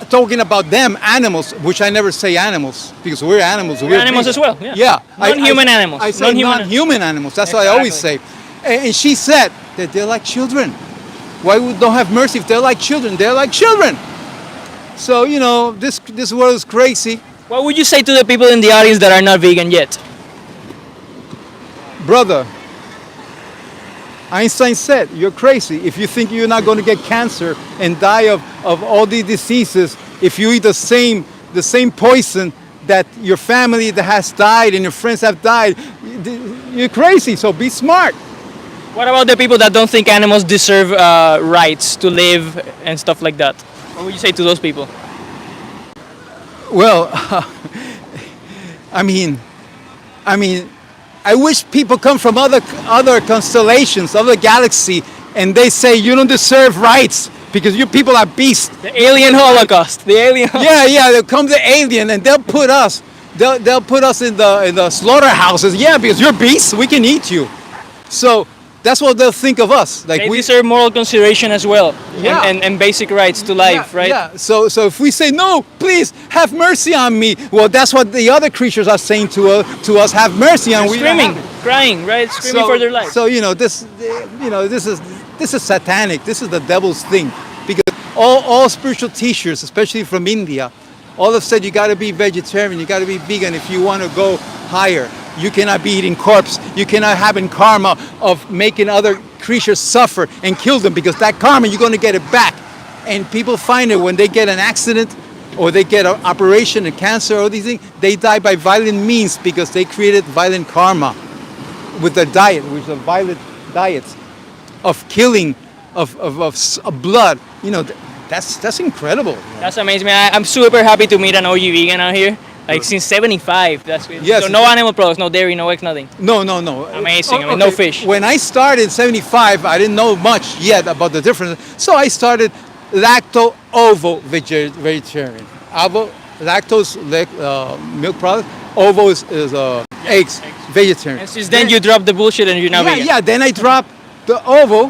talking about them, animals, which I never say animals, because we're animals. We're animals as well, yeah. Yeah. Non-human animals. I say non-human animals. That's what I always say. And she said that they're like children. Why we don't have mercy if they're like children? They're like children. So, you know, this world is crazy. What would you say to the people in the audience that are not vegan yet? Brother, Einstein said, you're crazy if you think you're not going to get cancer and die of all these diseases if you eat the same poison that your family that has died and your friends have died. You're crazy, so be smart. What about the people that don't think animals deserve rights to live and stuff like that? What would you say to those people? Well, I mean, I wish people come from other constellations, other galaxy, and they say you don't deserve rights because you people are beasts. The alien Holocaust. The alien. Yeah. They'll come the alien and they'll put us in the slaughterhouses. Yeah, because you're beasts. We can eat you. So that's what they'll think of us. Like they we deserve moral consideration as well. Yeah. And basic rights to life, right? Yeah. So if we say no, please have mercy on me. Well, that's what the other creatures are saying to us. Have mercy on. They're screaming, crying, right? Screaming for their life. So this is satanic. This is the devil's thing, because all spiritual teachers, especially from India, all have said you got to be vegetarian, you got to be vegan if you want to go higher. You cannot be eating corpse. You cannot have in karma of making other creatures suffer and kill them, because that karma, you're going to get it back. And people find it when they get an accident or they get an operation, a cancer, or these things, they die by violent means because they created violent karma with their diet, which are violent diets of killing, of blood. You know, that's incredible. That's amazing, man. I'm super happy to meet an OG vegan out here. Like since 75, that's good. Yes. So no animal products, no dairy, no eggs, nothing. No. Amazing. I mean, no fish. When I started in 75, I didn't know much yet about the difference. So I started lacto-ovo vegetarian. Ovo, lactose, milk product. Ovo is eggs, vegetarian. And since then you dropped the bullshit and you're now vegan. Yeah, then I dropped the ovo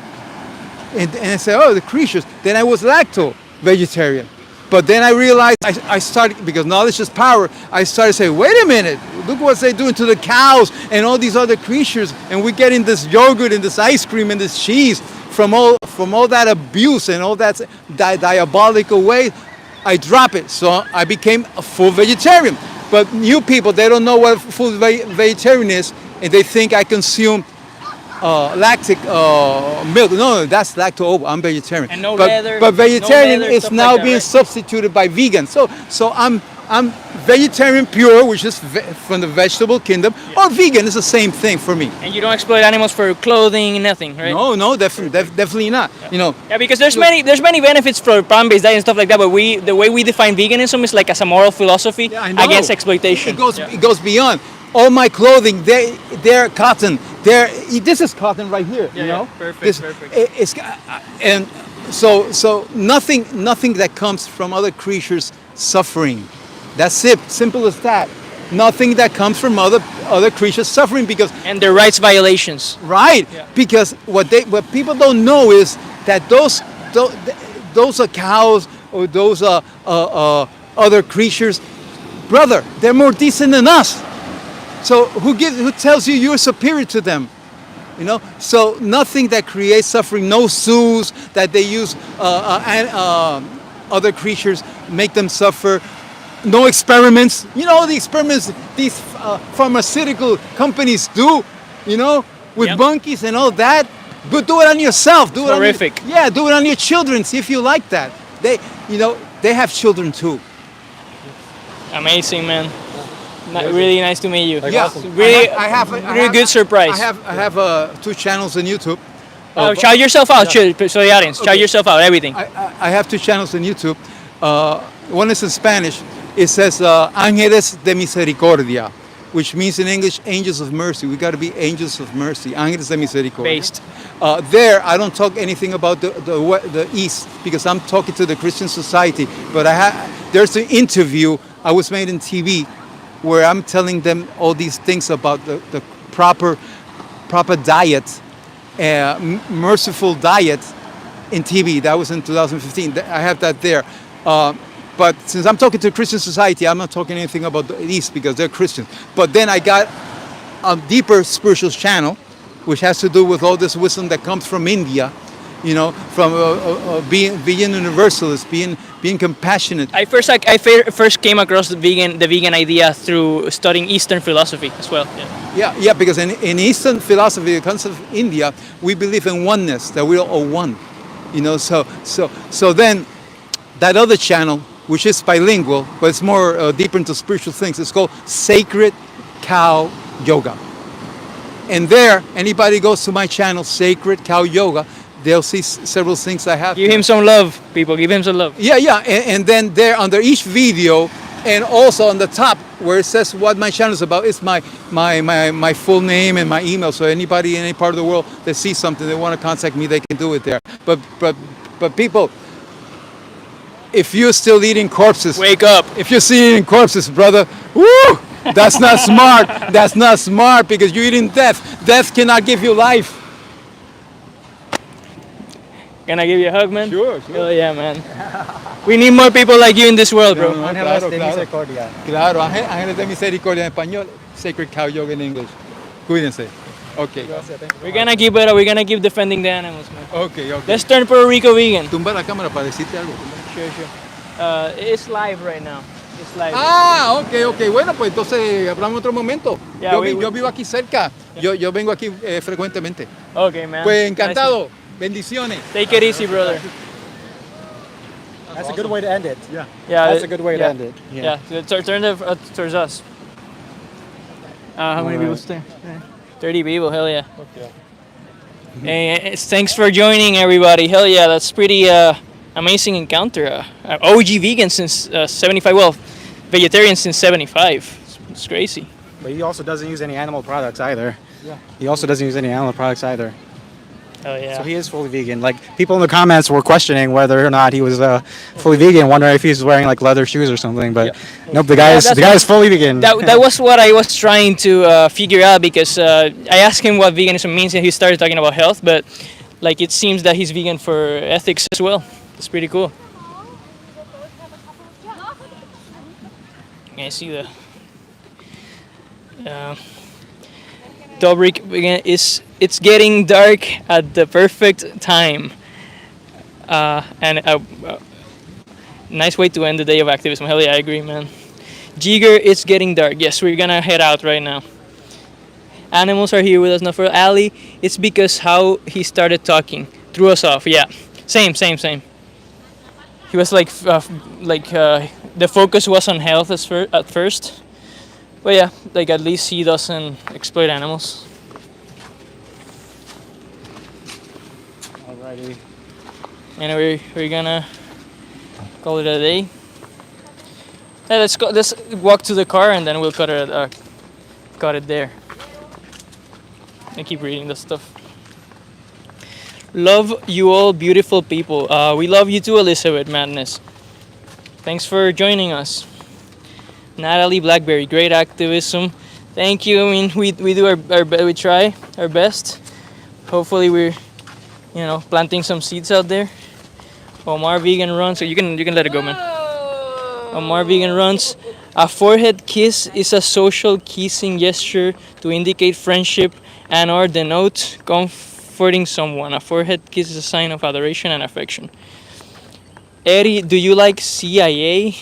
and I said, oh, the creatures. Then I was lacto vegetarian. But then I realized I started, because knowledge is power, I started saying, wait a minute, look what they're doing to the cows and all these other creatures, and we're getting this yogurt and this ice cream and this cheese from all that abuse and all that diabolical way. I drop it, so I became a full vegetarian. But new people, they don't know what full vegetarian is, and they think I consume lactic milk. No, that's lacto-ovo. I'm vegetarian. And no but, leather. But vegetarian no leather, is stuff now like that, being right? substituted by vegan. So I'm vegetarian pure, which is from the vegetable kingdom, or vegan is the same thing for me. And you don't exploit animals for clothing, nothing, right? No, definitely not. You know. Yeah, because there's many benefits for plant-based diet and stuff like that, but the way we define veganism is like as a moral philosophy against exploitation. It goes beyond. All my clothing, they're cotton. This is cotton right here. You know. Perfect. And so nothing that comes from other creatures suffering. That's it. Simple as that. Nothing that comes from other creatures suffering, because and their rights violations. Right. Yeah. Because what people don't know is that those are cows or those other creatures, brother, they're more decent than us. So who tells you you're superior to them? You know. So nothing that creates suffering. No zoos that they use other creatures, make them suffer. No experiments. You know, the experiments these pharmaceutical companies do, you know, with monkeys and all that. But do it on yourself. Do it horrific. do it on your children. See if you like that. They have children too. Amazing, man. Really nice to meet you. Yeah, really, I have really good surprise. I have 2 channels on YouTube. Shout yourself out, so the audience. Shout yourself out, everything. I have 2 channels on YouTube. One is in Spanish. It says Ángeles de Misericordia, which means in English, angels of mercy. We got to be angels of mercy. Ángeles de Misericordia. Based. There, I don't talk anything about the East, because I'm talking to the Christian society. But there's an interview I was made in TV where I'm telling them all these things about the proper diet, merciful diet in TV. That was in 2015. I have that there. But since I'm talking to Christian society, I'm not talking anything about the East because they're Christians. But then I got a deeper spiritual channel, which has to do with all this wisdom that comes from India, you know, from being universalist, being compassionate. I first came across the vegan idea through studying Eastern philosophy as well. Yeah, because in Eastern philosophy, the concept of India, we believe in oneness, that we're all one, you know. So then that other channel, which is bilingual, but it's more deeper into spiritual things, it's called Sacred Cow Yoga. And there, anybody goes to my channel, Sacred Cow Yoga, they'll see several things I have. Give him some love, people. Give him some love. Yeah. And then there, under each video, and also on the top where it says what my channel is about, is my full name and my email. So anybody in any part of the world that sees something, they want to contact me, they can do it there. But people, if you're still eating corpses, wake up. If you're still eating corpses, brother, woo! That's not smart. That's not smart, because you're eating death. Death cannot give you life. Can I give you a hug, man? Sure. Oh yeah, man. We need more people like you in this world, bro. Ángeles de Misericordia. Claro, Ángeles de Misericordia en español, Sacred Cow Yoga in English. Cuídense. Okay. We're gonna keep defending the animals, man. Okay. Let's turn Puerto Rico vegan. Tumba la cámara para decirte algo. Sure. It's live right now. It's like, ok. Bueno, pues entonces hablamos en otro momento. Yeah, Yo vivo aquí cerca. Yo vengo aquí frecuentemente. okay, man. Pues Nice encantado. Bendiciones. Take it easy, brother. That's a good way to end it. Yeah. Yeah, That's a good way to end it. Yeah, turn it towards us. How many people stay? 30 people, hell yeah. Okay. Hey, thanks for joining, everybody. Hell yeah, that's pretty amazing encounter. OG vegan since 75, well, vegetarian since 75. It's crazy. But he also doesn't use any animal products either. Yeah. He also doesn't use any animal products either. Hell yeah. So he is fully vegan. Like people in the comments were questioning whether or not he was fully vegan, wondering if he was wearing like leather shoes or something. But nope, the guy is fully vegan. That was what I was trying to figure out, because I asked him what veganism means and he started talking about health, but like it seems that he's vegan for ethics as well. It's pretty cool. I see the Dobrik again is. It's getting dark at the perfect time, and a nice way to end the day of activism. Hell yeah, I agree, man. Jigger, it's getting dark. Yes, we're gonna head out right now. Animals are here with us now. For Ali, it's because how he started talking threw us off. Yeah, same. He was like the focus was on health at first, but yeah, like at least he doesn't exploit animals. Alrighty. And we're gonna call it a day. Yeah, let's go. Let's walk to the car and then we'll cut it there. I keep reading the stuff. Love you all, beautiful people. We love you too, Elizabeth Madness. Thanks for joining us. Natalie Blackberry, great activism. Thank you. I mean, we do we try our best. Hopefully we're planting some seeds out there. Omar Vegan runs. So you can let it go, man. Omar Vegan runs. A forehead kiss is a social kissing gesture to indicate friendship and or denote comforting someone. A forehead kiss is a sign of adoration and affection. Eddie, do you like CIA?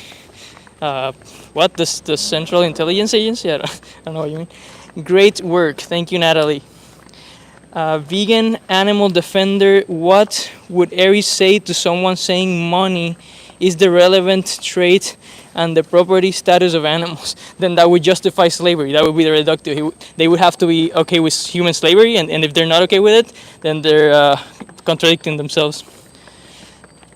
What, the Central Intelligence Agency? I don't know what you mean. Great work. Thank you, Natalie. Vegan animal defender, what would Aries say to someone saying money is the relevant trait and the property status of animals? Then that would justify slavery. That would be the reductive. They would have to be okay with human slavery, and if they're not okay with it, then they're contradicting themselves.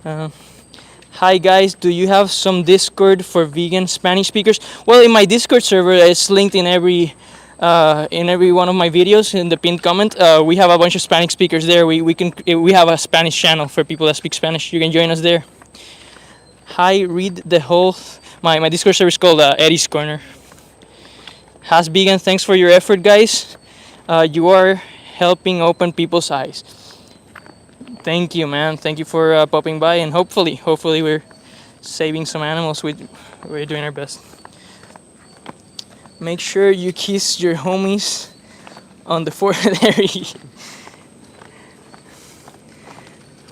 Hi guys, do you have some Discord for vegan Spanish speakers? Well, in my Discord server, it's linked in every one of my videos in the pinned comment. We have a bunch of Spanish speakers there. We have a Spanish channel for people that speak Spanish. You can join us there. Hi, read the whole. My Discord server is called Eddie's Corner. Has Vegan, thanks for your effort, guys. You are helping open people's eyes. Thank you, man. Thank you for popping by, and hopefully we're saving some animals. We're doing our best. Make sure you kiss your homies on the forehead area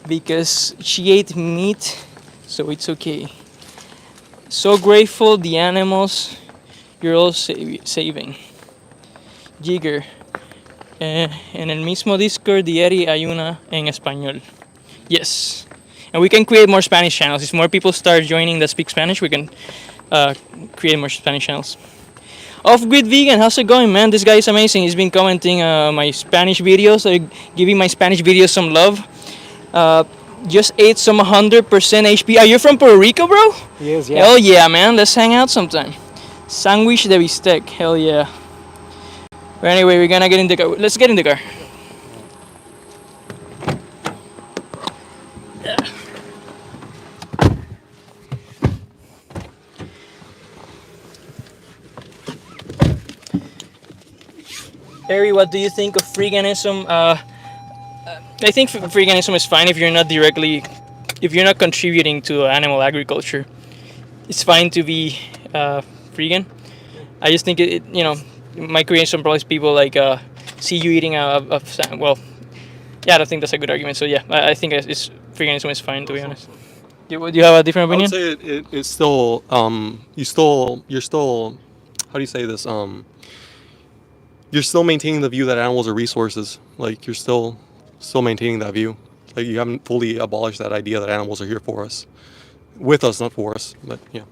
because she ate meat, so it's okay. So grateful the animals you're all saving. Jigger. En el mismo Discord diario hay una en español. Yes. And we can create more Spanish channels. If more people start joining that speak Spanish, we can create more Spanish channels. Off-Grid Vegan, how's it going, man? This guy is amazing. He's been commenting my Spanish videos, giving my Spanish videos some love. Just ate some 100% HP. Are you from Puerto Rico, bro? He is, yeah. Hell yeah, man. Let's hang out sometime. Sandwich de bistec. Hell yeah. But anyway, we're gonna get in the car. Let's get in the car. Harry, what do you think of veganism? I think veganism is fine if you're not contributing to animal agriculture. It's fine to be vegan. I just think it might create some problems. People see you eating well, yeah, I don't think that's a good argument. So yeah, I think veganism is fine, to be honest. Do you have a different I would opinion? say it's still you're still how do you say this you're still maintaining the view that animals are resources. Like you're still maintaining that view. Like you haven't fully abolished that idea that animals are here for us, with us, not for us. But yeah.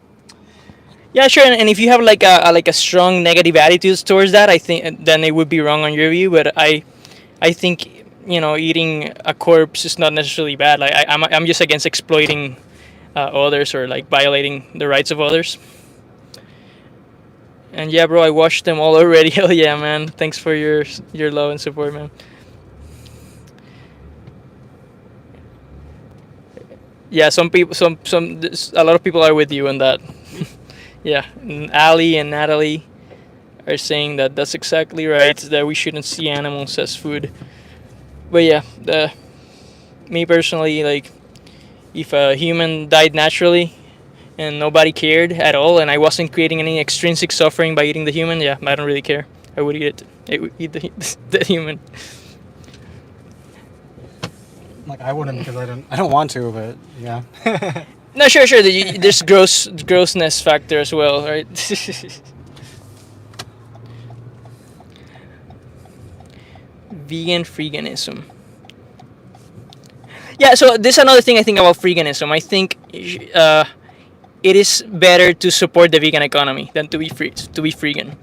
Yeah, sure. And if you have like a strong negative attitudes towards that, I think then it would be wrong on your view. But I think eating a corpse is not necessarily bad. Like I'm just against exploiting others or like violating the rights of others. And yeah, bro, I watched them all already. Hell yeah, man! Thanks for your love and support, man. Yeah, some people, a lot of people are with you on that. Yeah, and Ali and Natalie are saying that that's exactly right. That we shouldn't see animals as food. But yeah, me personally, like, if a human died naturally and nobody cared at all, and I wasn't creating any extrinsic suffering by eating the human, yeah, I don't really care. I would eat it. I would eat the human. Like I wouldn't because I don't want to, but yeah. No, sure. There's grossness factor as well, right? Vegan freeganism. Yeah, so this is another thing I think about freeganism. I think it is better to support the vegan economy than to be freegan.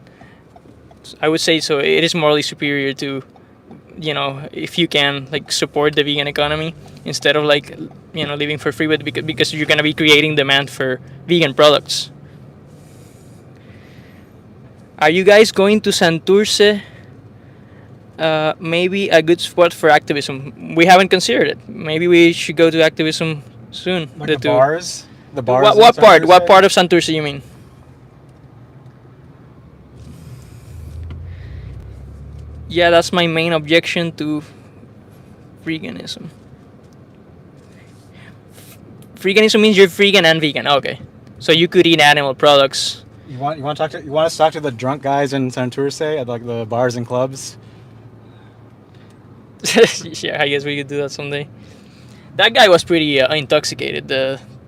I would say so. It is morally superior to, if you can like support the vegan economy instead of like living for free, but because you're gonna be creating demand for vegan products. Are you guys going to Santurce? Maybe a good spot for activism. We haven't considered it. Maybe we should go to activism soon. Like the bars? The bars. What part? What part of Santurce you mean? Yeah, that's my main objection to veganism. Veganism means you're vegan and vegan. Okay, so you could eat animal products. You want us to talk to the drunk guys in Santurce at like the bars and clubs? Yeah, I guess we could do that someday. That guy was pretty intoxicated.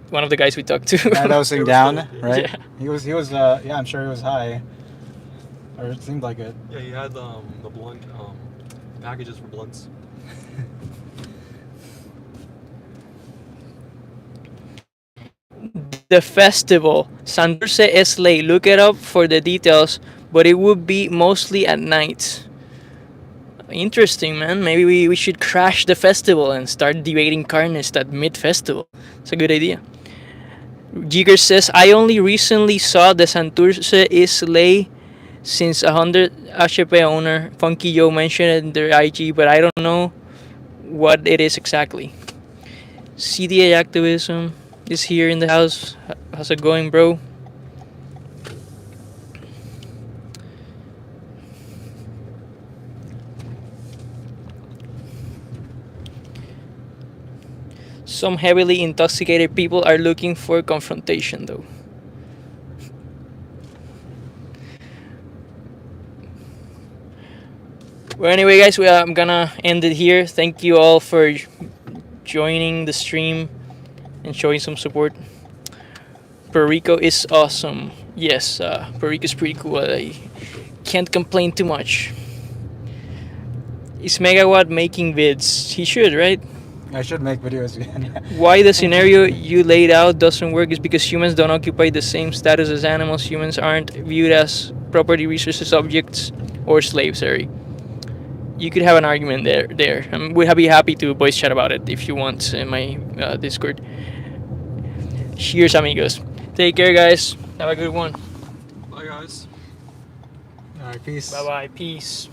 One of the guys we talked to. Yeah, dosing down, right? Yeah. He was. Yeah, I'm sure he was high. Or it seemed like it. Yeah, you had the blunt packages for blunts. The festival, Santurce Esley. Look it up for the details, but it would be mostly at night. Interesting, man. Maybe we should crash the festival and start debating carnists at mid-festival. It's a good idea. Jigger says, I only recently saw the Santurce Esley since 100 HP owner Funky Joe mentioned it in their IG, but I don't know what it is exactly. CDA activism is here in the house. How's it going, bro? Some heavily intoxicated people are looking for confrontation, though. Well, anyway, guys, I'm gonna end it here. Thank you all for joining the stream and showing some support. Puerto Rico is awesome. Yes, Puerto Rico is pretty cool. I can't complain too much. Is Megawatt making vids? He should, right? I should make videos again. Why the scenario you laid out doesn't work is because humans don't occupy the same status as animals. Humans aren't viewed as property, resources, objects, or slaves, sorry. You could have an argument there. We'd be happy to voice chat about it if you want in my Discord. Cheers, amigos. Take care, guys. Have a good one. Bye, guys. All right, peace. Bye-bye. Peace.